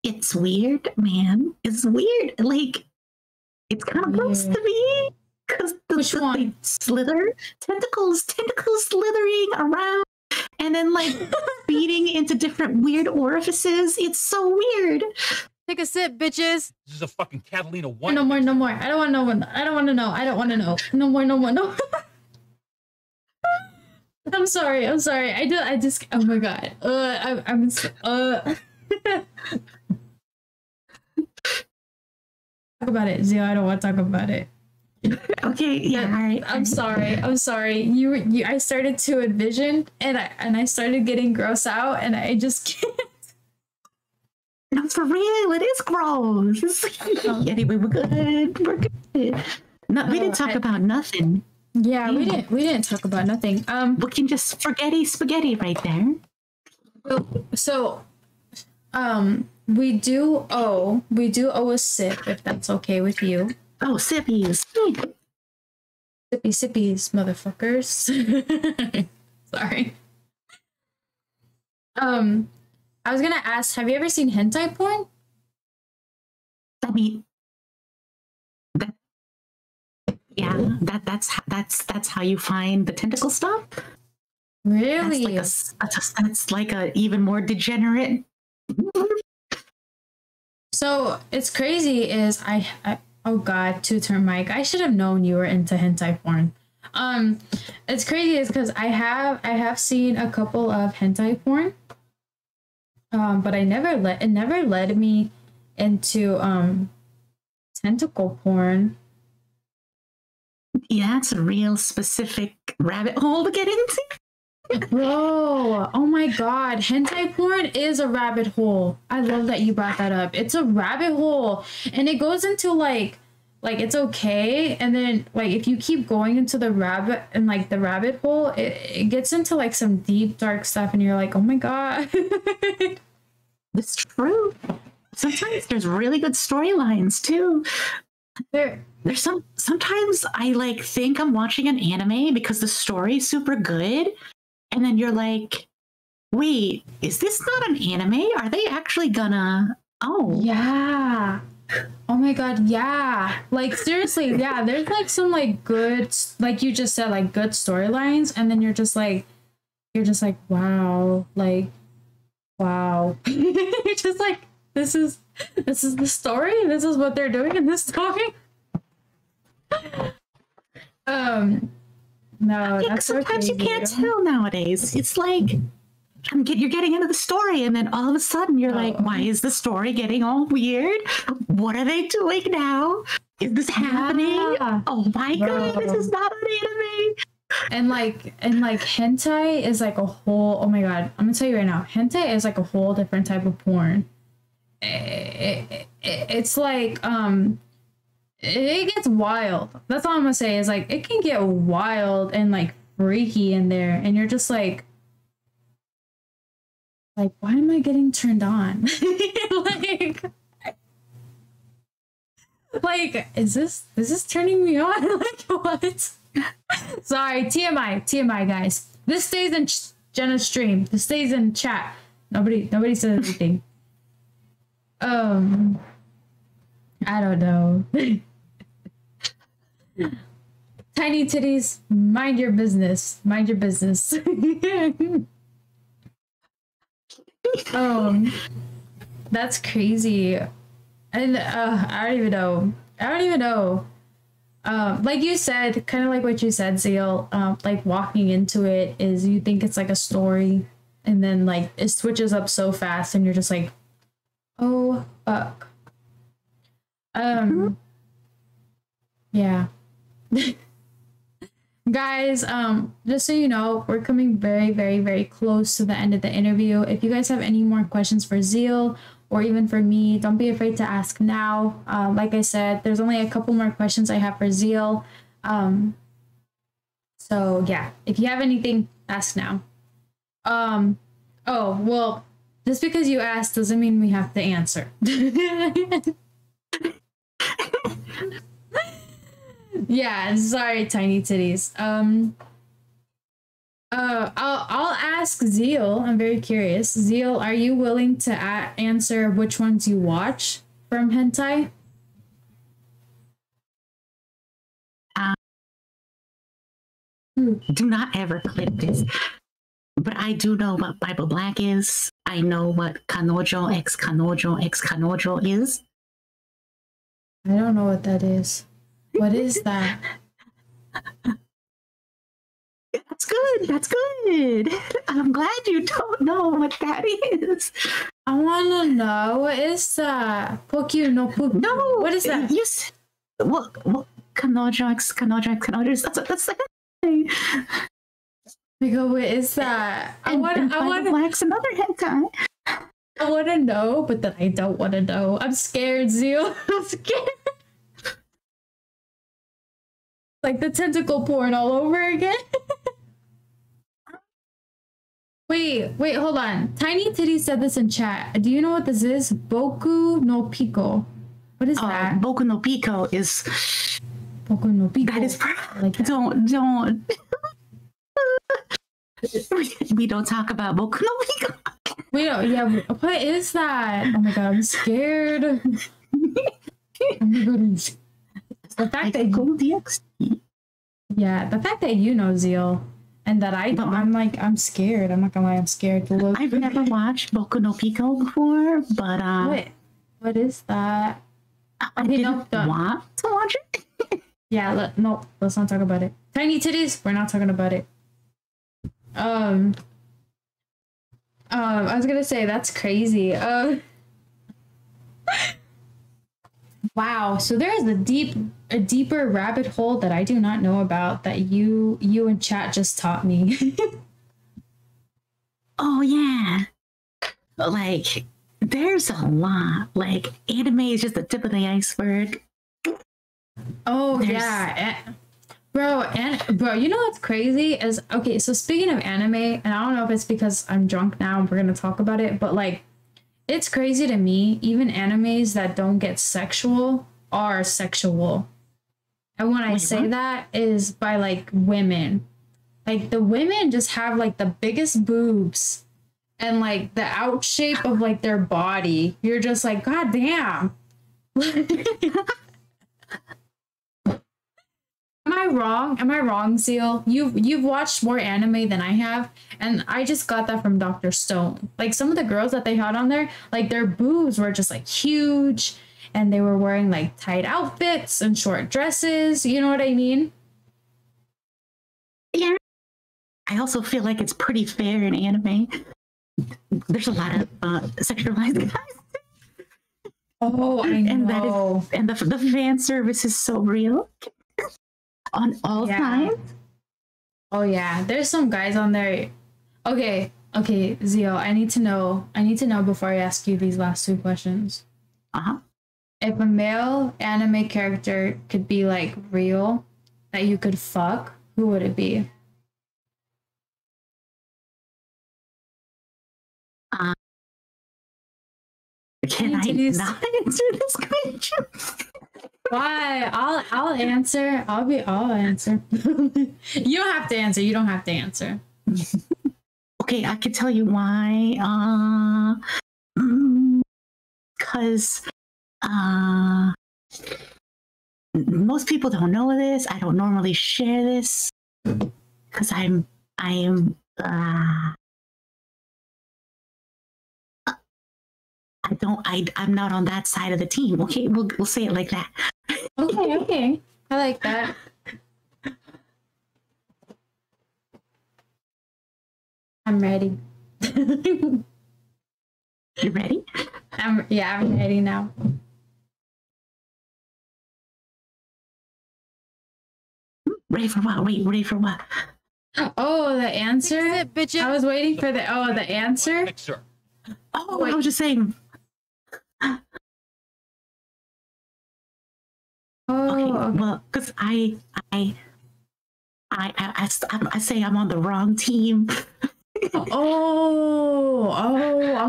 It's weird, man. It's weird. Like, it's kind of gross to me because Which one? tentacles slithering around, and then like feeding into different weird orifices. It's so weird. Take a sip, bitches. This is a fucking Catalina one. No more. I don't want to know. I don't want to know. No more. I'm sorry. I'm sorry. I just. Oh my god. I'm. Talk about it, Ziel. I don't want to talk about it. Okay, yeah, all right. I'm sorry. I'm sorry. You. I started to envision, and I started getting gross out, and I just can't. No, for real, it is gross. Anyway, we're good. We're good. No, we didn't talk about nothing. Yeah, we didn't talk about nothing. We can just spaghetti right there. So, we do owe a sip if that's okay with you. Oh, sippies. Sippies, motherfuckers. Sorry. I was gonna ask, have you ever seen hentai porn? I mean, that's how you find the tentacle stuff. Really? That's like a even more degenerate. So it's crazy. Is I oh god, two-term mic. I should have known you were into hentai porn. It's crazy is because I have seen a couple of hentai porn. But it never led me into tentacle porn. Yeah, it's a real specific rabbit hole to get into. Bro, oh my god, hentai porn is a rabbit hole. I love that you brought that up. It's a rabbit hole, and it goes into like it's okay, and then like if you keep going into the rabbit hole, it gets into like some deep dark stuff, and you're like, oh my god. It's true. Sometimes there's really good storylines too. There's sometimes I like think I'm watching an anime because the story's super good, and then you're like, wait, is this not an anime? Are they actually gonna? Oh yeah. Oh my god, yeah. Like seriously, yeah, there's like some like good, like you just said, like good storylines, and then you're just like wow, like wow. You're just like, this is the story? This is what they're doing in this story? No, yeah, that's so sometimes crazy. you can't tell nowadays. It's like you're getting into the story, and then all of a sudden you're like, why is the story getting all weird? What are they doing now? Is this happening? Yeah. Oh my god, this is not an anime. And like hentai is like a whole, oh my god, I'm gonna tell you right now, hentai is like a whole different type of porn. It's like it gets wild. That's all I'm gonna say is like it can get wild and like freaky in there, and you're just like why am I getting turned on? like is this turning me on? Like what? Sorry, TMI guys. This stays in Jenna's stream. This stays in chat. Nobody says anything. I don't know. Tiny titties, mind your business. Mind your business. That's crazy. And I don't even know. Like you said, kind of like what you said, Ziel, like walking into it is you think it's like a story, and then like it switches up so fast and you're just like, oh fuck. Yeah. Guys, just so you know, we're coming very, very, very close to the end of the interview. If you guys have any more questions for Ziel or even for me, don't be afraid to ask now. Like I said, there's only a couple more questions I have for Ziel. So yeah, if you have anything, ask now. Oh, well, just because you asked doesn't mean we have to answer. Yeah, sorry, tiny titties. I'll ask Ziel. I'm very curious. Ziel, are you willing to answer which ones you watch from hentai? Do not ever clip this. But I do know what Bible Black is. I know what Kanojo, ex-Kanojo is. I don't know what that is. What is that? That's good. That's good. I'm glad you don't know what that is. I want to know, what is that? Pokyu no Pokyu. No, What is that? What? Kanojaks. That's the thing. Because what is that? I want to wax another hentai. I want to know, but then I don't want to know. I'm scared, Ziel. I'm scared. Like the tentacle porn all over again. Wait, hold on. Tiny Titty said this in chat. Do you know what this is? Boku no Pico. What is that? Boku no Pico is. Boku no Pico. That is. Like that. Don't. We don't talk about Boku no Pico. We don't. Yeah. What is that? Oh my god, I'm scared. Oh my goodness. The fact that the fact that you know Ziel and that I don't, I'm scared. I'm not gonna lie, I'm scared to look. I've never watched Boku no Pico before, but what is that? I didn't want to watch it. Yeah, let's not talk about it. Tiny Titties, we're not talking about it. I was gonna say that's crazy. Wow, so there is a deeper rabbit hole that I do not know about that you and chat just taught me. Oh yeah. Like there's a lot. Like anime is just the tip of the iceberg. Oh yeah. Bro, you know what's crazy is, okay, so speaking of anime, and I don't know if it's because I'm drunk now and we're gonna talk about it, but like it's crazy to me, even animes that don't get sexual are sexual. And when I say that is by like women. Like the women just have like the biggest boobs and like the out shape of like their body. You're just like, God damn. Am I wrong, Ziel? You've watched more anime than I have, and I just got that from Dr. Stone. Like some of the girls that they had on there, like their boobs were just like huge, and they were wearing like tight outfits and short dresses. You know what I mean? Yeah. I also feel like it's pretty fair in anime. There's a lot of sexualized guys. Oh, I know. And the fan service is so real. On all times. Oh yeah, there's some guys on there. Okay, Ziel, I need to know before I ask you these last two questions. If a male anime character could be like real, that you could fuck, who would it be? Can I not answer this question? Why? I'll answer. I'll answer. You don't have to answer. You don't have to answer. Okay, I can tell you why. Because most people don't know this. I don't normally share this because I'm not on that side of the team. Okay, we'll say it like that. Okay. I like that. I'm ready. You ready? I'm ready now. Ready for what? Wait, ready for what? Oh, the answer? Bitches. I was waiting for the answer. Oh, wait. I was just saying. Okay, well, because I say I'm on the wrong team.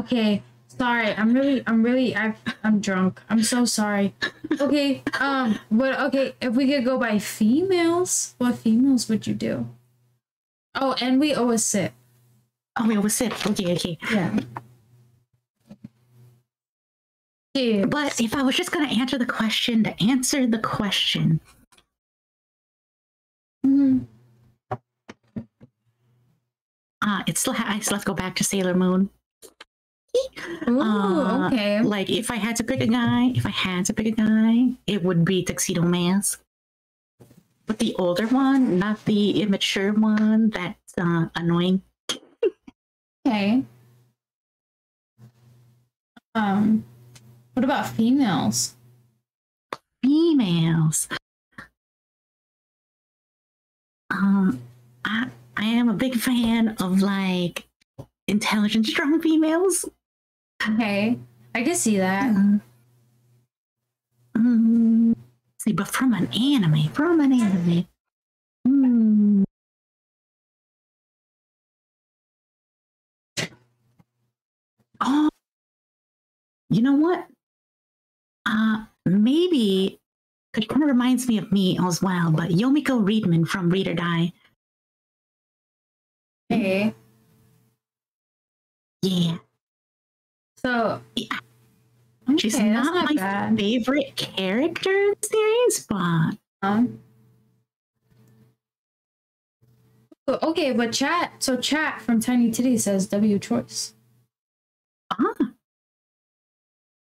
Okay. Sorry, I'm drunk. I'm so sorry. Okay, if we could go by females, what females would you do? Oh, and we owe a sip. Oh, we owe a sip. Okay. Yeah. But if I was just going to answer the question, I still have to go back to Sailor Moon. Ooh, okay. Like if I had to pick a guy, it would be Tuxedo Mask. But the older one, not the immature one that's annoying. Okay. What about females? Females. I am a big fan of like intelligent, strong females. Okay, I can see that. See, but from an anime. Oh, you know what? Maybe it kind of reminds me of me as well, but Yomiko Reedman from Read or Die. Okay. Yeah. So, Yeah. okay, She's that's not my bad. favorite character in the series, but Okay, but chat from Tiny Titty says W choice.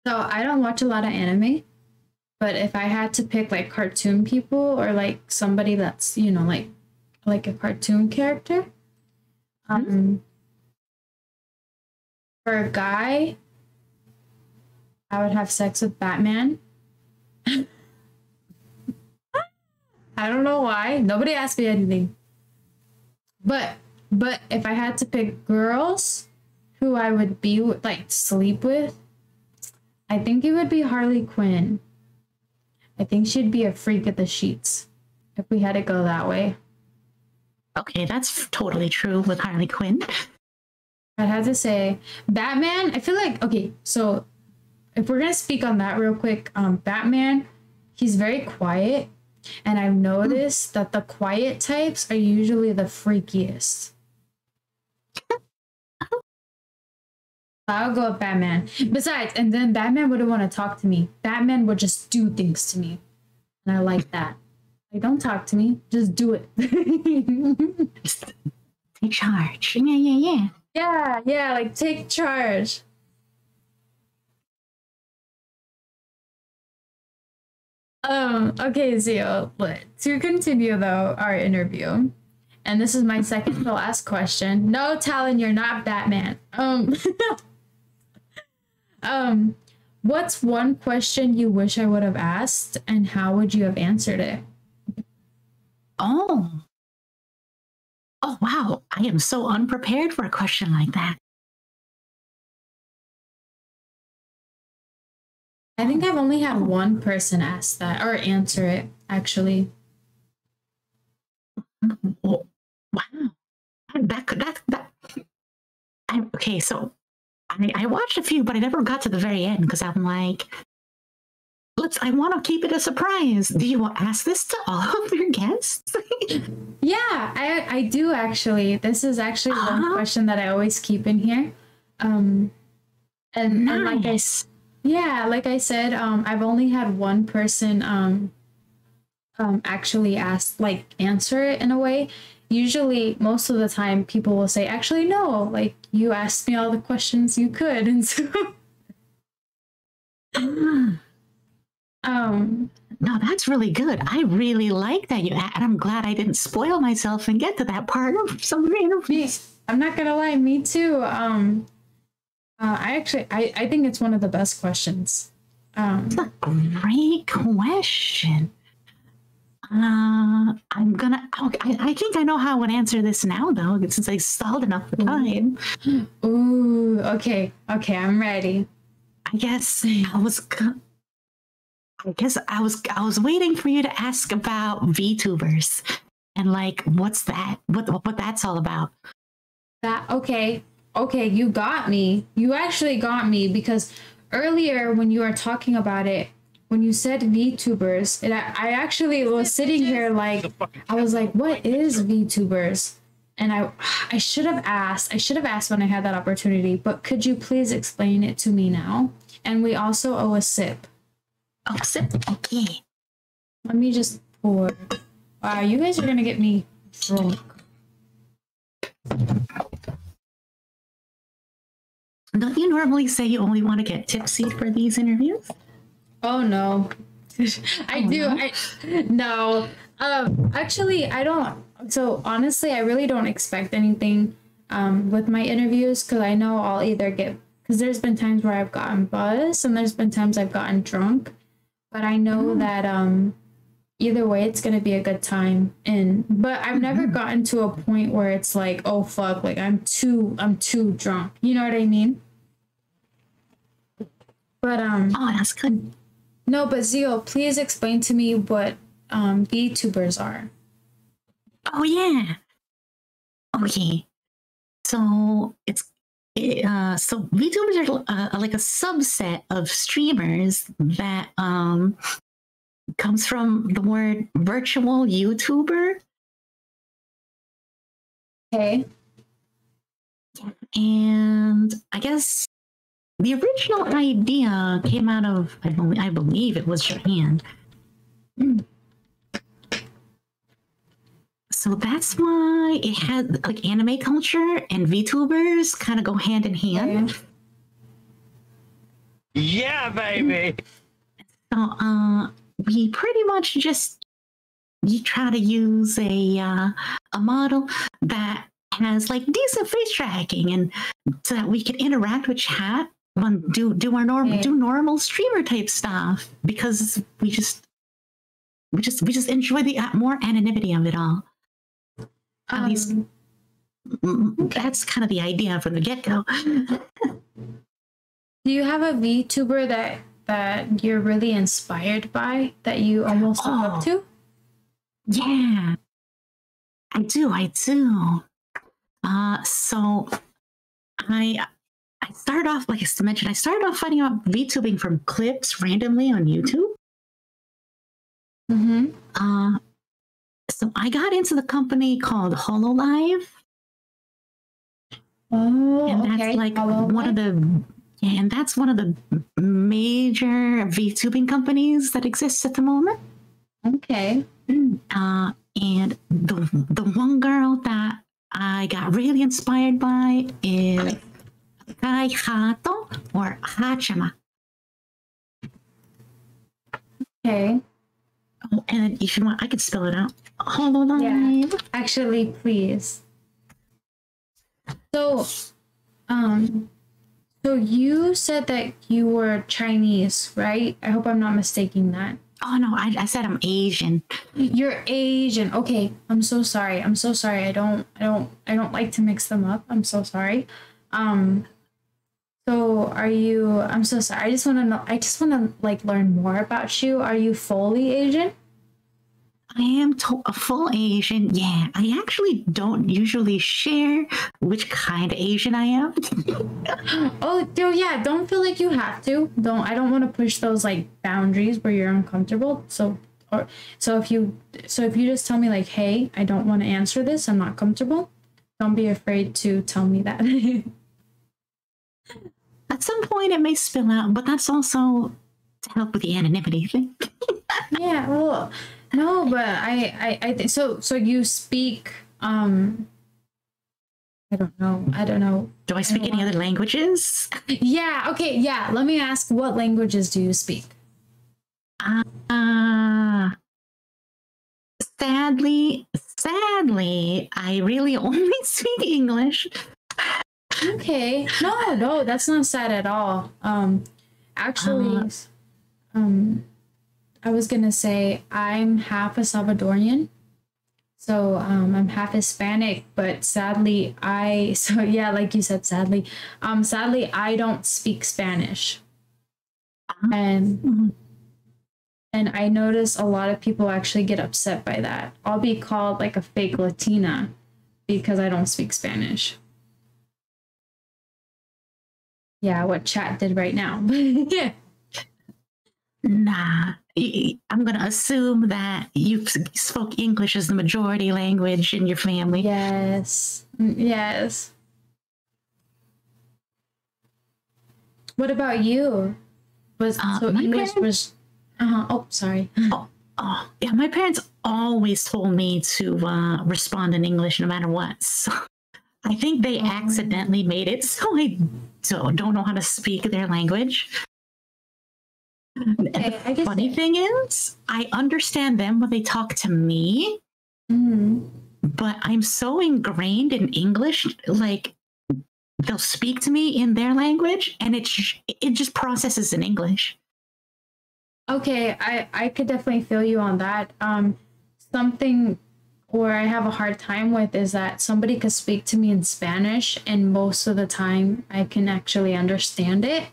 So I don't watch a lot of anime, but if I had to pick like cartoon people or like somebody that's, you know, like a cartoon character, for a guy, I would have sex with Batman. I don't know why. Nobody asked me anything. But if I had to pick girls who I would be like sleep with, I think it would be Harley Quinn. I think she'd be a freak at the sheets if we had to go that way. okay, that's totally true with Harley Quinn. I'd have to say Batman. I feel like, okay, so if we're gonna speak on that real quick, Batman, he's very quiet, and I've noticed that the quiet types are usually the freakiest. I'll go with Batman. Besides, and then Batman wouldn't want to talk to me. Batman would just do things to me, and I like that. Like, don't talk to me, just do it. Take charge. Yeah. Yeah, like take charge. Okay, Ziel, to continue though our interview, and this is my second to last question. No, Talon, you're not Batman. What's one question you wish I would have asked, and how would you have answered it? Oh, wow. I am so unprepared for a question like that. I think I've only had one person ask that or answer it, actually. Oh, wow. Okay, so I watched a few, but I never got to the very end because I'm like, I want to keep it a surprise. Do you want to ask this to all of your guests? Yeah, I do actually. This is actually one question that I always keep in here. And like I said, I've only had one person actually answer it in a way. Usually, most of the time, people will say, actually, no, like, you asked me all the questions you could. And so, no, that's really good. I really like that and I'm glad I didn't spoil myself and get to that part of some of the interview. I'm not gonna lie, me too. I think it's one of the best questions. That's a great question. I think I know how I would answer this now, though, since I stalled enough for time. Ooh, okay, I'm ready. I guess I was waiting for you to ask about VTubers and like what's that? What that's all about. Okay, you got me. You actually got me because earlier when you were talking about it, when you said VTubers, I actually was sitting here like, I was like, what is VTubers? And I should have asked when I had that opportunity, but could you please explain it to me now? And we also owe a sip. Oh, sip. Okay. Let me just pour. Wow, you guys are gonna get me drunk. Don't you normally say you only want to get tipsy for these interviews? Oh no. I do. No? No. Actually, I don't. So honestly, I really don't expect anything with my interviews because I know I'll either get because there's been times where I've gotten buzzed and there's been times I've gotten drunk, but I know that either way it's gonna be a good time. And but I've never gotten to a point where it's like, oh fuck, like I'm too drunk. You know what I mean? But Oh, that's good. no, but Ziel, please explain to me what VTubers are. Oh yeah. Okay. So so VTubers are like a subset of streamers that comes from the word virtual YouTuber. Okay. And I guess the original idea came out of, I believe it was Japan. So that's why it had like anime culture and VTubers kind of go hand in hand. Yeah, baby. So we pretty much just you try to use a model that has like decent face tracking and so that we can interact with chat and do normal streamer type stuff because we just enjoy the more anonymity of it all. At least that's kind of the idea from the get-go. Do you have a VTuber that you're really inspired by that you almost look up to? Yeah, I do. So I started off, like I mentioned, I started off finding out VTubing from clips randomly on YouTube. So I got into the company called HoloLive. Oh, and that's okay. like one of the major VTubing companies that exists at the moment. Okay. And the one girl that I got really inspired by is Kai Hato or Hachama. Okay. Oh, and if you want, I could spell it out. HoloLive. Yeah. Actually, please. So, so you said that you were Chinese, right? I hope I'm not mistaking that. Oh no, I said I'm Asian. You're Asian. Okay. I'm so sorry. I don't like to mix them up. I'm so sorry. So are you, I'm so sorry. I just want to like learn more about you. Are you fully Asian? I am a full Asian. Yeah, I actually don't usually share which kind of Asian I am. Oh, yeah. Don't feel like you have to. I don't want to push those like boundaries where you're uncomfortable. So if you just tell me like, hey, I don't want to answer this. I'm not comfortable. Don't be afraid to tell me that. At some point, it may spill out, but that's also to help with the anonymity thing. Yeah. Well. No, but I think so. So you speak. I don't know. Do I speak any other languages? Yeah. Okay. Yeah. Let me ask. What languages do you speak? Sadly, I really only speak English. Okay. No, that's not sad at all. Actually, I was gonna say I'm half a Salvadorian, so I'm half Hispanic. But sadly, like you said, sadly, I don't speak Spanish, and I notice a lot of people actually get upset by that. I'll be called like a fake Latina because I don't speak Spanish. Yeah, what chat did right now. Yeah. Nah, I'm going to assume that you spoke English as the majority language in your family. Yes. What about you? English was... Oh, sorry. Yeah, my parents always told me to respond in English no matter what. So I think they accidentally made it so I don't know how to speak their language. Okay, I guess. Funny thing is, I understand them when they talk to me, but I'm so ingrained in English, like they'll speak to me in their language, and it just processes in English. Okay, I could definitely feel you on that. Something where I have a hard time with is that somebody could speak to me in Spanish, and most of the time I can actually understand it.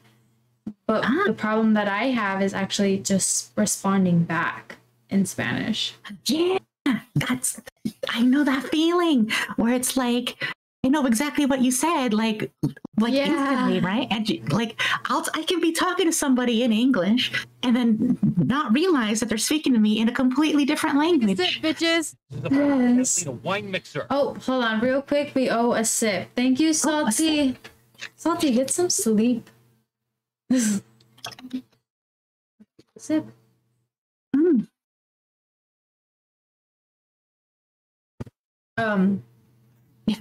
But the problem that I have is actually just responding back in Spanish. Yeah, I know that feeling where it's like, I know exactly what you said, like instantly, right? And I can be talking to somebody in English and then not realize that they're speaking to me in a completely different language. That's it, bitches. Yes. A wine mixer. Oh, hold on, real quick. We owe a sip. Thank you, Salty. Salty, get some sleep. Sip.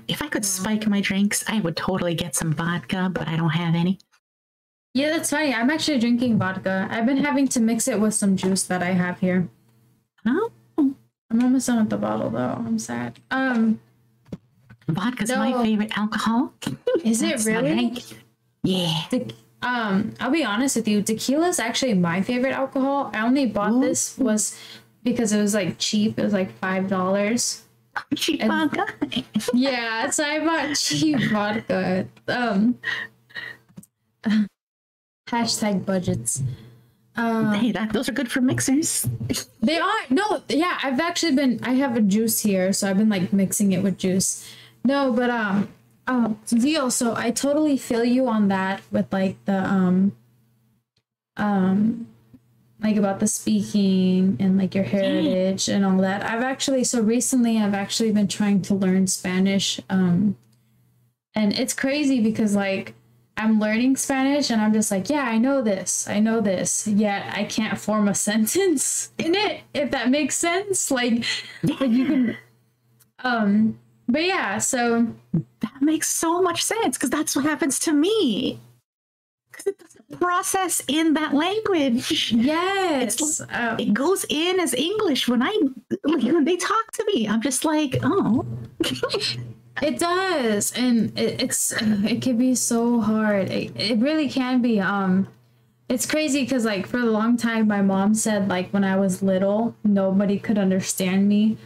If I could spike my drinks, I would totally get some vodka, but I don't have any. Yeah, that's funny. I'm actually drinking vodka. I've been having to mix it with some juice that I have here. Oh, I'm almost done with the bottle though. I'm sad. Vodka's my favorite alcohol. Is it really? Yeah. I'll be honest with you. Tequila is actually my favorite alcohol. I only bought this was because it was like cheap. It was like $5. Cheap vodka. Yeah, so I bought cheap vodka. Hashtag budgets. Hey, those are good for mixers. They are. No, yeah, I have a juice here, so I've been like mixing it with juice. No, but Ziel, so I totally feel you on that with like the like about the speaking and like your heritage and all that. Recently I've actually been trying to learn Spanish. And it's crazy because like I'm learning Spanish and I'm just like, yeah, I know this, yet I can't form a sentence in it, if that makes sense. Like you can, but yeah, so that makes so much sense because that's what happens to me. Because it doesn't process in that language. Yes, it goes in as English when they talk to me. I'm just like, oh. It does, and it can be so hard. It really can be. It's crazy because like for a long time, my mom said like when I was little, nobody could understand me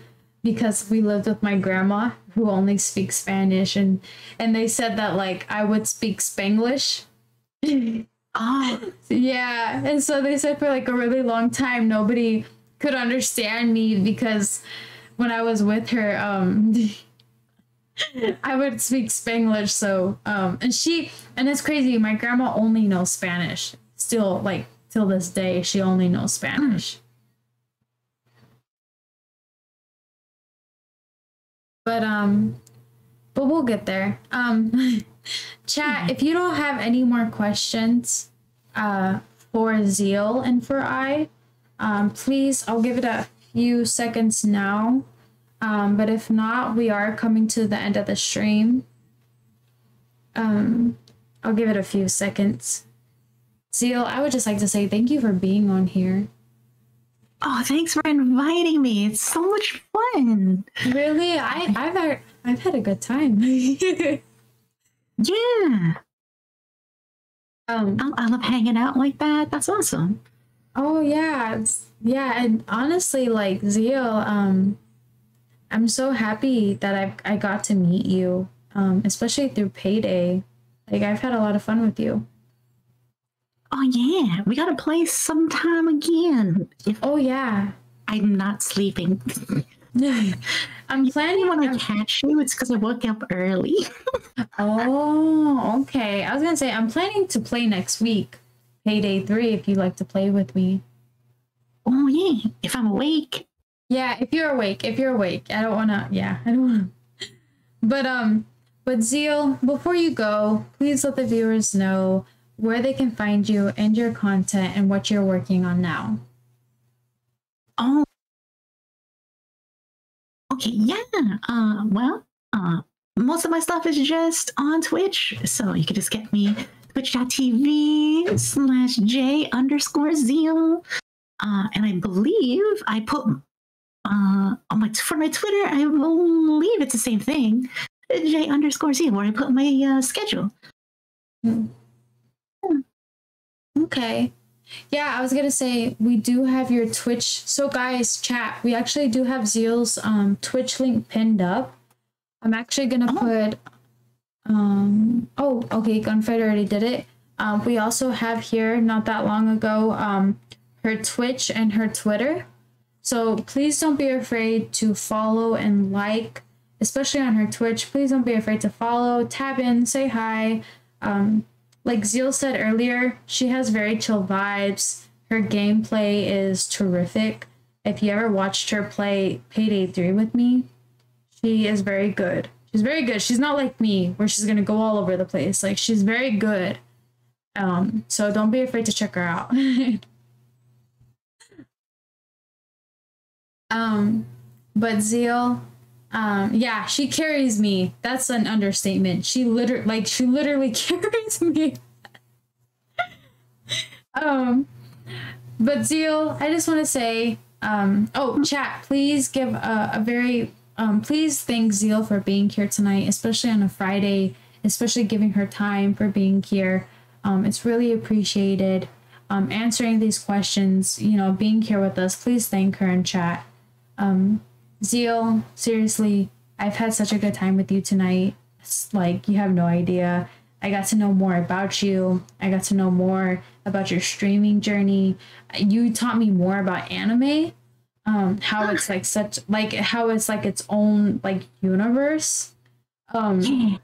because we lived with my grandma who only speaks Spanish, and they said that like I would speak Spanglish. Oh yeah, and so they said for like a really long time nobody could understand me because when I was with her, I would speak Spanglish. So and it's crazy. My grandma only knows Spanish. Still, like till this day, she only knows Spanish. But we'll get there. Chat, if you don't have any more questions for Ziel and for please, I'll give it a few seconds now. But if not, we are coming to the end of the stream. I'll give it a few seconds. Ziel, I would just like to say thank you for being on here. Oh, thanks for inviting me. It's so much fun. Really? I've had a good time. Yeah. I love hanging out like that. That's awesome. Oh yeah. Yeah, and honestly, like Ziel, I'm so happy that I got to meet you, especially through Payday. Like I've had a lot of fun with you. Oh yeah, we gotta play sometime again. Oh yeah. I'm not sleeping. I'm planning when I catch you, it's because I woke up early. Oh, okay. I was gonna say I'm planning to play next week, Payday 3. If you'd like to play with me. Oh yeah, if I'm awake. Yeah, if you're awake. I don't wanna. But Ziel, before you go, please let the viewers know where they can find you and your content and what you're working on now. Oh, okay, yeah. Most of my stuff is just on Twitch, so you can just get me twitch.tv/J_Ziel. And I believe I put for my Twitter, I believe it's the same thing, J_Ziel, where I put my schedule. Okay. Yeah, I was gonna say we do have your Twitch. So guys, chat, we actually do have Ziel's Twitch link pinned up. I'm actually gonna put oh, okay, Gunfighter already did it. We also have here not that long ago her Twitch and her Twitter. So please don't be afraid to follow and like, especially on her Twitch. Please don't be afraid to follow, tab in, say hi. Like Ziel said earlier, she has very chill vibes. Her gameplay is terrific. If you ever watched her play Payday 3 with me, she is very good. She's very good. She's not like me, where she's gonna go all over the place. Like, she's very good. So don't be afraid to check her out. But Ziel, yeah, she carries me. That's an understatement. She literally carries me. But Ziel, I just want to say, oh, chat, please give please thank Ziel for being here tonight, especially on a Friday, especially giving her time for being here. It's really appreciated. Answering these questions, you know, being here with us. Please thank her in chat. Ziel, seriously, I've had such a good time with you tonight. It's like, you have no idea. I got to know more about you. I got to know more about your streaming journey. You taught me more about anime. How it's like how it's like its own like universe. And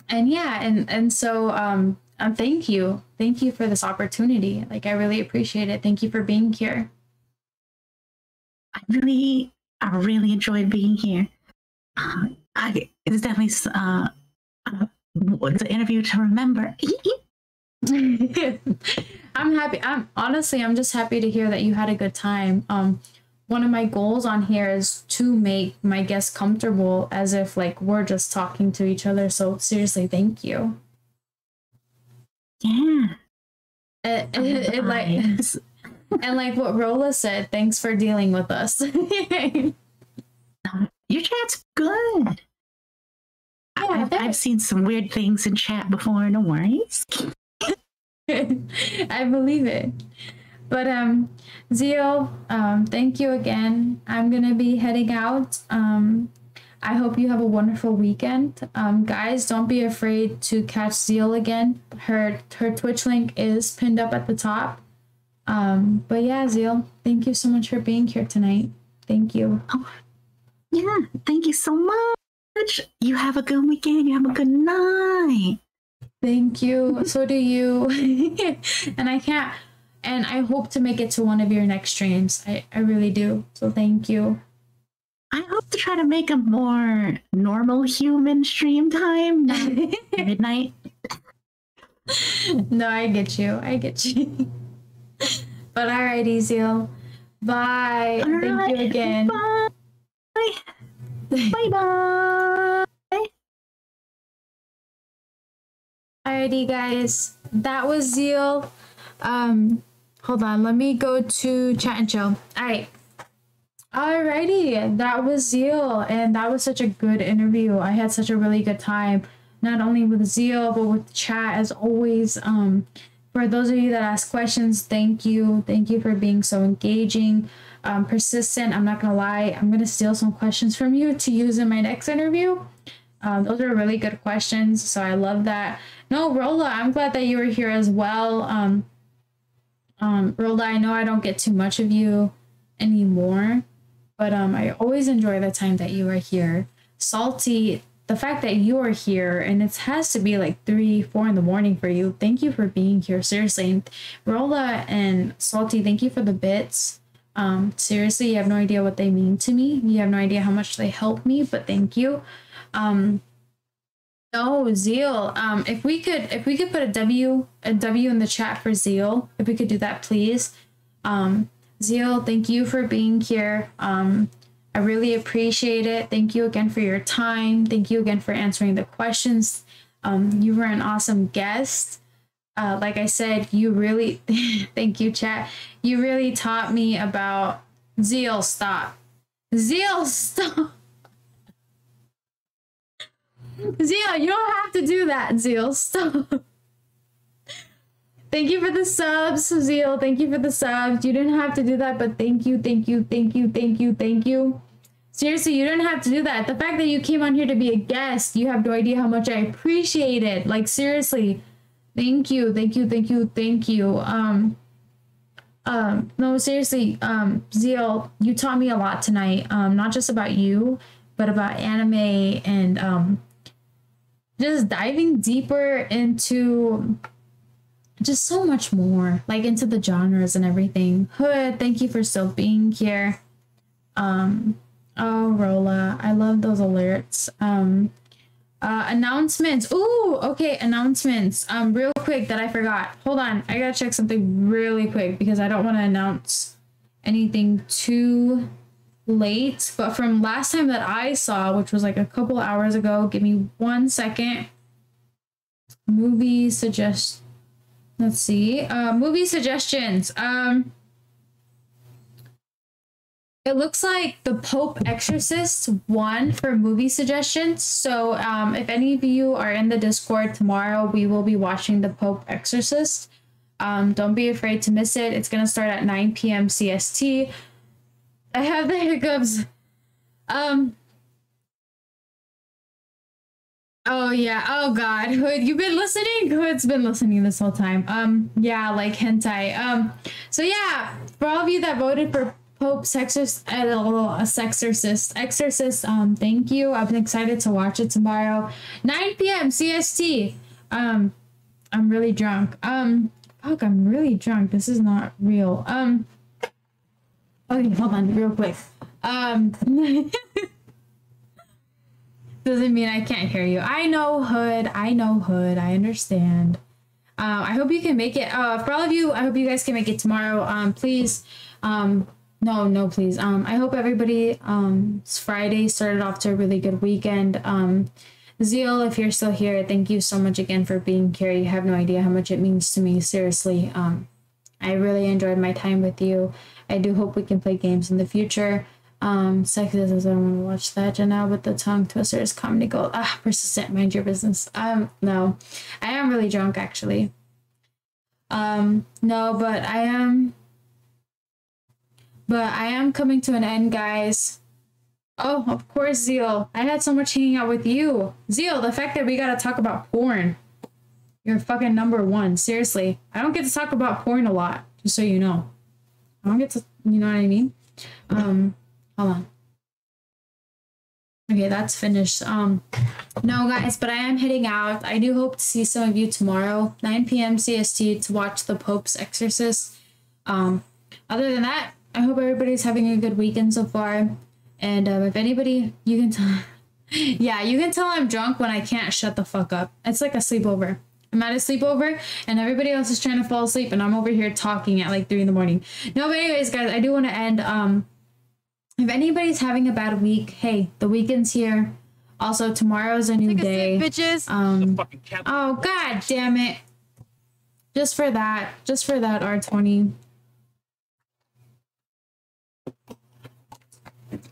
yeah, and so thank you. Thank you for this opportunity. Like, I really appreciate it. Thank you for being here. I really enjoyed being here. It's definitely the interview to remember. I'm happy. I'm just happy to hear that you had a good time. One of my goals on here is to make my guests comfortable, as if like we're just talking to each other. So seriously, thank you. Yeah. It like and like what Rolla said, thanks for dealing with us. Your chat's good. Yeah, I've seen some weird things in chat before, no worries. I believe it. But Ziel, thank you again. I'm gonna be heading out. I hope you have a wonderful weekend. Guys, don't be afraid to catch Ziel again. Her Twitch link is pinned up at the top. But yeah, Ziel, thank you so much for being here tonight. Thank you. Oh, yeah, thank you so much. You have a good weekend. You have a good night. Thank you. So do you. And I hope to make it to one of your next streams. I really do. So thank you. I hope to try to make a more normal human stream time, not midnight. No, I get you. But alrighty, Ziel. Bye. All Thank right. you again. Bye. Bye. Alrighty, guys. That was Ziel. Hold on. Let me go to chat and chill. Alrighty. That was Ziel, and that was such a good interview. I had such a really good time, not only with Ziel but with chat as always. For those of you that ask questions, thank you. Thank you for being so engaging, persistent. I'm not gonna lie. I'm gonna steal some questions from you to use in my next interview. Those are really good questions, so I love that. No, Rolla, I'm glad that you were here as well. Rolla, I know I don't get too much of you anymore, but I always enjoy the time that you are here. Salty, the fact that you are here, and it has to be like 3-4 in the morning for you. Thank you for being here, seriously. And Rolla and Salty, thank you for the bits. Seriously, you have no idea what they mean to me. You have no idea how much they help me, but thank you. No, Ziel, if we could put a W in the chat for Ziel, if we could do that, please. Ziel, thank you for being here. I really appreciate it. Thank you again for your time. Thank you again for answering the questions. You were an awesome guest. Like I said, you really, thank you, chat. You really taught me about Ziel. Stop. Ziel, stop. Ziel, you don't have to do that, Ziel. Stop. Thank you for the subs, Ziel. Thank you for the subs. You didn't have to do that, but thank you, thank you, thank you, thank you, thank you. Seriously, you didn't have to do that. The fact that you came on here to be a guest, you have no idea how much I appreciate it. Like, seriously. Thank you, thank you, thank you, thank you. No, seriously, Ziel, you taught me a lot tonight. Not just about you, but about anime and just diving deeper into just so much more, like into the genres and everything. Hood, thank you for still being here. Oh, Rolla, I love those alerts. Announcements. Ooh, okay, announcements. Real quick that I forgot. Hold on, I gotta check something really quick because I don't want to announce anything too late. But from last time that I saw, which was like a couple hours ago, give me 1 second. Movie suggest. Let's see. Movie suggestions. It looks like The Pope Exorcist won for movie suggestions. So if any of you are in the Discord tomorrow, we will be watching The Pope Exorcist. Don't be afraid to miss it. It's going to start at 9 p.m. CST. I have the hiccups. Oh yeah. Oh God. Hood, you've been listening? Hood's been listening this whole time. Yeah, like hentai. So yeah, for all of you that voted for Pope Exorcist, thank you. I'm excited to watch it tomorrow. 9 p.m. CST. I'm really drunk. Fuck, I'm really drunk. This is not real. Okay, hold on, real quick. Doesn't mean I can't hear you. I know, Hood. I know, Hood. I understand. I hope you can make it. For all of you, I hope you guys can make it tomorrow. Please. No, please. I hope everybody, Friday started off to a really good weekend. Ziel, if you're still here, thank you so much again for being here. You have no idea how much it means to me. Seriously. I really enjoyed my time with you. I do hope we can play games in the future. Sexism, I want to watch that. Jenna with the tongue twisters, comedy gold. Persistent, mind your business. No, I am really drunk actually. No, but I am coming to an end, guys. Oh, of course, Ziel. I had so much hanging out with you. Ziel, the fact that we gotta talk about porn. You're fucking number one. Seriously. I don't get to talk about porn a lot, just so you know. I don't get to, you know what I mean? Hold on. Okay, that's finished. No, guys, but I am heading out. I do hope to see some of you tomorrow, 9 p.m. CST, to watch The Pope's Exorcist. Other than that, I hope everybody's having a good weekend so far. And if anybody, you can tell, yeah, you can tell I'm drunk when I can't shut the fuck up. It's like a sleepover. I'm at a sleepover and everybody else is trying to fall asleep and I'm over here talking at like 3 in the morning. No, but anyways, guys, I do want to end. If anybody's having a bad week, hey, the weekend's here. Also, tomorrow's a new day. Take a sip, bitches. Oh, god damn it. Just for that, R20.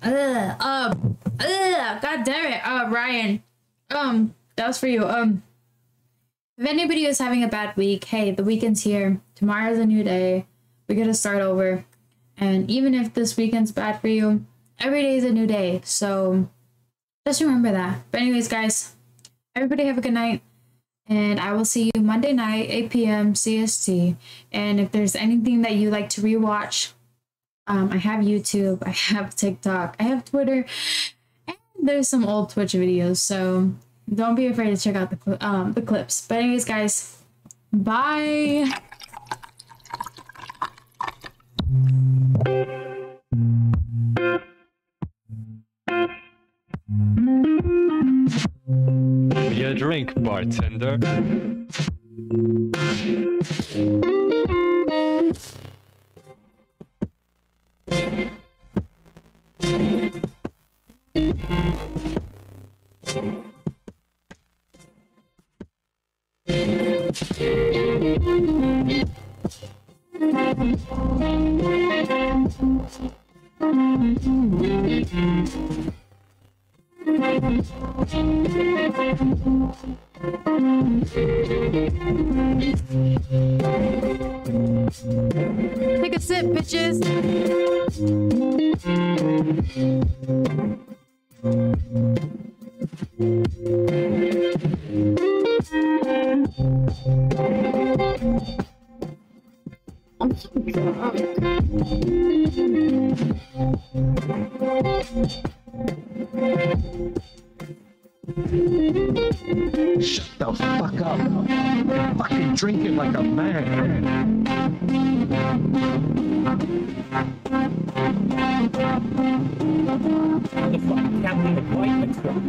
God damn it. Ryan. That was for you. If anybody is having a bad week, hey, the weekend's here. Tomorrow's a new day. We gotta start over. And even if this weekend's bad for you, every day is a new day. So just remember that. But anyways, guys, everybody have a good night. And I will see you Monday night, 8 p.m. CST. And if there's anything that you like to rewatch, I have YouTube, I have TikTok, I have Twitter, and there's some old Twitch videos. So don't be afraid to check out the clips. But anyways, guys, bye. Your drink, bartender. Take a sip, bitches. I'm so drunk. Shut the fuck up. Fucking drink it like a man. Motherfucking captain of white patrol.